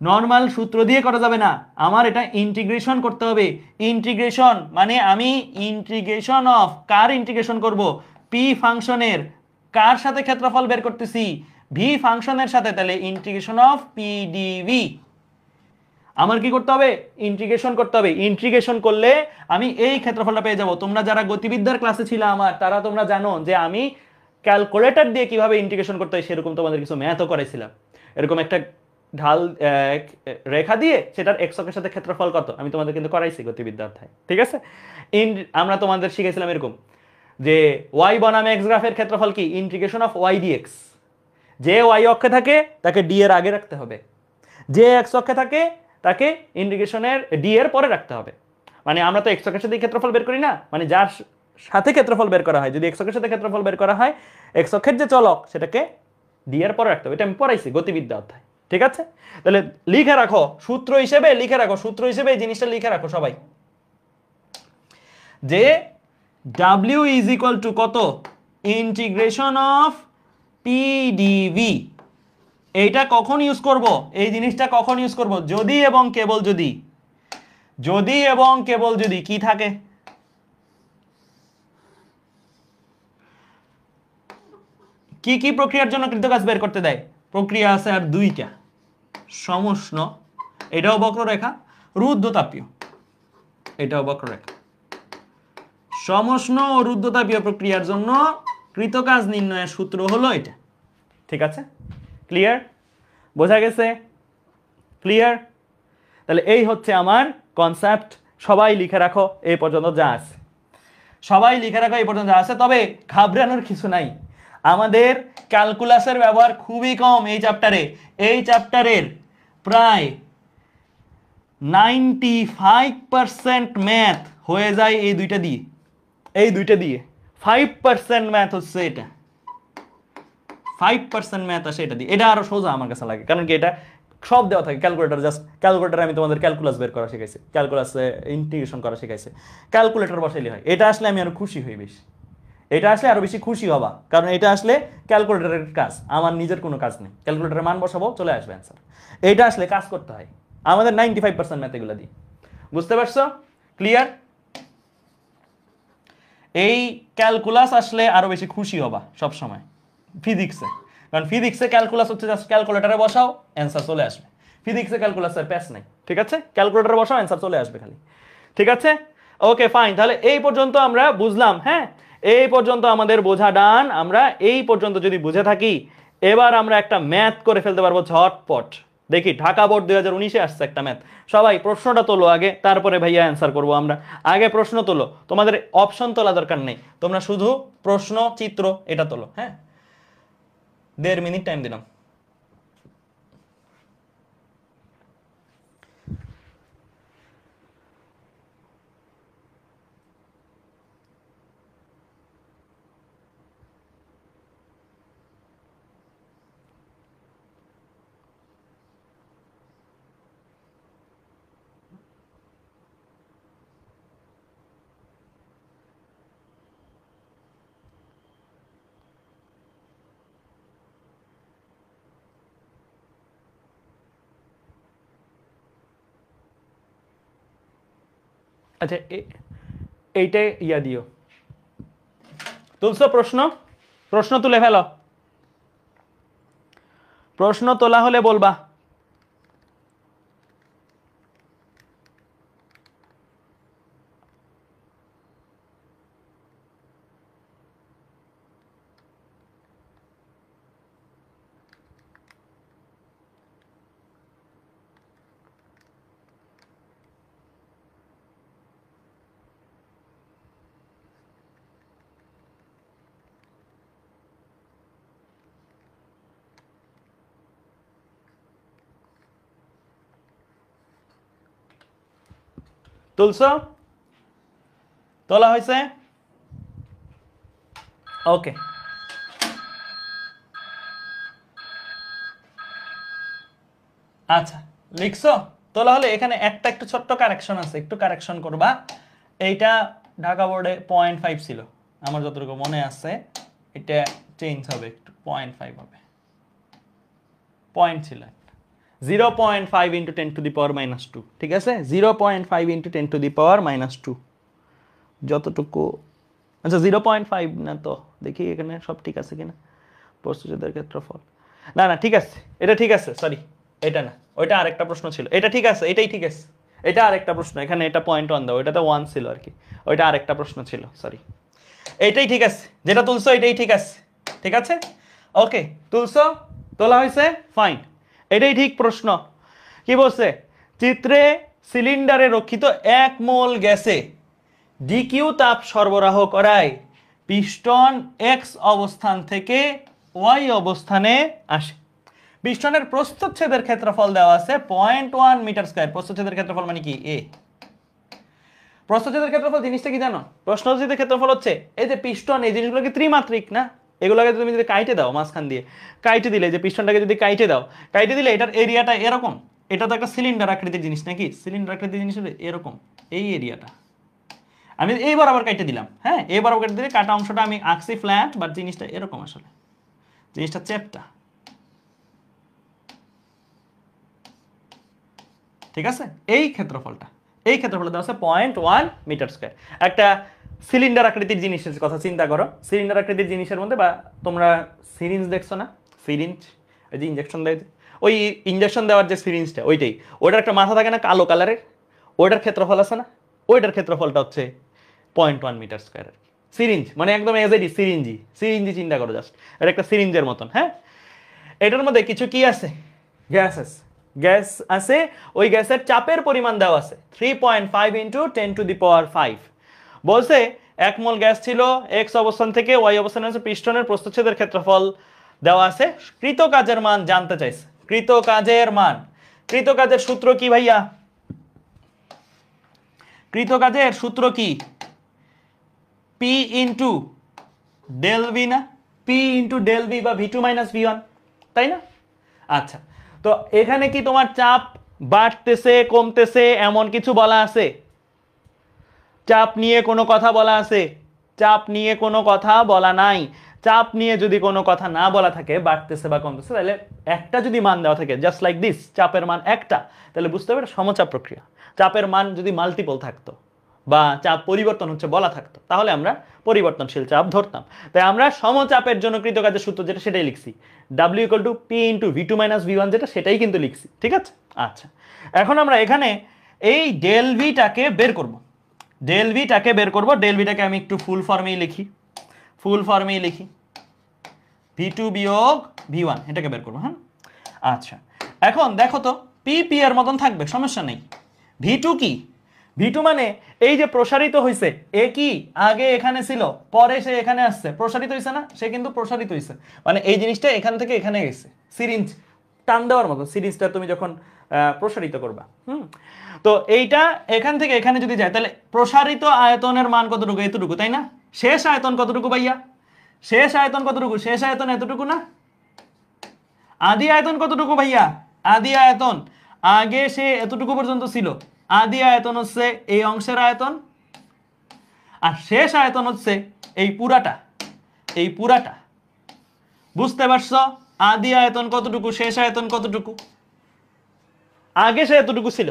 নর্মাল সূত্র দিয়ে করা যাবে না, আমার এটা ইন্টিগ্রেশন করতে হবে। ইন্টিগ্রেশন মানে আমি ইন্টিগ্রেশন অফ, কার ইন্টিগ্রেশন করব? পি ফাংশনের কার সাথে ক্ষেত্রফল বের করতেছি? ভি ফাংশনের সাথে। তাহলে ইন্টিগ্রেশন অফ পি ডিভি আমার কি করতে হবে? ইন্টিগ্রেশন করতে হবে। ইন্টিগ্রেশন করলে আমি এই ক্ষেত্রফলটা পেয়ে যাব। তোমরা যারা গতিবিদ্যার ক্লাসে ছিল আমার, তারা তোমরা জানো যে আমি ক্যালকুলেটর দিয়ে কিভাবে ইন্টিগ্রেশন করতে হয় সেরকম তোমাদের কিছু ম্যাথও করাইছিলাম। এরকম একটা ঢাল রেখা দিয়ে সেটার এক্স অক্ষের সাথে ক্ষেত্রফল কত আমি তোমাদের কিন্তু করাইছি গতিবিদ্যা অধ্যায়, ঠিক আছে? আমরা তোমাদের শিখেছিলাম এরকম যে ওয়াই বনাম এক্স গ্রাফের ক্ষেত্রফল কি? Integration of Y DX. যে ওয়াই অক্ষে থাকে তাকে ডি এর আগে রাখতে হবে, যে এক্স অক্ষে থাকে তাকে ইন্টিগ্রেশনের ডি এর পরে রাখতে হবে। মানে আমরা তো এক্স অক্ষের সাথে ক্ষেত্রফল বের করি না, মানে যার সাথে ক্ষেত্রফল বের করা হয়, যদি এক্স অক্ষের সাথে ক্ষেত্রফল বের করা হয়, এক্স অক্ষের যে চলক সেটাকে ডি এর পরে রাখতে হবে। এটা আমি পড়াইছি গতিবিদ্যা অধ্যায়, ঠিক আছে? তাহলে লিখে রাখো সূত্র হিসেবে, লিখে রাখো সূত্র হিসেবে এই জিনিসটা লিখে রাখো সবাই, যে W ইজ ইকুয়াল টু কত? Integration of P DV. এইটা কখন ইউজ করব? এই জিনিসটা কখন ইউজ করব? যদি এবং কেবল যদি, যদি এবং কেবল যদি কি থাকে? কি কি প্রক্রিয়ার জন্য কৃতকাজ বের করতে দেয়? প্রক্রিয়া আছে আর 2টা, সমষ্ণ, এটাও বক্ররেখা, রুদ্ধতাপীয়, এটাও বক্ররেখা। সমষ্ণ ও রুদ্ধতাপীয় প্রক্রিয়ার জন্য কৃতকাজ নির্ণয়ের সূত্র হলো এটা, ঠিক আছে? ক্লিয়ার? বোঝা গেছে? ক্লিয়ার? তাহলে এই হচ্ছে আমার কনসেপ্ট। সবাই লিখে রাখো এই পর্যন্ত যা আছে, সবাই লিখে রাখো এই পর্যন্ত যা আছে। তবে ঘাবড়ানোর কিছু নাই, আমাদের ক্যালকুলাসের ব্যবহার খুবই কম এই চ্যাপ্টারে। এই চ্যাপ্টারের প্রায় 95% ম্যাথ হয়ে যায় এই দুইটা দিয়ে, এই দুইটা দিয়ে। 5% ম্যাথ হচ্ছে এটা, 5% ম্যাথ আসে এটা দিয়ে। এটা আরো সোজা আমার কাছে লাগে, কারণ কি এটা সব দেওয়া থাকে। ক্যালকুলেটর, জাস্ট ক্যালকুলেটরে আমি তোমাদের ক্যালকুলাস বের করা শিখাইছি, ক্যালকুলাসে ইন্টিগ্রেশন করা শিখাইছে, ক্যালকুলেটর বসাইলে হয়। এটা আসলে আমি আরো খুশি হই বেশি, এটা আসলে আরো বেশি খুশি হবা, কারণ এটা আসলে ক্যালকুলেটরের কাজ, আমার নিজের কোনো কাজ নেই। ক্যালকুলেটরের মান বসাবো, চলে আসবে অ্যান্সার। এটা আসলে কাজ করতে হয় আমাদের 95% ম্যাথ এগুলো দিয়ে। বুঝতে পারছো? ক্লিয়ার? এই ক্যালকুলাস আসলে আরো বেশি খুশি হবা সব সময় ফিজিক্সে, কারণ ফিজিক্সে ক্যালকুলাস হচ্ছে জাস্ট ক্যালকুলেটরে বসাও অ্যান্সার চলে আসবে। ফিজিক্সে ক্যালকুলাসের প্যাচ নাই, ঠিক আছে? ক্যালকুলেটরে বসাও অ্যান্সার চলে আসবে খালি, ঠিক আছে? ওকে ফাইন, তাহলে এই পর্যন্ত আমরা বুঝলাম। হ্যাঁ, এই পর্যন্ত আমাদের বোঝা ডান। আমরা এই পর্যন্ত যদি বুঝে থাকি, এবার আমরা একটা ম্যাথ করে ফেলতে পারবো ঝটপট। দেখি, ঢাকা বোর্ড 2019-এ আসছে একটা ম্যাথ। সবাই প্রশ্নটা তোলো আগে, তারপরে ভাইয়া অ্যান্সার করবো আমরা। আগে প্রশ্ন তোলো, তোমাদের অপশন তোলা দরকার নেই, তোমরা শুধু প্রশ্ন চিত্র এটা তোলো। হ্যাঁ, 1.5 মিনিট টাইম দিলাম। আচ্ছা, এইটাই ইয়া দিও, তুলছো প্রশ্ন? প্রশ্ন তুলে ফেলো, প্রশ্ন তোলা হলে বলবা। তুলছো? তোলা হয়েছে? ওকে, আচ্ছা লিখছো? তোলা হলে এখানে একটা একটু ছোট্ট কারেকশন আছে, একটু কারেকশন করবা। এইটা ঢাকা বোর্ডে 0.5 ছিল আমার যতটুকু মনে আছে, এটা চেঞ্জ হবে, একটু 0.5 হবে। পয়েন্ট ছিল 0.5 ইন্টু 10⁻², ঠিক আছে? 0.5 ইন্টু 10⁻², যতটুকু। আচ্ছা 0.5 না তো, দেখি এখানে সব ঠিক আছে কিনা। প্রস্তুতদের ক্ষেত্রফল, না না ঠিক আছে, এটা ঠিক আছে, সরি এটা না, ওইটা আরেকটা প্রশ্ন ছিল। এটা ঠিক আছে, এটাই ঠিক আছে, এটা আরেকটা প্রশ্ন। এখানে এটা 0.1 দাও, ওইটাতে 1 ছিল আর কি, ওইটা আরেকটা প্রশ্ন ছিল, সরি। এইটাই ঠিক আছে, যেটা তুলছো এটাই ঠিক আছে, ঠিক আছে? ওকে, তুলছো? তোলা হয়েছে? ফাইন, এটাই ঠিক প্রশ্ন। কি বলছে? চিত্রে সিলিন্ডারে রক্ষিত 1 মোল গ্যাসে ডিকিউ তাপ সরবরাহ করায় পিস্টন এক্স অবস্থান থেকে ওয়াই অবস্থানে আসে। পিস্টনের প্রস্থচ্ছেদের ক্ষেত্রফল দেওয়া আছে 0.1 মিটার স্কয়ার। প্রস্থচ্ছেদের ক্ষেত্রফল মানে কি? এ। প্রস্থচ্ছেদের ক্ষেত্রফল জিনিসটা কি জানো? প্রস্থচ্ছেদের ক্ষেত্রফল হচ্ছে এই যে পিস্টন, এই জিনিসগুলো কি ত্রিমাত্রিক না? এগুলোকে তুমি যদি কাইটে দাও মাঝখান দিয়ে, কাইটে দিলে, যে পিস্টনটাকে যদি কাইটে দাও, কাইটে দিলে এটার এরিয়াটা এরকম। এটা তো একটা সিলিন্ডার আকৃতির জিনিস নাকি? সিলিন্ডার আকৃতির জিনিস হলে এরকম এই এরিয়াটা। আমি এই বরাবর কাইটে দিলাম, হ্যাঁ, এই বরাবর কেটে দিলে কাটা অংশটা আমি আঁকছি ফ্ল্যাট, বাট জিনিসটা এরকম, আসলে জিনিসটা চ্যাপটা, ঠিক আছে? এই ক্ষেত্রফলটা দেওয়া আছে 0.1 মিটার স্কয়ার। একটা সিলিন্ডার আকৃতির জিনিসের কথা চিন্তা করো। সিলিন্ডার আকৃতির জিনিসের মধ্যে, বা তোমরা সিরিঞ্জ দেখছো না? সিরিঞ্জ, ওই যে ইঞ্জেকশন দেয়, ওই ইঞ্জেকশন দেওয়ার যে সিরিঞ্জটা, ওইটার একটা মাথা থাকে না কালো কালারের, ওইটার ক্ষেত্রফল আছে না? ওইটার ক্ষেত্রফলটা হচ্ছে 0.1 মিটার স্কয়ার। সিরিঞ্জ মানে একদম এজেডি সিরিঞ্জি চিন্তা করো জাস্ট, এটা একটা সিরিঞ্জের মতন। হ্যাঁ, এটার মধ্যে কিছু কি আছে? গ্যাস আছে। ওই গ্যাসের চাপের পরিমাণ দেওয়া আছে 3.5 ইন্টু 10⁵ বলছে 1 মোল গ্যাস ছিল এক্স অবস্থান থেকে ওয়াই অবস্থানে আছে, পিস্টনের প্রস্থচ্ছেদের ক্ষেত্রফল দেওয়া আছে, কৃত কাজের মান জানতে চাইছে। কৃতকাজের সূত্র কি ভাইয়া? কৃতকাজের সূত্র কি? পি ইন্টু ডেল ভি না? পি ইন্টু ডেল ভি বা ভি2 মাইনাস ভি1, তাই না? আচ্ছা, তো এখানে কি তোমার চাপ বাড়তেছে কমতেছে এমন কিছু বলা আছে? চাপ নিয়ে কোনো কথা বলা আছে? চাপ নিয়ে কোনো কথা বলা নাই। চাপ নিয়ে যদি কোনো কথা না বলা থাকে, বাড়তেছে বা কমতেছে, তাহলে একটা যদি মান দেওয়া থাকে জাস্ট লাইক দিস, চাপের মান একটা, তাহলে বুঝতে হবে এটা সমচাপ প্রক্রিয়া। চাপের মান যদি মাল্টিপল থাকতো বা চাপ পরিবর্তন হচ্ছে বলা থাকতো, তাহলে আমরা পরিবর্তনশীল চাপ ধরতাম। তাই আমরা সমচাপের জন্য কৃতকাজের সূত্র যেটা সেটাই লিখছি, W = P × V2 - V1 যেটা, সেটাই কিন্তু লিখছি। ঠিক আছে? আচ্ছা, এখন আমরা এখানে এই ডেল ভিটাকে বের করব। ডেল ভিটাকে বের করব। ডেল ভিটাকে আমি একটু ফুল ফর্মেই লিখি, ফুল ফর্মেই লিখি, V2 - V1 এটাকে বের করবো। হ্যাঁ, আচ্ছা, এখন দেখো তো পি পি এর মতন থাকবে, সমস্যা নেই। V2 কি? V2 মানে এই যে প্রসারিত হয়েছে, এ কি আগে এখানে ছিল, পরে সে এখানে আসছে, প্রসারিত হয়েছে না? সে কিন্তু প্রসারিত হয়েছে, মানে এই জিনিসটা এখান থেকে এখানে গেছে, সিরিঞ্জ টান দেওয়ার মতো। সিরিঞ্জটা তুমি যখন প্রসারিত করবা, তো এইটা এখান থেকে এখানে যদি যায়, তাহলে প্রসারিত আয়তনের মান কতটুকু? এতটুকু, তাই না? শেষ আয়তন কতটুকু ভাইয়া? শেষ আয়তন কতটুকু? শেষ আয়তন এতটুকু না? আদি আয়তন কতটুকু ভাইয়া? আদি আয়তন আগে সে এতটুকু পর্যন্ত ছিল, আদি আয়তন হচ্ছে এই অংশের আয়তন, আর শেষ আয়তন হচ্ছে এই পুরাটা, এই পুরাটা। বুঝতে পারছো? আদি আয়তন কতটুকু, শেষ আয়তন কতটুকু? আগে সে এতটুকু ছিল,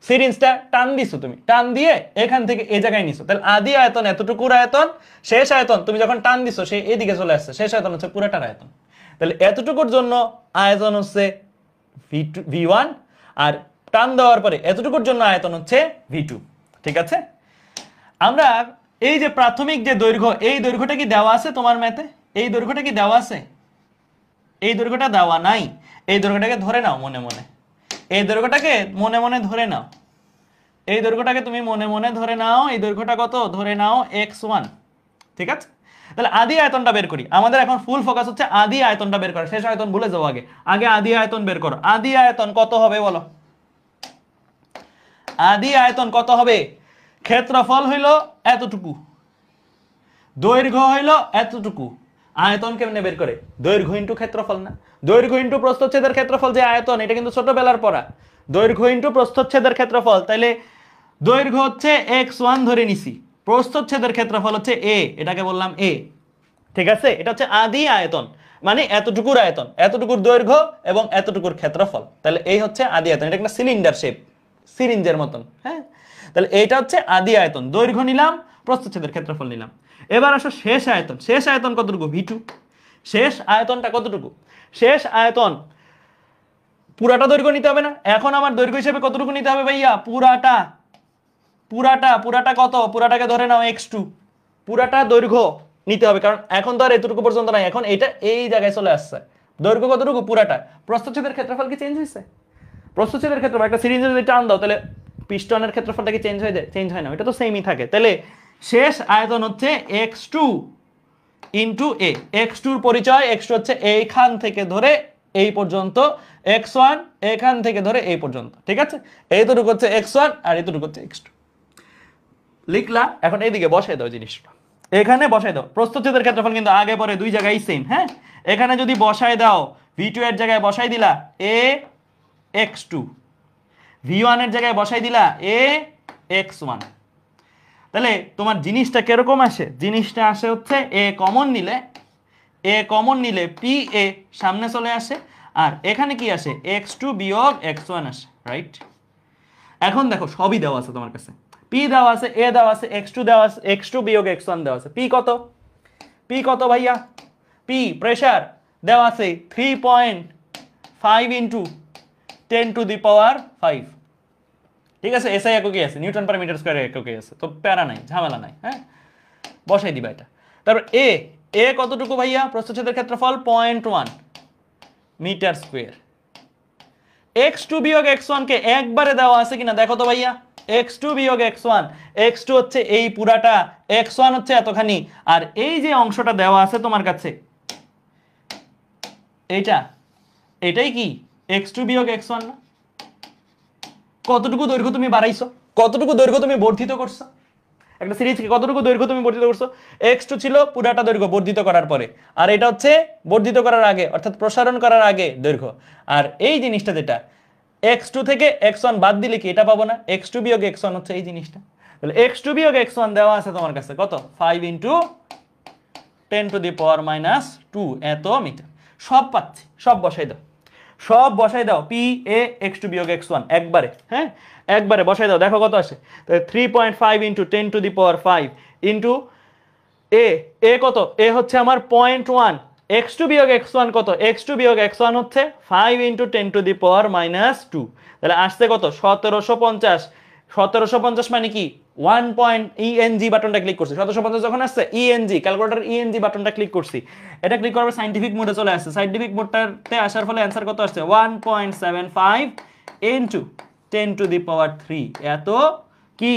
সিরিঞ্জটা টান দিছো, তুমি টান দিয়ে এখান থেকে এই জায়গায় নিছো, তাহলে আদি আয়তন এতটুকুর আয়তন, শেষ আয়তন তুমি যখন টান দিছো সে এদিকে চলে আসছে, শেষ আয়তন হচ্ছে পুরাটার আয়তন। তাহলে এতটুকুর জন্য আয়তন হচ্ছে V1, আর টান দেওয়ার পরে এতটুকুর জন্য আয়তন হচ্ছে V2। ঠিক আছে? আমরা এই যে প্রাথমিক যে দৈর্ঘ্য, এই দৈর্ঘ্যটা কি দেওয়া আছে তোমার ম্যাথে? এই দৈর্ঘ্যটা কি দেওয়া আছে? এই দৈর্ঘ্যটা দেওয়া নাই। এই দৈর্ঘ্যটাকে ধরে নাও মনে মনে, এই দৈর্ঘ্যটাকে মনে মনে ধরে নাও, এই দৈর্ঘ্যটাকে তুমি মনে মনে ধরে নাও। এই দৈর্ঘ্যটা কত? ধরে নাও x1। ঠিক আছে? তাহলে আদি আয়তনটা বের করি। আমাদের এখন ফুল ফোকাস হচ্ছে আদি আয়তনটা বের করা, শেষ আয়তন ভুলে যাও, আগে আগে আদি আয়তন বের করো। আদি আয়তন কত হবে বলো? আদি আয়তন কত হবে? ক্ষেত্রফল হইল এতটুকু, দৈর্ঘ্য হইল এতটুকু। আয়তন কেমনে বের করে? দৈর্ঘ্য ইন্টু ক্ষেত্রফল না? দৈর্ঘ্য ইন্টু প্রস্থচ্ছেদের ক্ষেত্রফল, যে আয়তন, এটা কিন্তু ছোটবেলার পড়া। দৈর্ঘ্য ইন্টু প্রস্থচ্ছেদের ক্ষেত্রফল, তাইলে দৈর্ঘ্য হচ্ছে x1 ধরে নিছি, প্রস্থচ্ছেদের ক্ষেত্রফল হচ্ছে a, এটাকে বললাম a। ঠিক আছে? এটা হচ্ছে আদি আয়তন, মানে এতটুকুর আয়তন, এতটুকুর দৈর্ঘ্য এবং এতটুকুর ক্ষেত্রফল। তাহলে এই হচ্ছে আদি আয়তন, এটা একটা সিলিন্ডার শেপ, সিরিঞ্জের মতন। হ্যাঁ, তাহলে এইটা হচ্ছে আদি আয়তন, দৈর্ঘ্য নিলাম, প্রস্থচ্ছেদের ক্ষেত্রফল নিলাম। এবার আসো শেষ আয়তন। শেষ আয়তন কতটুকু? V2। শেষ আয়তনটা কতটুকু? শেষ আয়তন পুরাটা দৈর্ঘ্য নিতে হবে না? এখন আমার দৈর্ঘ্য হিসেবে কতটুকু নিতে হবে ভাইয়া? পুরাটা। পুরাটা, পুরাটা কত? পুরাটাকে ধরে নাও x2, পুরাটা দৈর্ঘ্য নিতে হবে, কারণ এখন তো আর এতটুকু পর্যন্ত নাই, এখন এটা এই জায়গায় চলে আসছে। দৈর্ঘ্য কতটুকু? পুরাটা। প্রস্থচ্ছেদের ক্ষেত্রফল কি চেঞ্জ হয়েছে? প্রস্থচ্ছেদের ক্ষেত্রফল, একটা সিরিঞ্জে যদি টান দাও তাহলে পিস্টনের ক্ষেত্রফলটা কি চেঞ্জ হয়ে যায়? চেঞ্জ হয় না, এটা তো সেমই থাকে। তাহলে শেষ আয়তন হচ্ছে x2 ইন্টু a। x2 এর পরিচয়, x2 হচ্ছে এইখান থেকে ধরে এই পর্যন্ত, x1 এখান থেকে ধরে এই পর্যন্ত। ঠিক আছে? এইটুকু হচ্ছে x1 আর এইটুকু হচ্ছে x2। লিখলা, এখন এইদিকে বসাই দাও জিনিসটা, এখানে বসাই দাও। প্রস্থচ্ছেদের ক্ষেত্রফল কিন্তু আগে পরে দুই জায়গায় সেম। হ্যাঁ, এখানে যদি বসাই দাও, V2 এর জায়গায় বসাই দিলা a x2, V1 এর জায়গায় বসাই দিলা a x1। তাহলে তোমার জিনিসটা কিরকম আসে? জিনিসটা আসে হচ্ছে a কমন নিলে, a কমন নিলে পি এ সামনে চলে আসে, আর এখানে কি আসে? x2 বিয়োগ x1 আসে, রাইট? এখন দেখো সবই দেওয়া আছে তোমার কাছে, p দেওয়া আছে, a দেওয়া আছে, x2 দেওয়া আছে, x2 বিয়োগ x1 দেওয়া আছে। p কত? p কত ভাইয়া? p প্রেসার দেওয়া আছে 3.5 ইন্টু 10⁵। ঠিক আছে? এসআই এককই আছে, নিউটন পার মিটার স্কয়ার এককই আছে, তো প্যারা নাই, ঝামেলা নাই। হ্যাঁ, বসাই দিবা এটা। তারপর এ, এ কতটুকু ভাইয়া? প্রস্থচ্ছেদের ক্ষেত্রফল 0.1 মিটার স্কয়ার। x2 বিয়োগ x1 কে একবারে দেওয়া আছে কিনা দেখো তো ভাইয়া। x2 বিয়োগ x1, x2 হচ্ছে এই পুরাটা, x1 হচ্ছে এতখানি, আর এই যে অংশটা দেওয়া আছে তোমার কাছে, এইটা, এটাই কি x2 বিয়োগ x1 না? কতটুকু দৈর্ঘ্য তুমি বাড়াইছো? কতটুকু দৈর্ঘ্য তুমি বর্ধিত করছো? একটা সিরিজকে কতটুকু দৈর্ঘ্য তুমি বর্ধিত করছো? x2 ছিল পুরাটা দৈর্ঘ্য বর্ধিত করার পরে, আর এটা হচ্ছে বর্ধিত করার আগে, অর্থাৎ প্রসারণ করার আগে দৈর্ঘ্য। আর এই জিনিসটা যেটা x2 থেকে x1 বাদ দিলে কি এটা পাবো না? x2 বিয়োগ x1 হচ্ছে এই জিনিসটা। তাহলে x2 বিয়োগ x1 দেওয়া আছে তোমার কাছে কত 5 into 10 to the power minus 2 এত মিটার। সব পাচ্ছি, সব বসাই দাও, সব বসাই দাও, পি এ x2 বিয়োগ x1 একবারে, হ্যাঁ একবারে বসাই দাও, দেখো কত আসে। তাহলে 3.5 into 10 to the power 5 into A, A কত, এ হচ্ছে আমার 0.1, x2 বিয়োগ x1 কত, x2 বিয়োগ x1 হচ্ছে 5 into 10 to the power minus 2, তাহলে আসছে কত 1750। 1750 মানে কি 1.ENG বাটনটা ক্লিক করছি, 1750 যখন আসছে ইএনজি ক্যালকুলেটর ইএনজি বাটনটা ক্লিক করছি, এটা ক্লিক করার সাইন্টিফিক মোডে চলে আসছে, সাইন্টিফিক মোডটাতে আসার ফলে অ্যান্সার কত আসছে 1.75 ইনটু 10 টু দি পাওয়ার 3 এত কি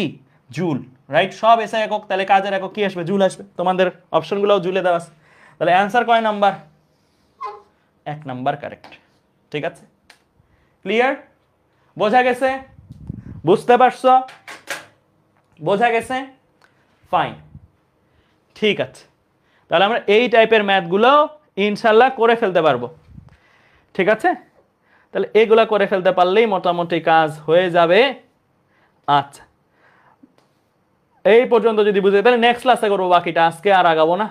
জুল, রাইট। সব এসআই একক, তাহলে কাজের একক কি আসবে, জুল আসবে। তোমাদের অপশনগুলোও জুলে দেওয়া আছে, তাহলে অ্যান্সার কয় নাম্বার, 1 নাম্বার কারেক্ট। ঠিক আছে, ক্লিয়ার, বোঝা গেছে, বুঝতে পারছো, বোঝা গেছে, ফাইন, ঠিক আছে। তাহলে আমরা এই টাইপের ম্যাথগুলো ইনশাল্লাহ করে ফেলতে পারবো, ঠিক আছে। তাহলে এগুলা করে ফেলতে পারলেই মোটামুটি কাজ হয়ে যাবে। আচ্ছা, এই পর্যন্ত যদি বুঝে, তাহলে নেক্সট ক্লাসে করবো বাকিটা, আজকে আর আগাবো না,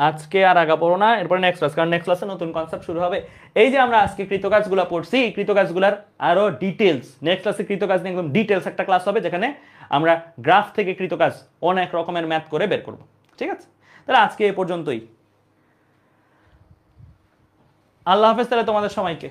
আজকে আর আগাবো না, এরপরে নেক্সট ক্লাস, কারণ নেক্সট ক্লাসে নতুন কনসেপ্ট শুরু হবে। এই যে আমরা আজকে কৃতকাজগুলো পড়ছি, কৃতকাজগুলোর আরো ডিটেলস নেক্সট ক্লাসে, কৃতকাজ নিয়ে একদম ডিটেলস একটা ক্লাস হবে, যেখানে আমরা গ্রাফ থেকে কৃতকাজ অনেক রকমের ম্যাথ করে বের করব, ঠিক আছে। তাহলে আজকে এ পর্যন্তই, আল্লাহ হাফেজ তাহলে তোমাদের সবাইকে।